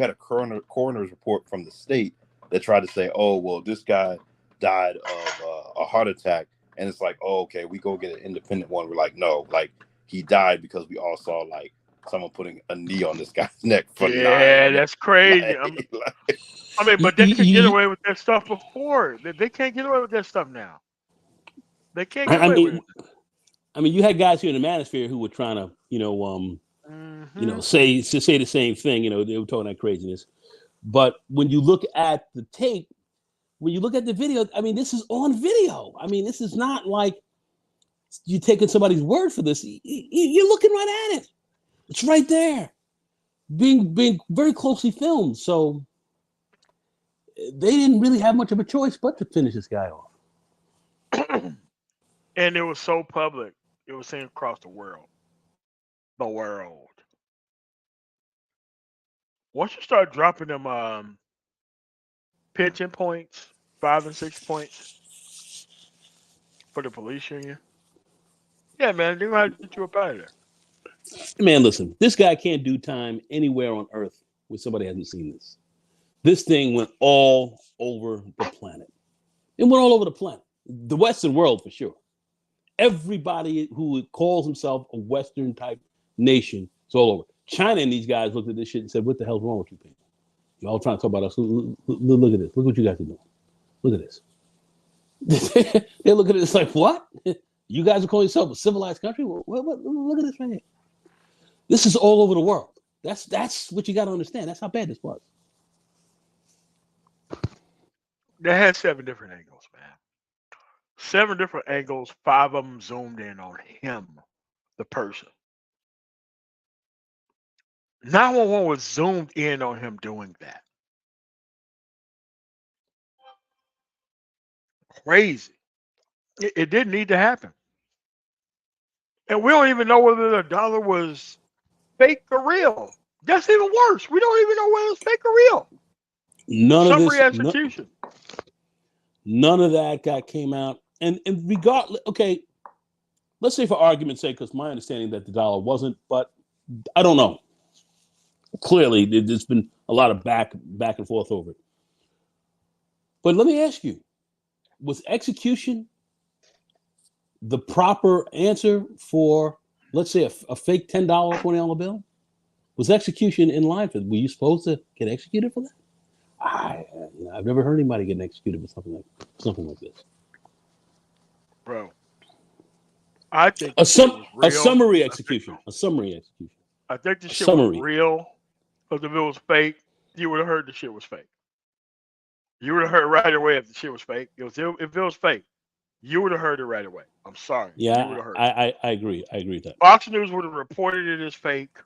had a coroner's report from the state that tried to say, oh, well, this guy died of a heart attack. And it's like, oh, okay, we go get an independent one. We're like, no, like he died because we all saw like someone putting a knee on this guy's neck for 9 minutes. That's crazy. But they could get away with that stuff before. They can't get away with that stuff now. They can't get away with it. I mean, you had guys here in the manosphere who were trying to, say the same thing. They were talking that craziness. But when you look at the tape, when you look at the video, I mean, this is on video. I mean, this is not like you're taking somebody's word for this. You're looking right at it. It's right there, being very closely filmed. So they didn't really have much of a choice but to finish this guy off. And it was so public. It was seen across the world. The world. Once you start dropping them pitching points, 5 and 6 points for the police union, yeah, man, they're gonna have to get you up out of there. Man, listen, this guy can't do time anywhere on Earth where somebody hasn't seen this. This thing went all over the planet. It went all over the planet. The Western world, for sure. Everybody who calls himself a Western type nation is all over. China and these guys looked at this shit and said, what the hell's wrong with you people? Y'all trying to talk about us. Look at this. Look what you guys are doing. Look at this. They look at it, it's like, what? You guys are calling yourself a civilized country? Well, look at this right here. This is all over the world. That's what you got to understand. That's how bad this was. They had 7 different angles, man. 7 different angles, 5 of them zoomed in on him, the person. 911 was zoomed in on him doing that. Crazy. It didn't need to happen. And we don't even know whether the dollar was fake or real. That's even worse. We don't even know whether it's fake or real. Summary execution. None of that came out. And regardless, okay, let's say for argument's sake, because my understanding that the dollar wasn't, but I don't know. Clearly, there's been a lot of back and forth over it. But let me ask you, was execution the proper answer for, let's say, a fake $10, $20 bill? Was execution in line for? Were you supposed to get executed for that? I've never heard anybody getting executed for something like this. Bro, I think a summary execution. A summary execution. I think the shit was real, because if it was fake, you would have heard the shit was fake. You would have heard right away if the shit was fake. If it was fake, you would have heard it right away. I'm sorry. Yeah, you would have heard I agree. I agree with that. Fox News would have reported it as fake.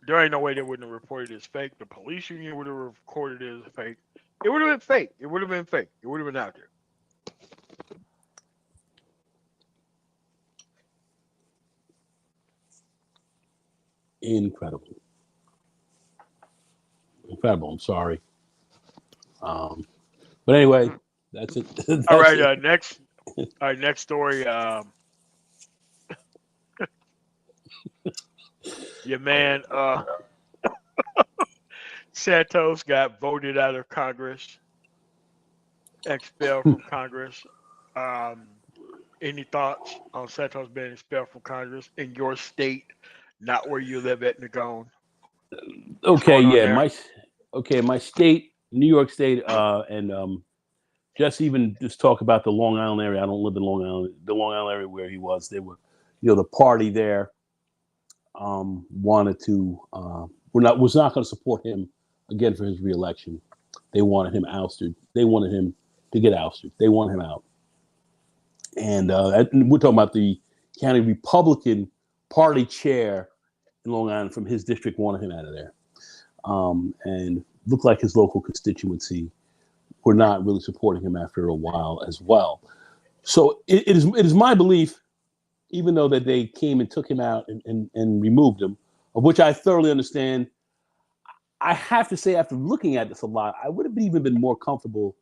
There ain't no way they wouldn't have reported it as fake. The police union would have recorded it as fake. It would have been fake. It would have been fake. It would have been out there. Incredible. I'm sorry. But anyway, that's it. That's all right. it. Next story. Your man Santos got voted out of Congress, expelled from Congress. Any thoughts on Santos being expelled from Congress in your state, not where you live at Nagone? Okay, yeah, my state, New York State, and just even just talk about the Long Island area. I don't live in Long Island. The Long Island area where he was, they were, the party there wanted to was not going to support him again for his reelection. They wanted him ousted. They wanted him to get ousted. They want him out. And we're talking about the county Republican Party chair in Long Island from his district wanted him out of there. And looked like his local constituency were not really supporting him after a while as well. So it is my belief, even though that they came and took him out and removed him, of which I thoroughly understand, I have to say, after looking at this a lot, I would have even been more comfortable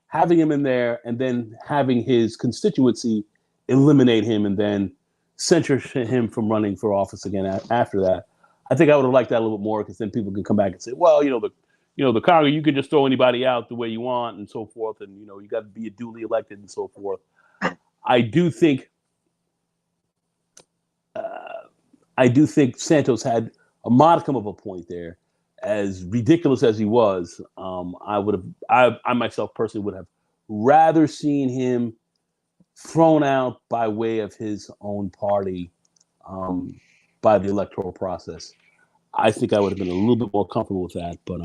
having him in there and then having his constituency eliminate him and then censure him from running for office again after that. I think I would have liked that a little bit more, because then people can come back and say, well, the Congress, you could just throw anybody out the way you want and so forth, and you got to be duly elected and so forth. I do think Santos had a modicum of a point there. As ridiculous as he was, I myself personally would have rather seen him thrown out by way of his own party by the electoral process. I think I would have been a little bit more comfortable with that, but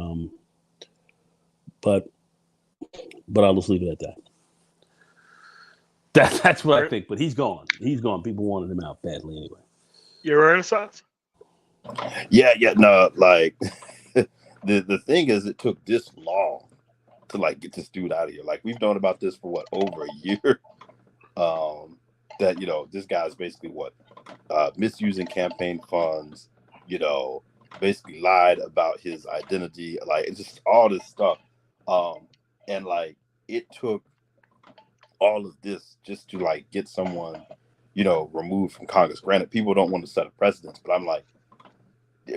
I'll just leave it at that. That's what I think. But he's gone. He's gone. People wanted him out badly anyway. Your Renaissance? Yeah. No, like the thing is, it took this long to get this dude out of here. Like, we've known about this for over a year. That this guy's basically misusing campaign funds. Basically lied about his identity. Like, it's just all this stuff. And it took all of this just to get someone removed from Congress. Granted, people don't want to set a precedent, but I'm like,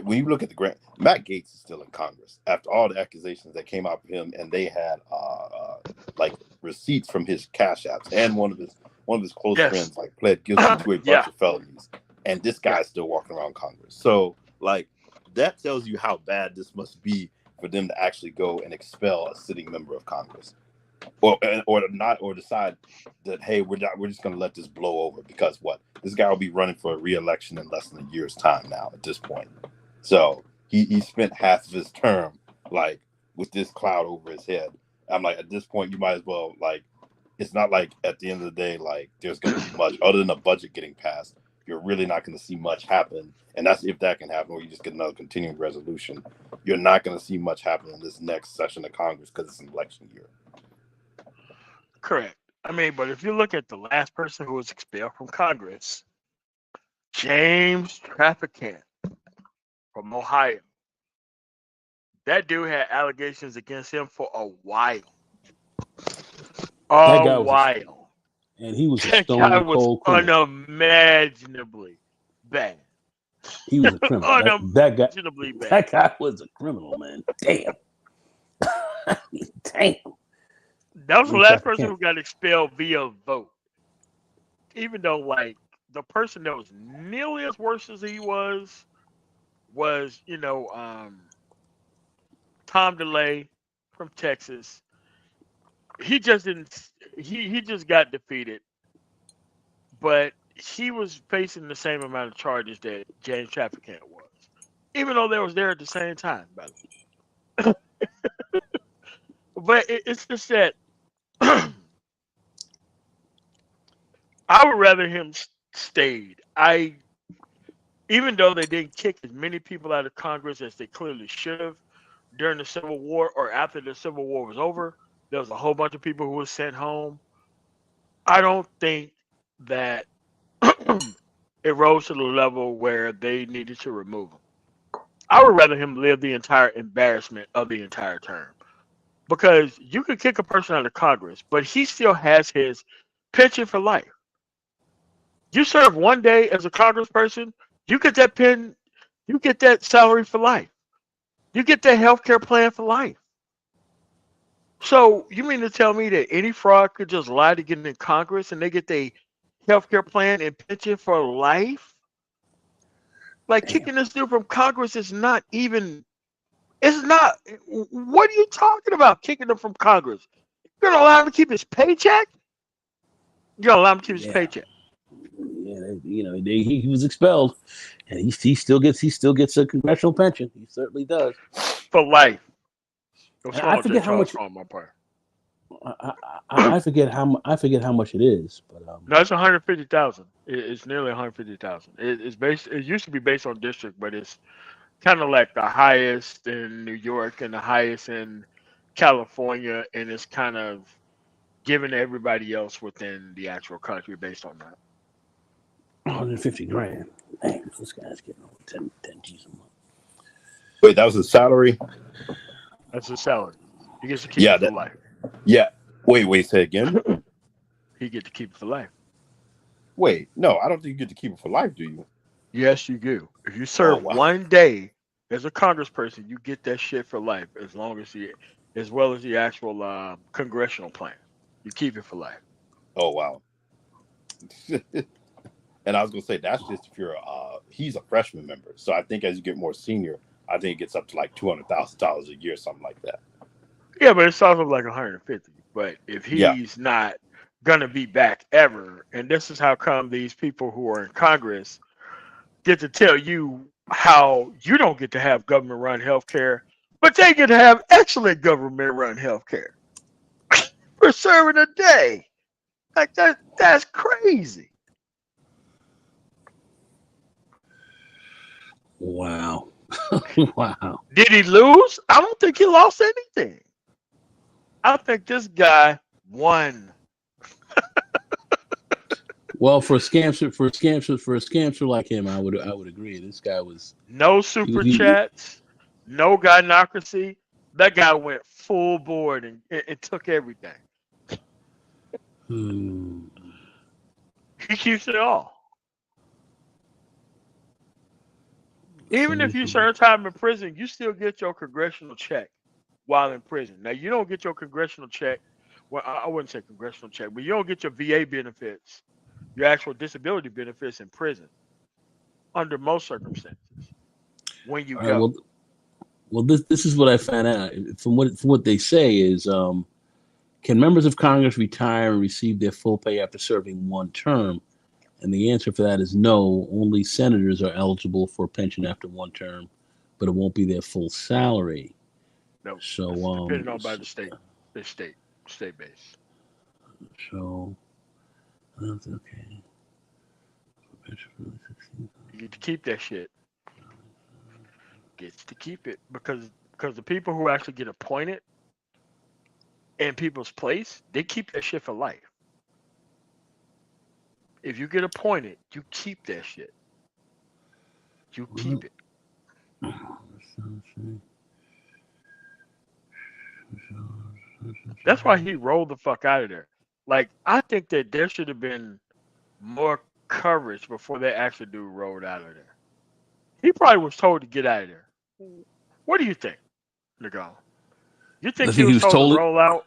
when you look at Matt Gaetz is still in Congress after all the accusations that came out of him, and they had like receipts from his cash apps, and one of his close friends like pled guilty to a bunch of felonies, and this guy's still walking around Congress. So like that tells you how bad this must be for them to actually go and expel a sitting member of Congress, or decide that, hey, we're just going to let this blow over, because this guy will be running for a re-election in less than a year's time now at this point. So he spent half of his term like with this cloud over his head. I'm like, at this point, you might as well, like, it's not like at the end of the day, like, there's going to be much other than a budget getting passed. You're really not going to see much happen. And that's if that can happen, or you just get another continuing resolution. You're not going to see much happen in this next session of Congress because it's an election year. Correct. I mean, but if you look at the last person who was expelled from Congress, James Traficant from Ohio. That dude had allegations against him for a while. And he was a that stone guy was cold criminal. Unimaginably bad. He was a criminal. Unimaginably bad. That guy was a criminal, man. Damn. Damn. That was the last person who got expelled via vote. Even though, like, the person that was nearly as worse as he was, Tom DeLay from Texas. He just didn't. He just got defeated, but he was facing the same amount of charges that James Traficant was, even though they was there at the same time. By the way. But it's just that I would rather him stayed. Even though they didn't kick as many people out of Congress as they clearly should have during the Civil War or after the Civil War was over, there was a whole bunch of people who were sent home. I don't think that it rose to the level where they needed to remove him. I would rather him live the entire embarrassment of the entire term. Because you could kick a person out of Congress, but he still has his pension for life. You serve one day as a congressperson, you get that you get that salary for life. You get that health care plan for life. So you mean to tell me that any fraud could just lie to get in Congress and they get their health care plan and pension for life? Like, kicking this dude from Congress is not even. It's not. What are you talking about? Kicking him from Congress? You're gonna allow him to keep his paycheck? You're gonna allow him to keep his paycheck? Yeah, he was expelled, and he still gets a congressional pension. He certainly does for life. I forget how much. On my part. I forget how much it is, but no, it's 150,000. It's nearly 150,000. It's based. It used to be based on district, but it's kind of like the highest in New York and the highest in California, and it's kind of given to everybody else within the actual country based on that. 150 grand. Dang, this guy's getting over 10 G's a month. Wait, that was his salary? That's his salary. He gets to keep it for life. Yeah. Wait, say again? He get to keep it for life. Wait, no, I don't think you get to keep it for life, do you? Yes, you do. If you serve one day as a congressperson, you get that shit for life, as well as the actual congressional plan. You keep it for life. Oh wow. And I was gonna say that's just if you're he's a freshman member. So I think as you get more senior, I think it gets up to like $200,000 a year, something like that. Yeah, but it starts with like 150. But if he's not gonna be back ever, and this is how come these people who are in Congress get to tell you how you don't get to have government-run health care, but they get to have excellent government-run health care for serving a day. Like that's crazy. Wow. Wow. Did he lose? I don't think he lost anything. I think this guy won. Well, for a scamster like him, I would agree. This guy was no super chats, no gynocracy. That guy went full board and took everything. He He keeps it all. Even if you serve time in prison, you still get your congressional check while in prison. Now, you don't get your congressional check. Well, I wouldn't say congressional check, but you don't get your VA benefits, your actual disability benefits in prison under most circumstances when you All right, go. well, this is what I found out from what they say is, can members of Congress retire and receive their full pay after serving one term? And the answer for that is no. Only senators are eligible for a pension after one term, but it won't be their full salary. No, So, it's depending on by the state, state base. so that's okay. You get to keep that shit. Gets to keep it because the people who actually get appointed in people's place, they keep that shit for life. If you get appointed, you keep that shit. You keep it. That's why he rolled the fuck out of there. Like, I think that there should have been more coverage before that actual dude rolled out of there. He probably was told to get out of there. What do you think, Nagano? You I think he think he was was told to told. roll out?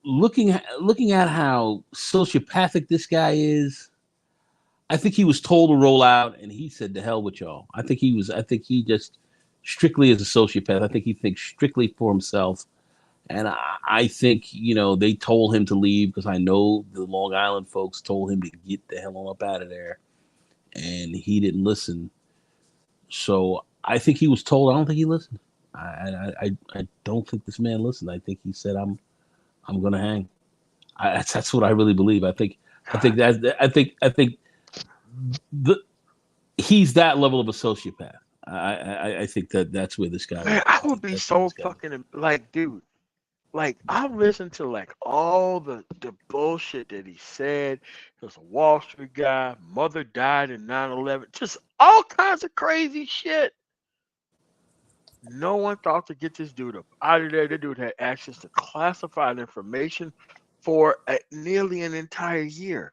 Looking at how sociopathic this guy is. I think he was told to roll out, and he said, "To hell with y'all." I think he just strictly is a sociopath. I think he thinks strictly for himself, and I think they told him to leave because I know the Long Island folks told him to get the hell on up out of there, and he didn't listen. So I think he was told. I don't think he listened. I don't think this man listened. I think he said, "I'm going to hang." That's what I really believe. I think the he's that level of a sociopath. I think that's where this guy. Man, I would be so fucking like, dude. Like, I've listened to like all the bullshit that he said. He was a Wall Street guy. Mother died in 9/11. Just all kinds of crazy shit. No one thought to get this dude up out of there. The dude had access to classified information for nearly an entire year.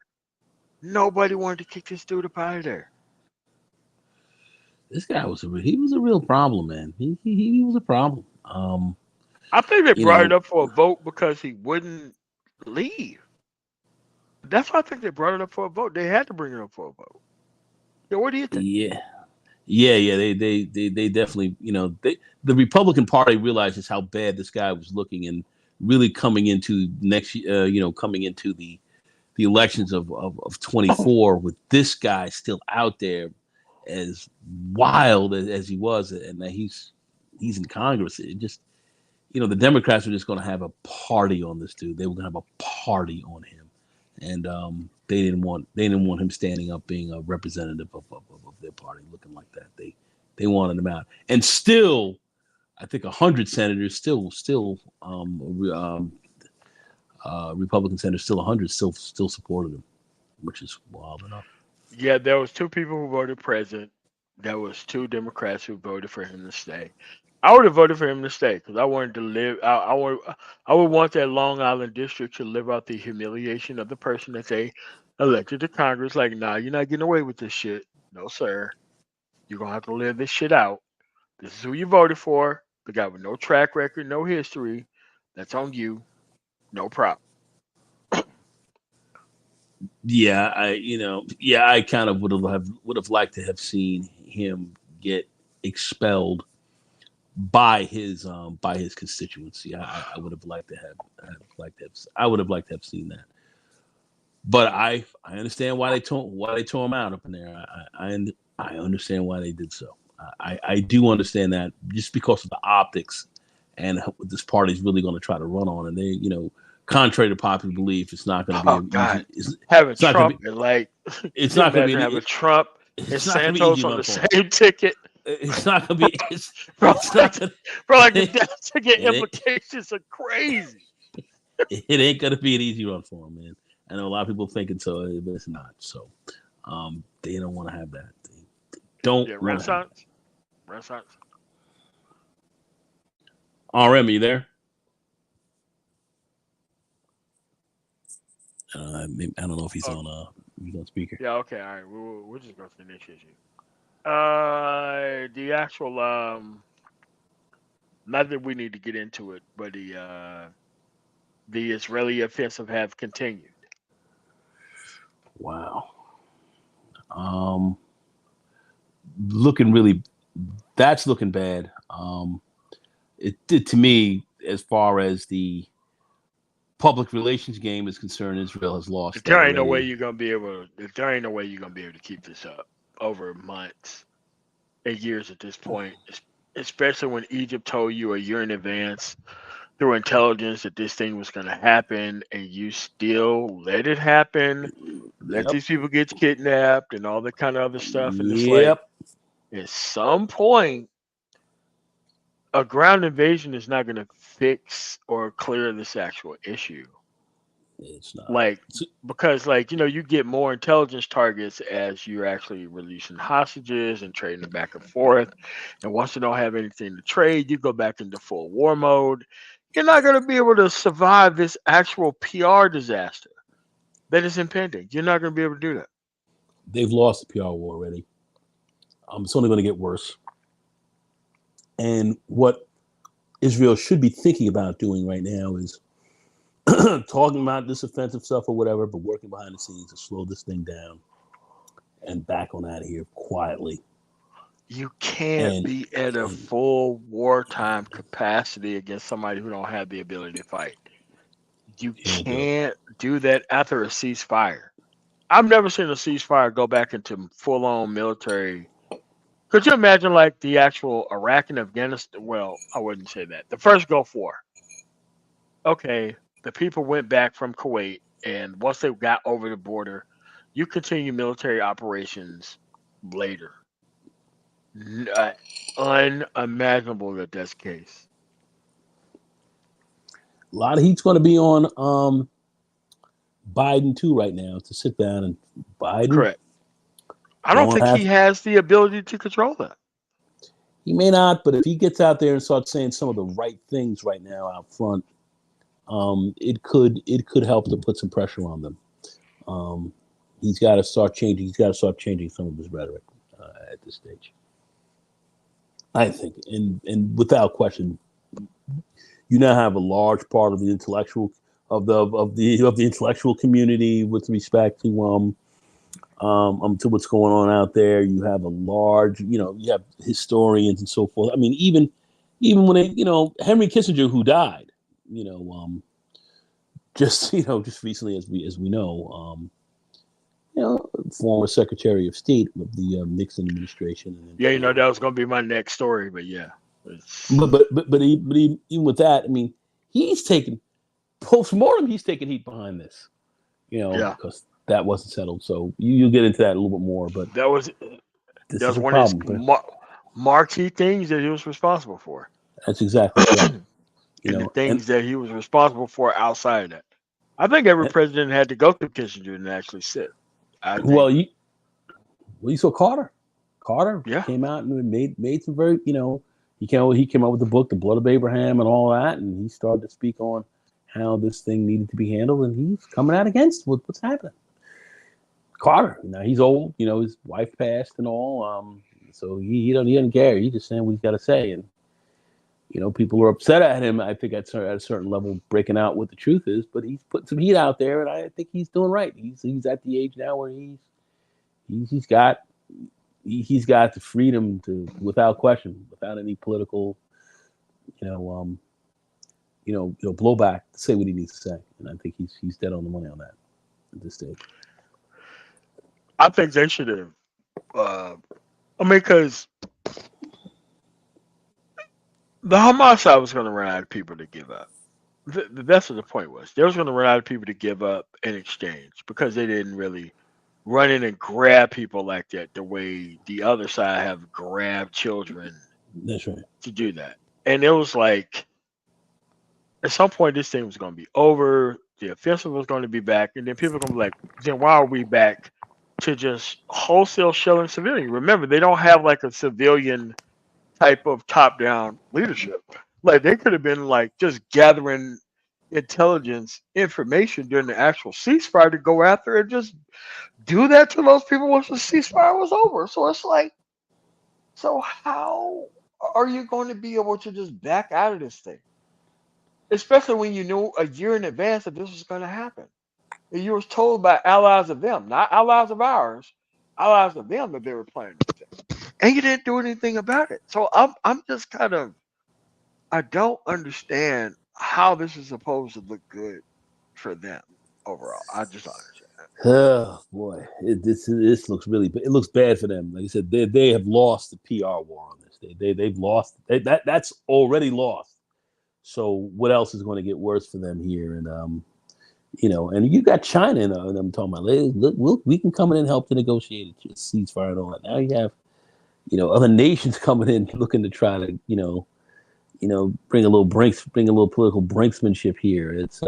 Nobody wanted to kick this dude up out of there. This guy was a real problem, man. He was a problem. I think they brought it up for a vote because he wouldn't leave. That's why I think they brought it up for a vote. They had to bring it up for a vote. Yeah, what do you think? Yeah. They definitely, the Republican Party realizes how bad this guy was looking, and really coming into coming into the elections of 24 with this guy still out there, as wild as he was, and that he's in Congress. It just, the Democrats were just going to have a party on this dude. They were going to have a party on him, and they didn't want him standing up being a representative of their party, looking like that. They wanted him out, and still, I think 100 senators Republican senators, still 100 still supported him, which is wild enough. Yeah, there was 2 people who voted president. There was 2 Democrats who voted for him to stay. I would have voted for him to stay because I wanted to live. I would want that Long Island district to live out the humiliation of the person that they elected to Congress. Like, nah, you're not getting away with this shit. No, sir. You're gonna have to live this shit out. This is who you voted for. The guy with no track record, no history. That's on you. No problem. Yeah, I kind of would have liked to have seen him get expelled by his constituency. I would have liked to have seen that. But I understand why they tore him out up in there. I understand why they did so. I do understand that, just because of the optics and what this party is really going to try to run on, and they, contrary to popular belief, it's not going to be God. easy. Having It's not going to Trump be. and like, It's not going to be. having Trump and It's not going to be easy Santos on run the for him. same ticket. It's not going to be. Bro, It's not going. like the death ticket It ain't. implications are crazy. It ain't going to be an easy run for him, man. I know a lot of people thinking so, but it's not. So, they don't want to have that. They don't. Yeah, want to have that. Renaissance. RM, are you there? I don't know if he's on speaker. Yeah. Okay. All right. We'll just go to the next issue. The actual not that we need to get into it, but the Israeli offensive have continued. Wow. Looking really, that's looking bad. It did to me, as far as the public relations game is concerned, Israel has lost. If there ain't no already. way you're gonna be able to keep this up over months and years at this point, especially when Egypt told you a year in advance through intelligence that this thing was gonna happen, and you still let it happen, let Yep. these people get kidnapped and all that kind of other stuff. And it's like, Yep. at some point, a ground invasion is not gonna fix or clear this actual issue. It's not. Like, because you get more intelligence targets as you're actually releasing hostages and trading them back and forth. And once you don't have anything to trade, you go back into full war mode. You're not going to be able to survive this actual PR disaster that is impending. You're not going to be able to do that. They've lost the PR war already. It's only going to get worse. And what Israel should be thinking about doing right now is talking about this offensive stuff or whatever, but working behind the scenes to slow this thing down and back on out of here quietly. You can't be at a full wartime capacity against somebody who don't have the ability to fight. You can't do that after a ceasefire. I've never seen a ceasefire go back into full-on military. Could you imagine like the actual Iraq and Afghanistan? Well, I wouldn't say that. The first Gulf War. Okay, the people went back from Kuwait, and once they got over the border, you continue military operations later. Unimaginable that that's the case. A lot of heat's going to be on Biden too right now to sit down and Biden. Correct. I don't think he has the ability to control that. He may not, but if he gets out there and starts saying some of the right things right now out front, it could help to put some pressure on them. He's got to start changing. He's got to start changing some of his rhetoric at this stage. I think, and without question, you now have a large part of the intellectual of the intellectual community with respect to what's going on out there. You have a large, you have historians and so forth. I mean, even when Henry Kissinger, who died, just recently, as we know, former Secretary of State of the Nixon administration. And that was going to be my next story, but yeah. But even with that, I mean, he's taken post-mortem. He's taken heat behind this, because that wasn't settled. So you'll get into that a little bit more. But that was one of his marquee things that he was responsible for. That's exactly right. The things that he was responsible for outside of that. I think every president had to go through Kissinger and actually sit. Well, you saw Carter. Carter came out and made some very, he came out with the book, The Blood of Abraham, and all that, and he started to speak on how this thing needed to be handled, and he's coming out against what's happening. Carter, he's old, his wife passed and all, so he doesn't care. He's just saying what he's got to say, and people are upset at him. I think at a certain level, breaking out what the truth is, but he's putting some heat out there, and I think he's doing right. He's at the age now where he's got the freedom to, without question, without any political, blowback, to say what he needs to say. And I think he's dead on the money on that at this stage. I think they should have. Because the Hamas side was going to run out of people to give up. That's what the point was. They was going to run out of people to give up in exchange because they didn't really run in and grab people like that the way the other side have grabbed children. That's right. To do that. And it was like, at some point, this thing was going to be over. The offensive was going to be back. And then people are going to be like, then why are we back to just wholesale shelling civilians? Remember, they don't have like a civilian type of top-down leadership. Like they could have been like just gathering intelligence information during the actual ceasefire to go after and just do that to those people once the ceasefire was over. So it's like, so how are you going to be able to just back out of this thing? Especially when you knew a year in advance that this was going to happen. And you was told by allies of them, not allies of ours, allies of them that they were planning this thing. And you didn't do anything about it. So I'm just kind of, I don't understand how this is supposed to look good for them overall. I just don't understand. Oh boy, this looks really. It looks bad for them. Like I said, they have lost the PR war on this. They've lost that's already lost. So what else is going to get worse for them here? And and you got China, and I'm talking about. Look, we can come in and help to negotiate a ceasefire and all that. Now you have other nations coming in looking to try to bring a little political brinksmanship here. It's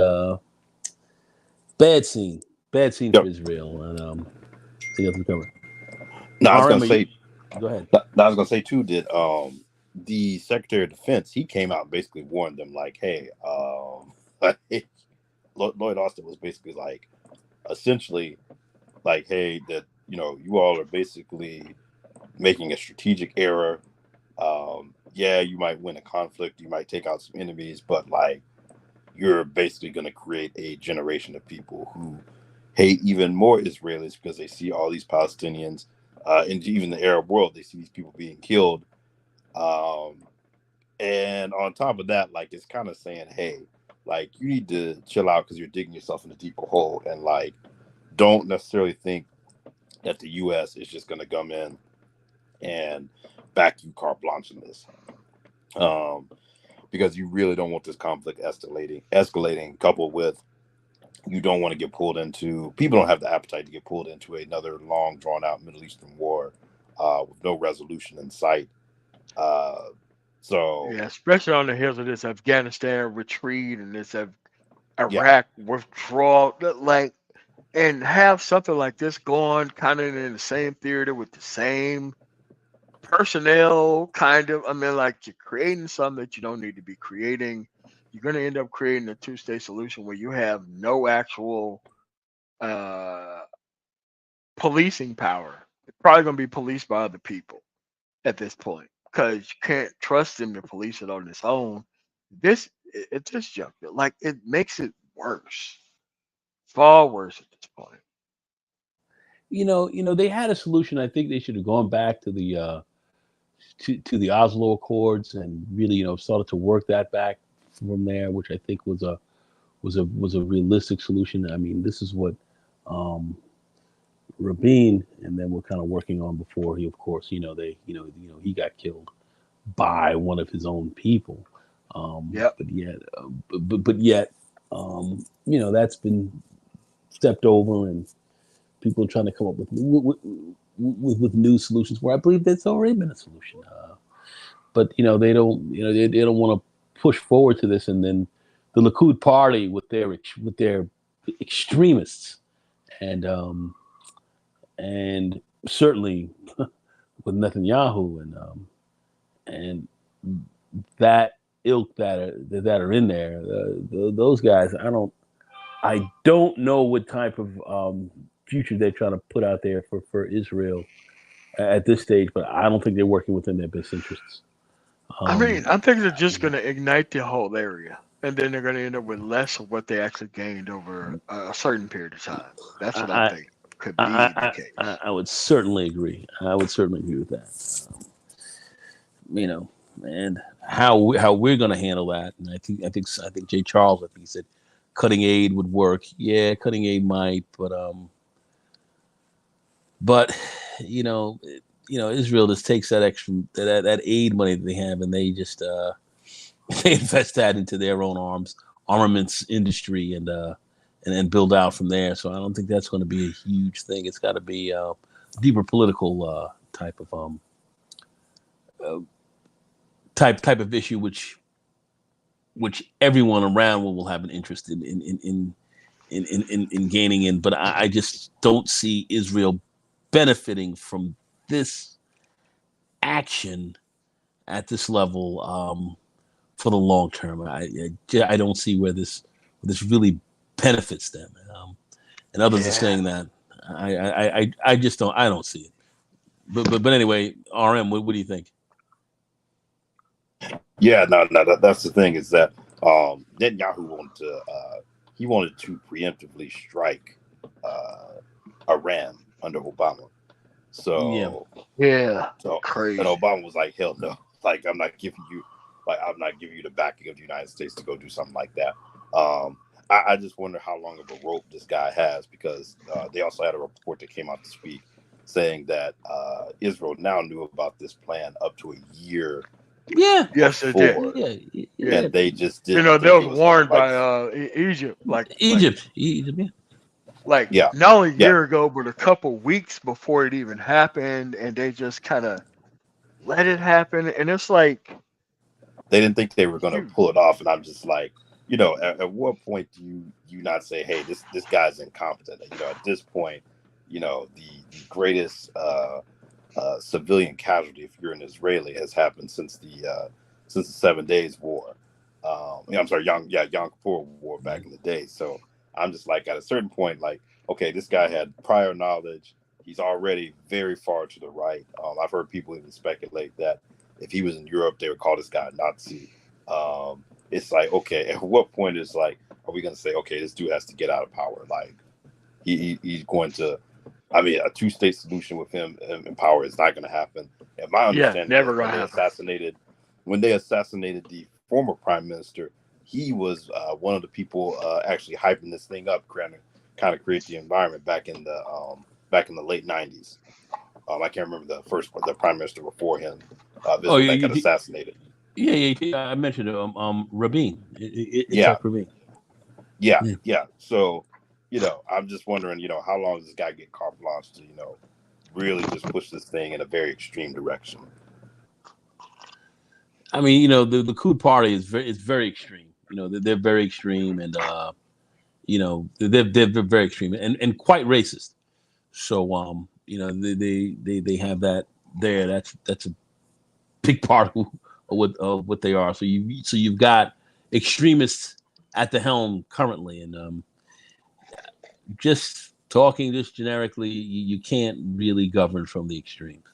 bad scene. Bad scene for Israel, and they have to cover. No, I was gonna say. Go ahead. I was gonna say too. Did the Secretary of Defense? He came out and basically warned them, like, "Hey, Lloyd Austin was basically like, essentially, like, hey, that you all are basically making a strategic error. Yeah, you might win a conflict, you might take out some enemies, but like, you're basically going to create a generation of people who hate even more Israelis because they see all these Palestinians, and even the Arab world, they see these people being killed. And on top of that, like, it's kind of saying, hey, like, you need to chill out because you're digging yourself in a deeper hole, and like, don't necessarily think that the U.S. is just going to come in and back you carte blanche in this. Because you really don't want this conflict escalating, coupled with you don't want to get pulled into, people don't have the appetite to get pulled into another long, drawn out Middle Eastern war with no resolution in sight. So Yeah, especially on the heels of this Afghanistan retreat and this Iraq withdrawal, like, and have something like this going kind of in the same theater with the same personnel, kind of. I mean, like, you're creating something that you don't need to be creating. You're going to end up creating a two-state solution where you have no actual policing power. It's probably going to be policed by other people at this point because you can't trust them to police it on its own. It's just junk. Like, it makes it worse, far worse at this point. They had a solution. I think they should have gone back to the to the Oslo Accords and really, started to work that back from there, which I think was a realistic solution. I mean, this is what Rabin and then we're kind of working on before he, of course, he got killed by one of his own people. Yep. But yet, that's been stepped over, and people are trying to come up with new solutions where I believe there's already been a solution. But they don't want to push forward to this, and then the Likud party with their extremists and certainly with Netanyahu and that ilk that are in there, those guys. I don't know what type of future they're trying to put out there for Israel at this stage, but I don't think they're working within their best interests. I mean, I think they're just going to ignite the whole area, and then they're going to end up with less of what they actually gained over a certain period of time. That's what I think could be the case. I would certainly agree. I would certainly agree with that. And how we're going to handle that, and I think Jay Charles, I think he said cutting aid would work. Yeah, cutting aid might, but Israel just takes that extra that aid money that they have, and they just they invest that into their own armaments industry and build out from there. So I don't think that's going to be a huge thing. It's got to be a deeper political type of issue, which everyone around will have an interest in gaining in. But I just don't see Israel benefiting from this action at this level for the long term. I don't see where this this really benefits them. And others are saying that. I just don't see it. But anyway, RM, what do you think? Yeah, no, that's the thing is that Netanyahu wanted to preemptively strike Iran under Obama. So crazy. and Obama was like, hell no, like I'm not giving you the backing of the United States to go do something like that. I just wonder how long of a rope this guy has, because they also had a report that came out this week saying that Israel now knew about this plan up to a year. Yeah. Yes, it did. Yeah. And they just didn't. They was warned by Egypt, Egypt. Not only a year ago, but a couple weeks before it even happened, and they just kind of let it happen. And it's like they didn't think they were going to pull it off. And I'm just like, at what point do you not say, hey, this guy's incompetent? At this point, the greatest civilian casualty, if you're an Israeli, has happened since the 7 Days War. I'm sorry, Yom Kippur War back in the day. So I'm just like, at a certain point, like, okay, this guy had prior knowledge. He's already very far to the right. I've heard people even speculate that if he was in Europe, they would call this guy a Nazi. It's like, okay, at what point is like, are we going to say, okay, this dude has to get out of power? Like, he's going to, a two-state solution with him in power is not going to happen. And my understanding never is going to happen. When they assassinated the former prime minister, he was one of the people actually hyping this thing up, kind of create the environment back in the late 90s. I can't remember the prime minister before him that got assassinated. Yeah. I mentioned Rabin. Rabin. Yeah. So, I'm just wondering, how long does this guy get carte blanche to, really just push this thing in a very extreme direction? The Kud party is very extreme. They're very extreme, and they're very extreme and quite racist. So they have that there. That's a big part of what they are. So you've got extremists at the helm currently, and just talking just generically, you can't really govern from the extremes.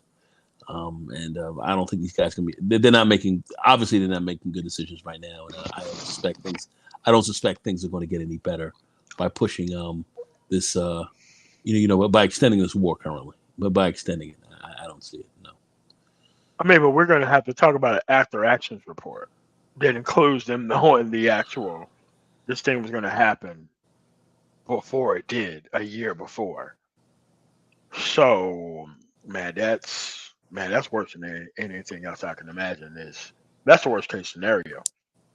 And I don't think these guys can be. They're not making good decisions right now, and I don't suspect things are going to get any better by pushing this. By extending this war currently, but by extending it, I don't see it. No. But we're going to have to talk about an after actions report that includes them knowing this thing was going to happen before it did a year before. So, that's worse than anything else I can imagine. That's the worst case scenario.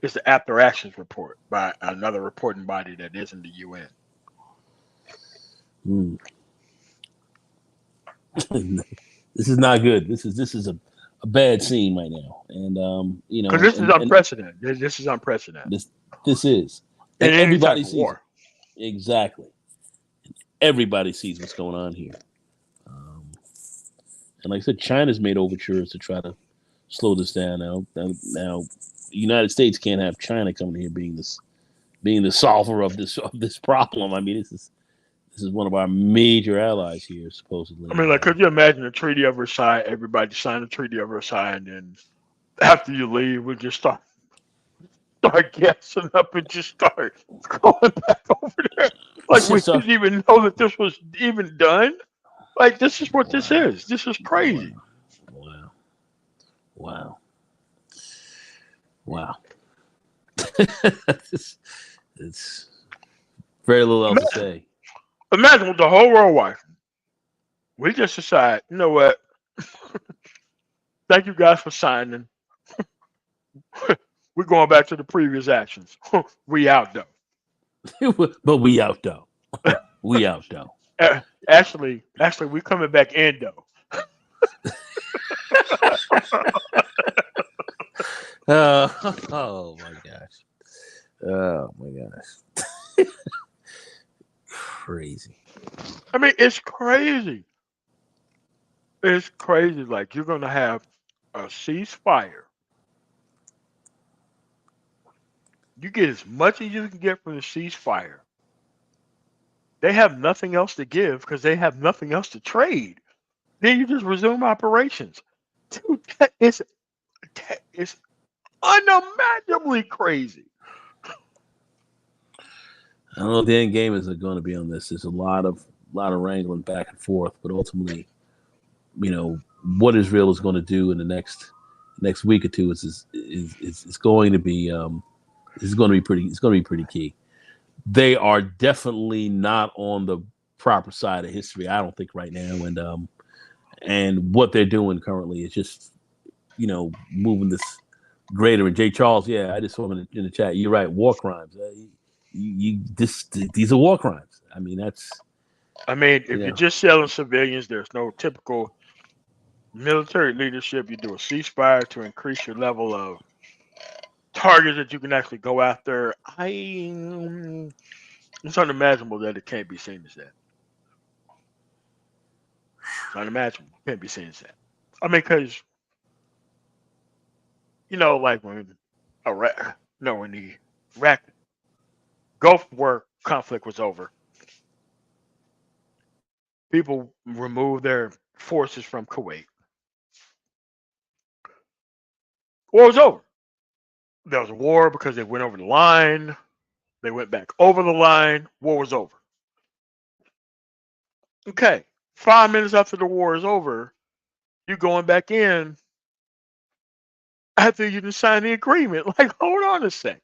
It's the after actions report by another reporting body that isn't the UN. This is not good. This is a bad scene right now, and because this is unprecedented. This is unprecedented. This is, and everybody sees war. Exactly. Everybody sees what's going on here. And like I said, China's made overtures to try to slow this down. Now, the United States can't have China coming here being the solver of this problem. This is one of our major allies here, supposedly. Could you imagine a Treaty of Versailles? Everybody signed a Treaty of Versailles, and then after you leave, we just start gassing up and just start going back over there. Like we didn't even know that this was even done. Like this is what this is. This is crazy. Wow. It's very little else to say. Imagine with the whole world watching. We just decide, you know what? Thank you guys for signing. We're going back to the previous actions. We out though. But we out though. We out though. Actually, we coming back in though. Oh my gosh. Crazy. It's crazy. It's crazy. Like you're gonna have a ceasefire. You get as much as you can get from the ceasefire. They have nothing else to give because they have nothing else to trade. Then you just resume operations. Dude, that is unimaginably crazy. I don't know what the end game is going to be on this. There's a lot of wrangling back and forth, but ultimately, what Israel is going to do in the next week or two is going to be pretty key. They are definitely not on the proper side of history, I don't think, right now, and what they're doing currently is just moving this greater. And Jay Charles, I just saw him in the chat. You're right, war crimes. These are war crimes. I mean, if you're just selling civilians, there's no typical military leadership. You do a ceasefire to increase your level of targets that you can actually go after. It's unimaginable that it can't be seen as that. It's unimaginable. It can't be seen as that. I mean, because like when the Iraq Gulf War conflict was over, people removed their forces from Kuwait. War was over. There was a war because they went over the line. They went back over the line. War was over. Okay. 5 minutes after the war is over, you're going back in after you didn't sign the agreement. Like, hold on a second.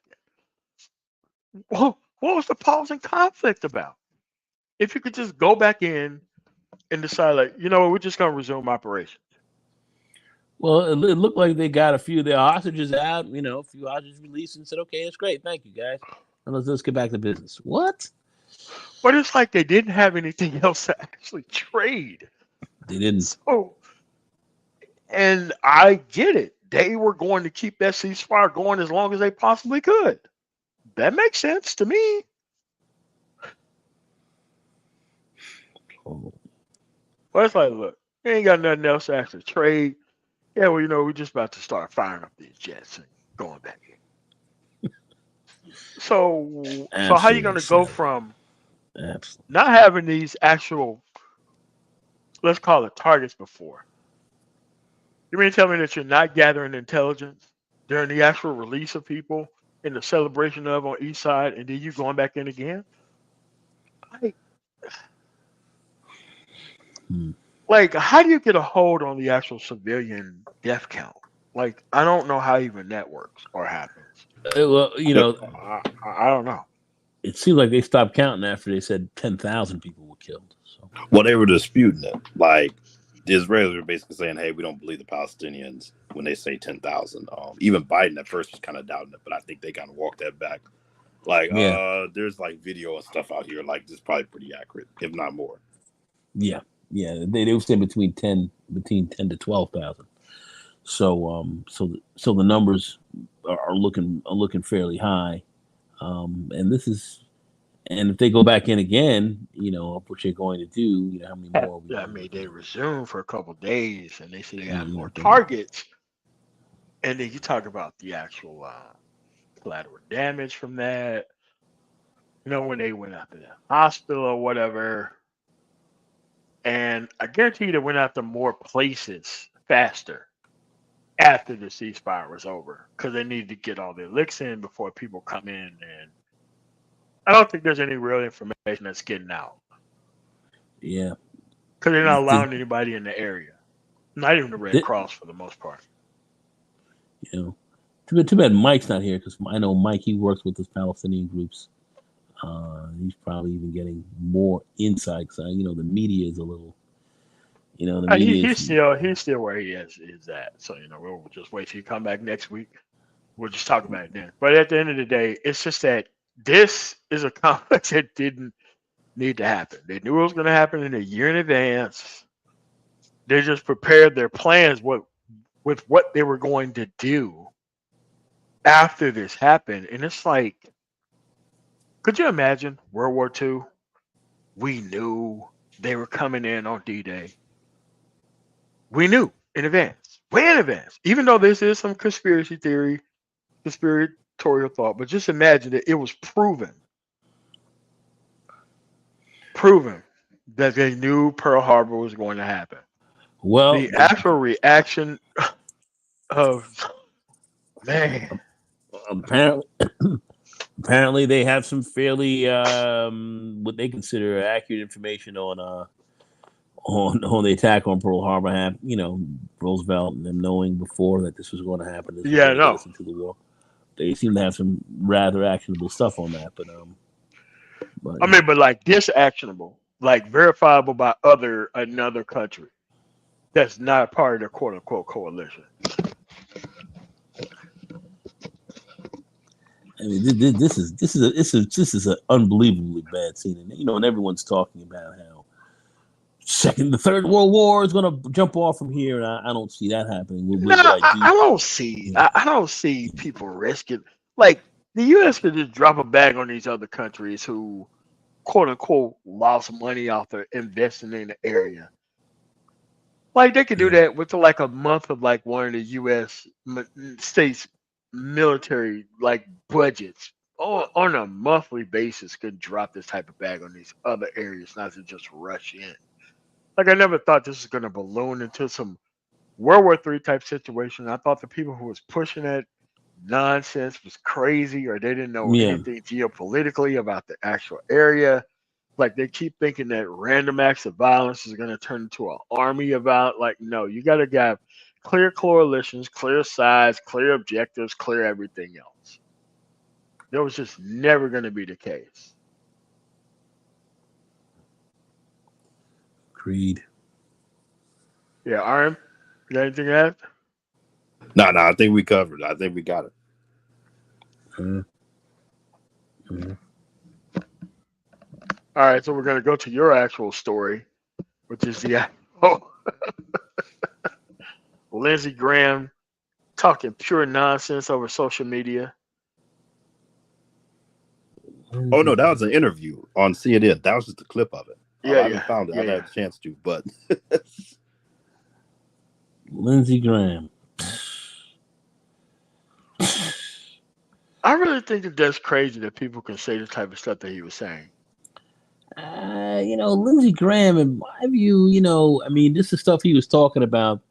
What was the pause in conflict about? If you could just go back in and decide, like, we're just going to resume operations. Well, it looked like they got a few of their hostages out, a few hostages released, and said, okay, that's great. Thank you, guys. And let's get back to business. What? But it's like they didn't have anything else to actually trade. They didn't. So, and I get it. They were going to keep that ceasefire going as long as they possibly could. That makes sense to me. Oh. Well, it's like, look, you ain't got nothing else to actually trade. Yeah, well, we're just about to start firing up these jets and going back in. So how are you going to go from not having these actual, let's call it targets before? You mean to tell me that you're not gathering intelligence during the actual release of people in the celebration of on each side, and then you going back in again? Like, how do you get a hold on the actual civilian death count? Like, I don't know how even that works or happens. Well, I don't know. It seems like they stopped counting after they said 10,000 people were killed. So. Well, they were disputing it. Like, the Israelis were basically saying, hey, we don't believe the Palestinians when they say 10,000. Even Biden at first was kind of doubting it, but I think they kind of walked that back. Like, there's like video and stuff out here. Like, this is probably pretty accurate, if not more. Yeah. They were saying between 10 to 12,000. So the numbers are looking fairly high. And if they go back in again, what you're going to do, how many more? They resume for a couple of days, and they say they have more targets, and then you talk about the actual collateral damage from that. When they went after the hospital or whatever, and I guarantee you they went after more places faster after the ceasefire was over because they needed to get all their licks in before people come in, and I don't think there's any real information that's getting out. Yeah. Because they're not allowing anybody in the area. Not even the Red Cross for the most part. Too bad Mike's not here because I know Mike, he works with those Palestinian groups. He's probably even getting more insight because, the media is a little, the media he's still where he is at. So, we'll just wait till you come back next week. We'll just talk about it then. But at the end of the day, it's just that this is a conflict that didn't need to happen. They knew it was going to happen in a year in advance. They just prepared their plans with what they were going to do after this happened. And it's like, could you imagine World War II? We knew they were coming in on D-Day. We knew in advance, way in advance. Even though this is some conspiracy conspiratorial thought, but just imagine that it was proven that they knew Pearl Harbor was going to happen. Well, The actual reaction of man, apparently, apparently they have some fairly what they consider accurate information on the attack on Pearl Harbor. Roosevelt and them knowing before that this was going to happen. This was yeah, going to get no. us into the war. They seem to have some rather actionable stuff on that, but I mean, but like this actionable, like verifiable by another country that's not part of the quote unquote coalition. I mean, this is an unbelievably bad scene, and everyone's talking about how the Third World War is going to jump off from here, and I don't see that happening. No, I don't see. I don't see people risking like the U.S. could just drop a bag on these other countries who, quote unquote, lost money off of investing in the area. Like they could do that with like a month of like one of the U.S. states military like budgets on a monthly basis could drop this type of bag on these other areas, not to just rush in. Like I never thought this was going to balloon into some World War III type situation. I thought the people who was pushing that nonsense was crazy, or they didn't know Yeah. anything geopolitically about the actual area. Like they keep thinking that random acts of violence is going to turn into an army about. Like no, you got to have clear coalitions, clear sides, clear objectives, clear everything else. That was just never going to be the case. Agreed. Yeah, Arm, you got anything to add? No, I think we covered it. I think we got it. Mm-hmm. All right, so we're going to go to your actual story, which is the Lindsey Graham talking pure nonsense over social media. Oh no, that was an interview on CNN. That was just a clip of it. I haven't found it. I've had a chance to, but Lindsey Graham. I really think that that's crazy that people can say the type of stuff that he was saying. Lindsey Graham, in my view, I mean, this is stuff he was talking about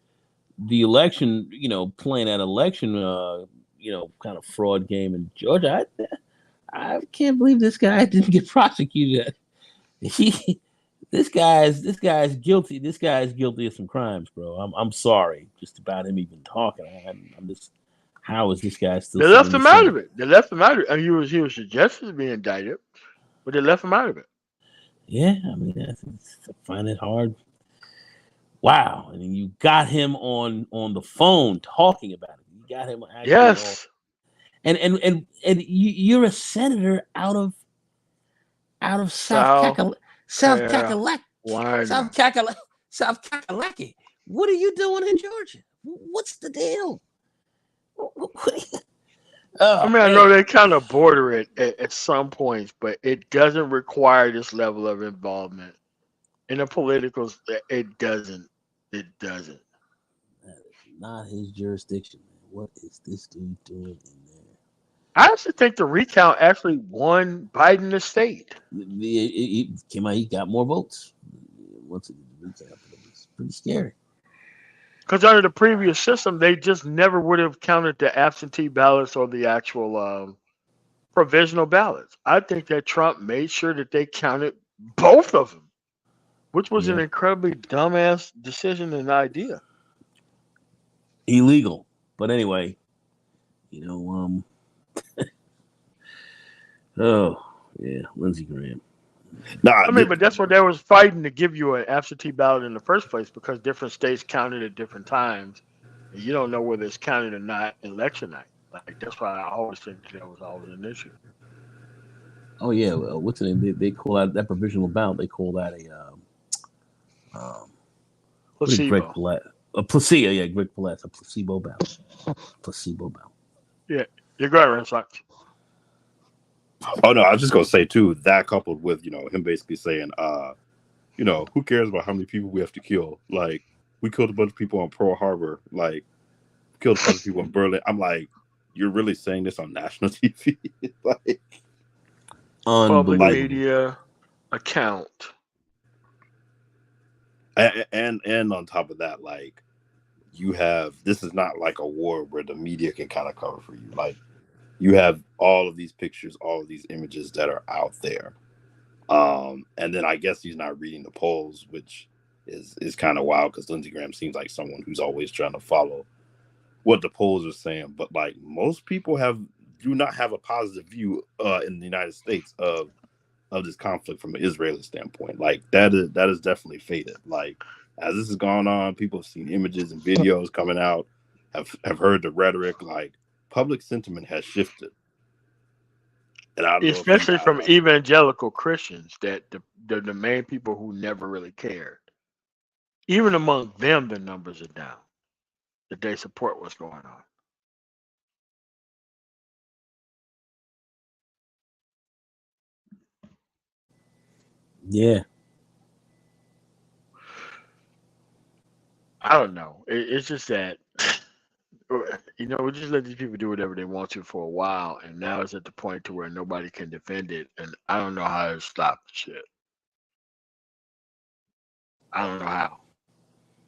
the election, playing that election, kind of fraud game in Georgia. I can't believe this guy didn't get prosecuted. This guy's guilty. This guy is guilty of some crimes, bro. I'm sorry, just about him even talking. I'm just, how is this guy still? They left him out of it. They left him out of it. I mean, he was suggested to be indicted, but they left him out of it. Yeah, I mean, I find it hard. Wow, I mean, you got him on the phone talking about it. You got him actually. Yes. And you're a senator out of South Kakalaki. What are you doing in Georgia? What's the deal? I mean, I know they kind of border it at some points, but it doesn't require this level of involvement in the politicals. It doesn't. It doesn't. That is not his jurisdiction. What is this dude doing in there? I actually think the recount actually won Biden the state. He came out. He got more votes. Once it recount, it's pretty scary. Because under the previous system, they just never would have counted the absentee ballots or the actual provisional ballots. I think that Trump made sure that they counted both of them, which was an incredibly dumbass decision and idea. Illegal. But anyway, oh, yeah, Lindsey Graham. I mean, but that's what they was fighting to give you an absentee ballot in the first place, because different states counted at different times, and you don't know whether it's counted or not election night. Like that's why I always think that was always an issue. Oh yeah, well, what's the name? They call that provisional ballot. They call that placebo. A placebo, yeah, Greg Paulette, a placebo ballot. Placebo ballot. Yeah, you're going, Red Sox. Oh no, I was just gonna say too, that coupled with him basically saying, who cares about how many people we have to kill? Like, we killed a bunch of people on Pearl Harbor, like killed a bunch of people in Berlin. I'm like, you're really saying this on national TV? Like, Public Unbelievable. media account. and on top of that, like, you have, this is not like a war where the media can kind of cover for you. Like, you have all of these pictures, all of these images that are out there. And then I guess he's not reading the polls, which is kind of wild, because Lindsey Graham seems like someone who's always trying to follow what the polls are saying. But like, most people do not have a positive view in the United States of this conflict from an Israeli standpoint. Like, that is definitely faded. Like, as this has gone on, people have seen images and videos coming out, have heard the rhetoric. Like, public sentiment has shifted. And I don't know if you Especially guys, from evangelical Christians, that the main people who never really cared. Even among them, the numbers are down. That they support what's going on. Yeah. I don't know. It's just that, we just let these people do whatever they want to for a while, and now it's at the point to where nobody can defend it, and I don't know how to stop the shit. I don't know how.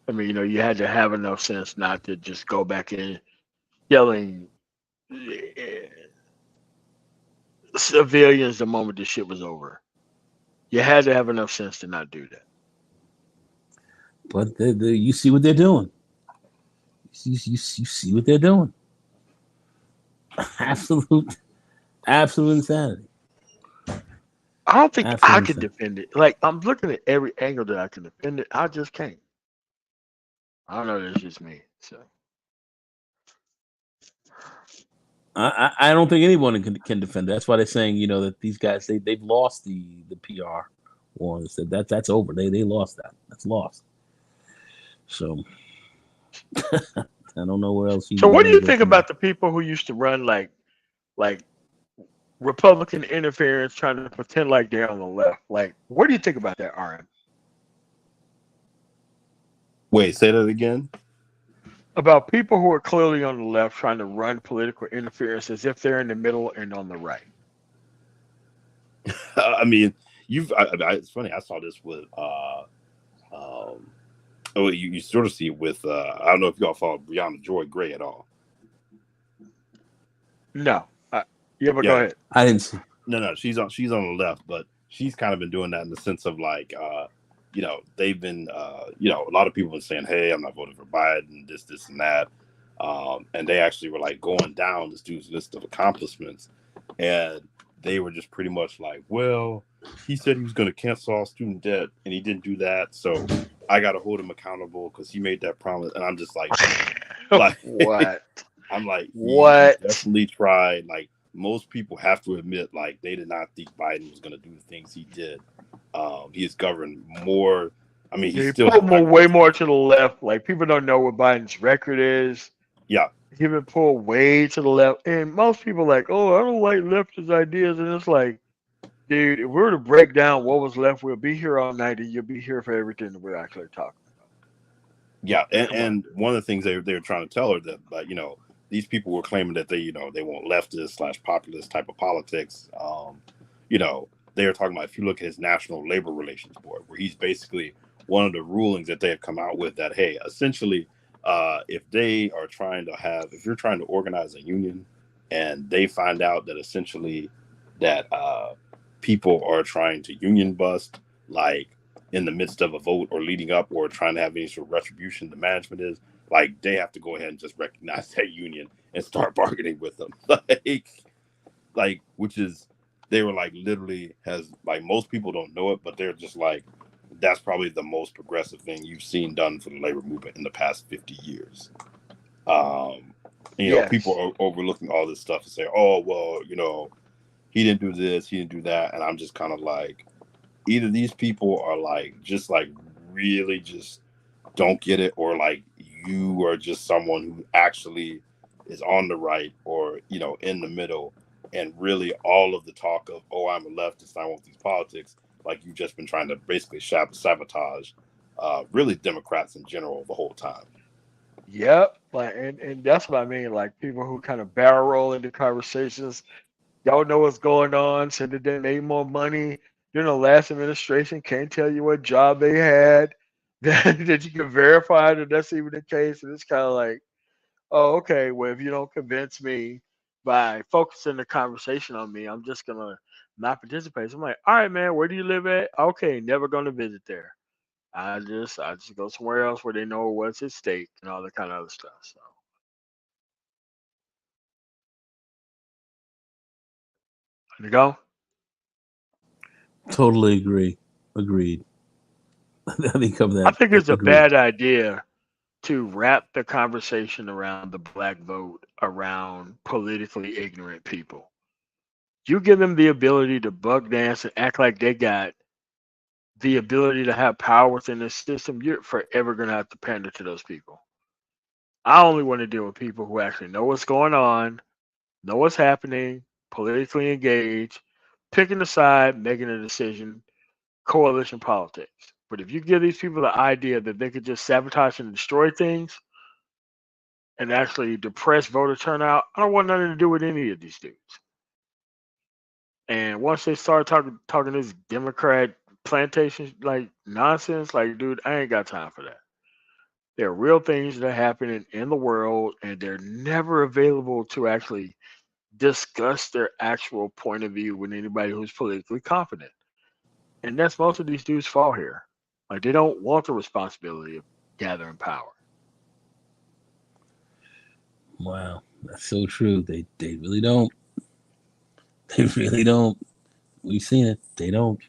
I mean, you had to have enough sense not to just go back in yelling civilians the moment the shit was over. You had to have enough sense to not do that. But you see what they're doing. You see what they're doing. Absolute insanity. I don't think Absolute I can insanity. defend it. Like, I'm looking at every angle that I can defend it. I just can't. I don't know. That's just me. So I don't think anyone can defend it. That's why they're saying, that these guys, they've lost the PR war. That that's over. They lost that. That's lost. So I don't know where else So you're what do gonna you go think from there. about the people who used to run like Republican interference, trying to pretend like they're on the left? Like, what do you think about that, RM? wait, say that again. About people who are clearly on the left trying to run political interference as if they're in the middle and on the right. I mean, it's funny. I saw this with you sort of see it with I don't know if y'all follow Breonna Joy Gray at all. No. Yeah, but go Yeah, ahead. I didn't see. no, she's on the left, but she's kind of been doing that in the sense of like, they've been, a lot of people have been saying, hey, I'm not voting for Biden, this and that. And they actually were like going down this dude's list of accomplishments, and they were just pretty much like, well, he said he was going to cancel all student debt, and he didn't do that, so I got to hold him accountable because he made that promise. And I'm just like, What? I'm like, he What? definitely tried. Like, most people have to admit, like, they did not think Biden was going to do the things he did. He has governed more. I mean, he's He still pulled not way going to more be. to the left. Like, people don't know what Biden's record is. Yeah, He been pulled way to the left, and most people like, oh, I don't like leftist ideas, and it's like, dude, if we were to break down what was left, we'll be here all night, and you'll be here for everything that we're actually talking about. yeah, Come on. and one of the things they were trying to tell her that, these people were claiming that they want leftist / populist type of politics. You know, they were talking about, if you look at his National Labor Relations Board, where he's basically one of the rulings that they have come out with, that, hey, essentially, if you're trying to organize a union, and they find out that essentially that people are trying to union bust, like, in the midst of a vote or leading up or trying to have any sort of retribution, the management is like, they have to go ahead and just recognize that union and start bargaining with them. Which is, they were like, literally has, like, most people don't know it, but they're just like, that's probably the most progressive thing you've seen done for the labor movement in the past 50 years. People Yes. are overlooking all this stuff and say, oh, well, he didn't do this, he didn't do that. And I'm just kind of like, either these people are like, just like, really just don't get it, or like, you are just someone who actually is on the right, or in the middle, and really all of the talk of, oh, I'm a leftist, I want these politics, like, you've just been trying to basically sabotage really Democrats in general the whole time. Yep. Like, and that's what I mean. Like people who kind of barrel roll into conversations, y'all know what's going on, said that they made more money during the last administration, can't tell you what job they had, that you can verify that that's even the case. And it's kind of like, oh, okay, well, if you don't convince me by focusing the conversation on me, I'm just gonna not participate. So I'm like, all right, man, where do you live at? Okay, never gonna visit there. I just go somewhere else where they know what's at stake and all that kind of other stuff. So there you go. Totally agree. Agreed. I think of I that. think it's a Agreed. bad idea to wrap the conversation around the black vote around politically ignorant people. You give them the ability to bug dance and act like they got the ability to have power within the system, you're forever going to have to pander to those people. I only want to deal with people who actually know what's going on, know what's happening, politically engaged, picking a side, making a decision, coalition politics. But if you give these people the idea that they could just sabotage and destroy things and actually depress voter turnout, I don't want nothing to do with any of these dudes. And once they start talking this Democrat plantation like nonsense, like dude, I ain't got time for that. There are real things that are happening in the world, and they're never available to actually discuss their actual point of view with anybody who's politically confident. And that's most of these dudes fall here. Like they don't want the responsibility of gathering power. Wow, that's so true. They really don't. They really don't. We've seen it. They don't.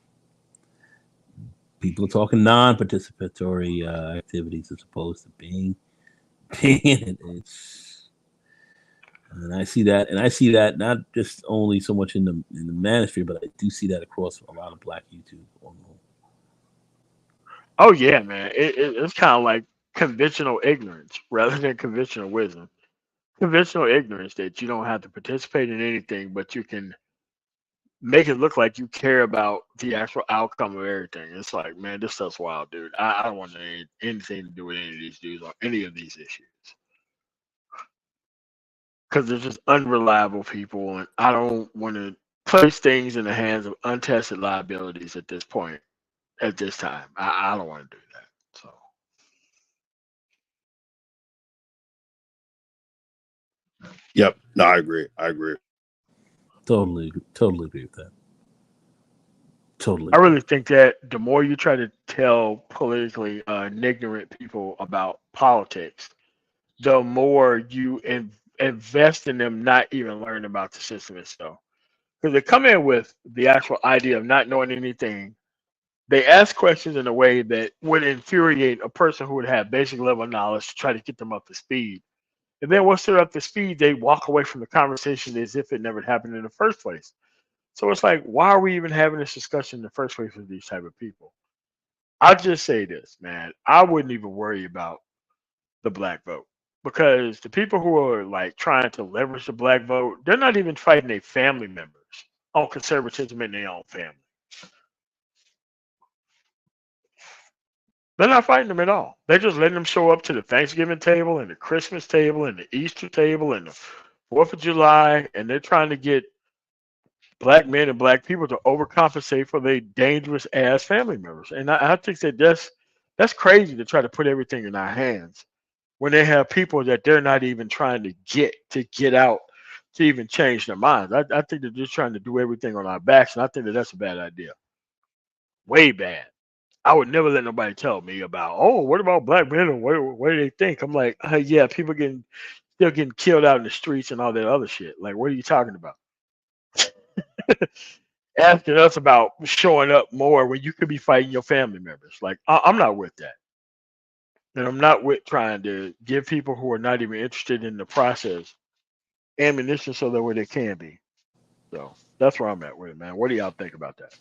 People talking non-participatory activities as opposed to being in it. It's and I see that, and I see that not just only so much in the manosphere, but I do see that across a lot of Black YouTube. Oh yeah, man. It's kind of like conventional ignorance rather than conventional wisdom. Conventional ignorance that you don't have to participate in anything, but you can make it look like you care about the actual outcome of everything. It's like, man, this stuff's wild, dude. I don't want anything to do with any of these dudes on any of these issues because they're just unreliable people, and I don't want to place things in the hands of untested liabilities at this point, at this time. I don't want to do that. So, Yep. No, I agree. I agree. Totally agree with that. Totally I agree. really think that the more you try to tell politically ignorant people about politics, the more you invest in them not even learning about the system itself. Because they come in with the actual idea of not knowing anything. They ask questions in a way that would infuriate a person who would have basic level of knowledge to try to get them up to speed. And then once they're up to speed, they walk away from the conversation as if it never happened in the first place. So it's like, why are we even having this discussion in the first place with these type of people? I'll just say this, man. I wouldn't even worry about the black vote because the people who are like trying to leverage the black vote, they're not even fighting their family members on conservatism in their own family. They're not fighting them at all. They're just letting them show up to the Thanksgiving table and the Christmas table and the Easter table and the Fourth of July, and they're trying to get black men and black people to overcompensate for their dangerous ass family members. And I think that that's crazy to try to put everything in our hands when they have people that they're not even trying to get out to even change their minds. I think they're just trying to do everything on our backs, and I think that that's a bad idea. Way bad. I would never let nobody tell me about, oh, what about black men and what do they think? I'm like, yeah, people getting still getting killed out in the streets and all that other shit. Like, what are you talking about? Asking us about showing up more when you could be fighting your family members. Like, I'm not with that. And I'm not with trying to give people who are not even interested in the process ammunition so that way they can be. So that's where I'm at with it, man. What do y'all think about that?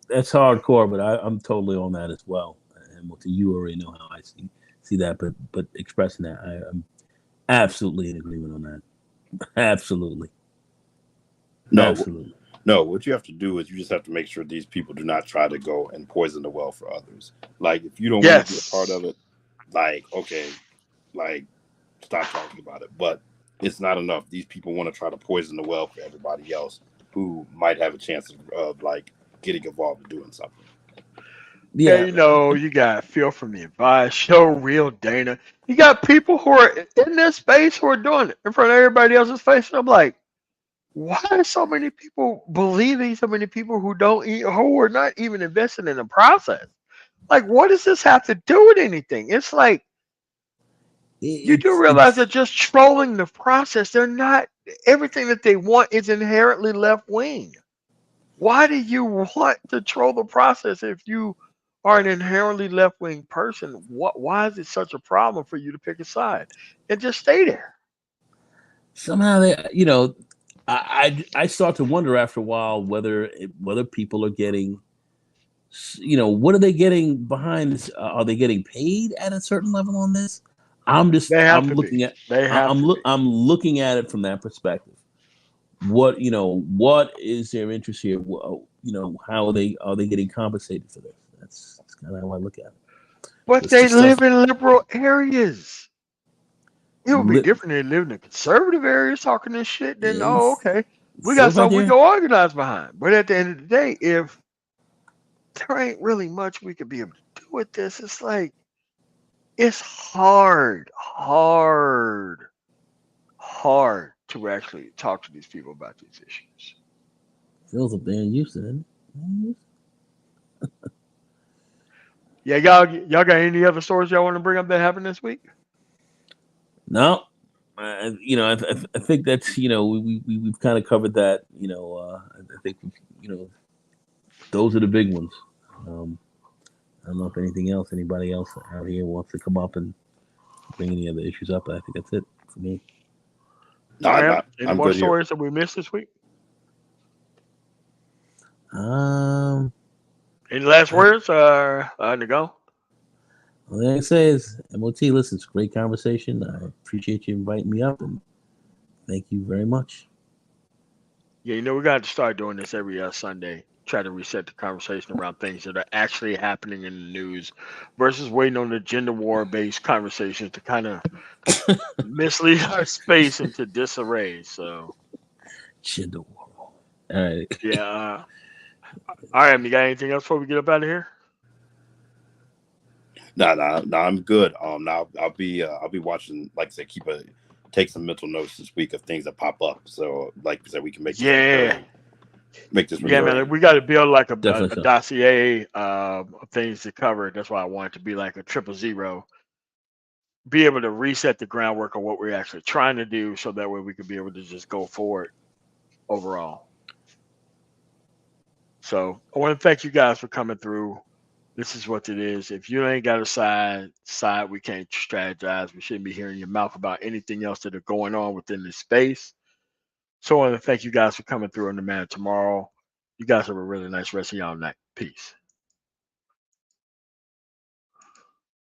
That's hardcore, but I'm totally on that as well. And with you already know how I see that, but expressing that, I'm absolutely in agreement on that. Absolutely, No, absolutely. no. What you have to do is you just have to make sure these people do not try to go and poison the well for others. Like if you don't want to be a part Yes. of it, like okay, like stop talking about it. But it's not enough. These people want to try to poison the well for everybody else who might have a chance of like getting involved in doing something. Yeah, Yeah, you know, you got Phil from the Advice Show, Real Dana. You got people who are in this space who are doing it in front of everybody else's face. And I'm like, why are so many people believing so many people who don't who are not even invested in the process? Like, what does this have to do with anything? It's like you do realize they're just trolling the process. They're not everything that they want is inherently left wing. Why do you want to troll the process if you are an inherently left wing person? Why is it such a problem for you to pick a side and just stay there? somehow they, I start to wonder after a while whether people are getting, what are they getting behind this? Are they getting paid at a certain level on this? They have I'm to be. looking at They have to be. I'm looking at it from that perspective. What is their interest here? How are they getting compensated for this? That's kind of how I look at it. But It's they the stuff. live in liberal areas. It would be Li- different if they lived in conservative areas talking this shit. Then, oh, it's, okay, it's we got stuff out something we can there. organize behind. But at the end of the day, if there ain't really much we could be able to do with this, it's like it's hard to actually talk to these people about these issues. Feels up there in Houston, isn't it? Yeah, y'all got any other stories y'all want to bring up that happened this week? No, I think that's we've kind of covered that. I think those are the big ones. Um, I don't know if anybody else out here wants to come up and bring any other issues up. But I think that's it for me. No, All right. Any I'm more good here. stories that we missed this week? Um, Any last words? To go. All I say is, MOT, listen, it's a great conversation. I appreciate you inviting me up, and thank you very much. Yeah, we got to start doing this every Sunday. Try to reset the conversation around things that are actually happening in the news versus waiting on the gender war based conversations to kind of mislead our space into disarray. So, Gender war. All right. yeah. All right, you got anything else before we get up out of here? No, I'm good. Now I'll be watching, like I said, take some mental notes this week of things that pop up. So, like I said, we can make this recurring. Make this Yeah, recurring. man. We got to build like a Definitely so. dossier of things to cover. That's why I want it to be like a 000. Be able to reset the groundwork of what we're actually trying to do, so that way we can be able to just go forward overall. So I want to thank you guys for coming through. This is what it is. If you ain't got a side, we can't strategize. We shouldn't be hearing your mouth about anything else that are going on within this space. So I want to thank you guys for coming through on the Man Tomorrow. You guys have a really nice rest of y'all night. Peace.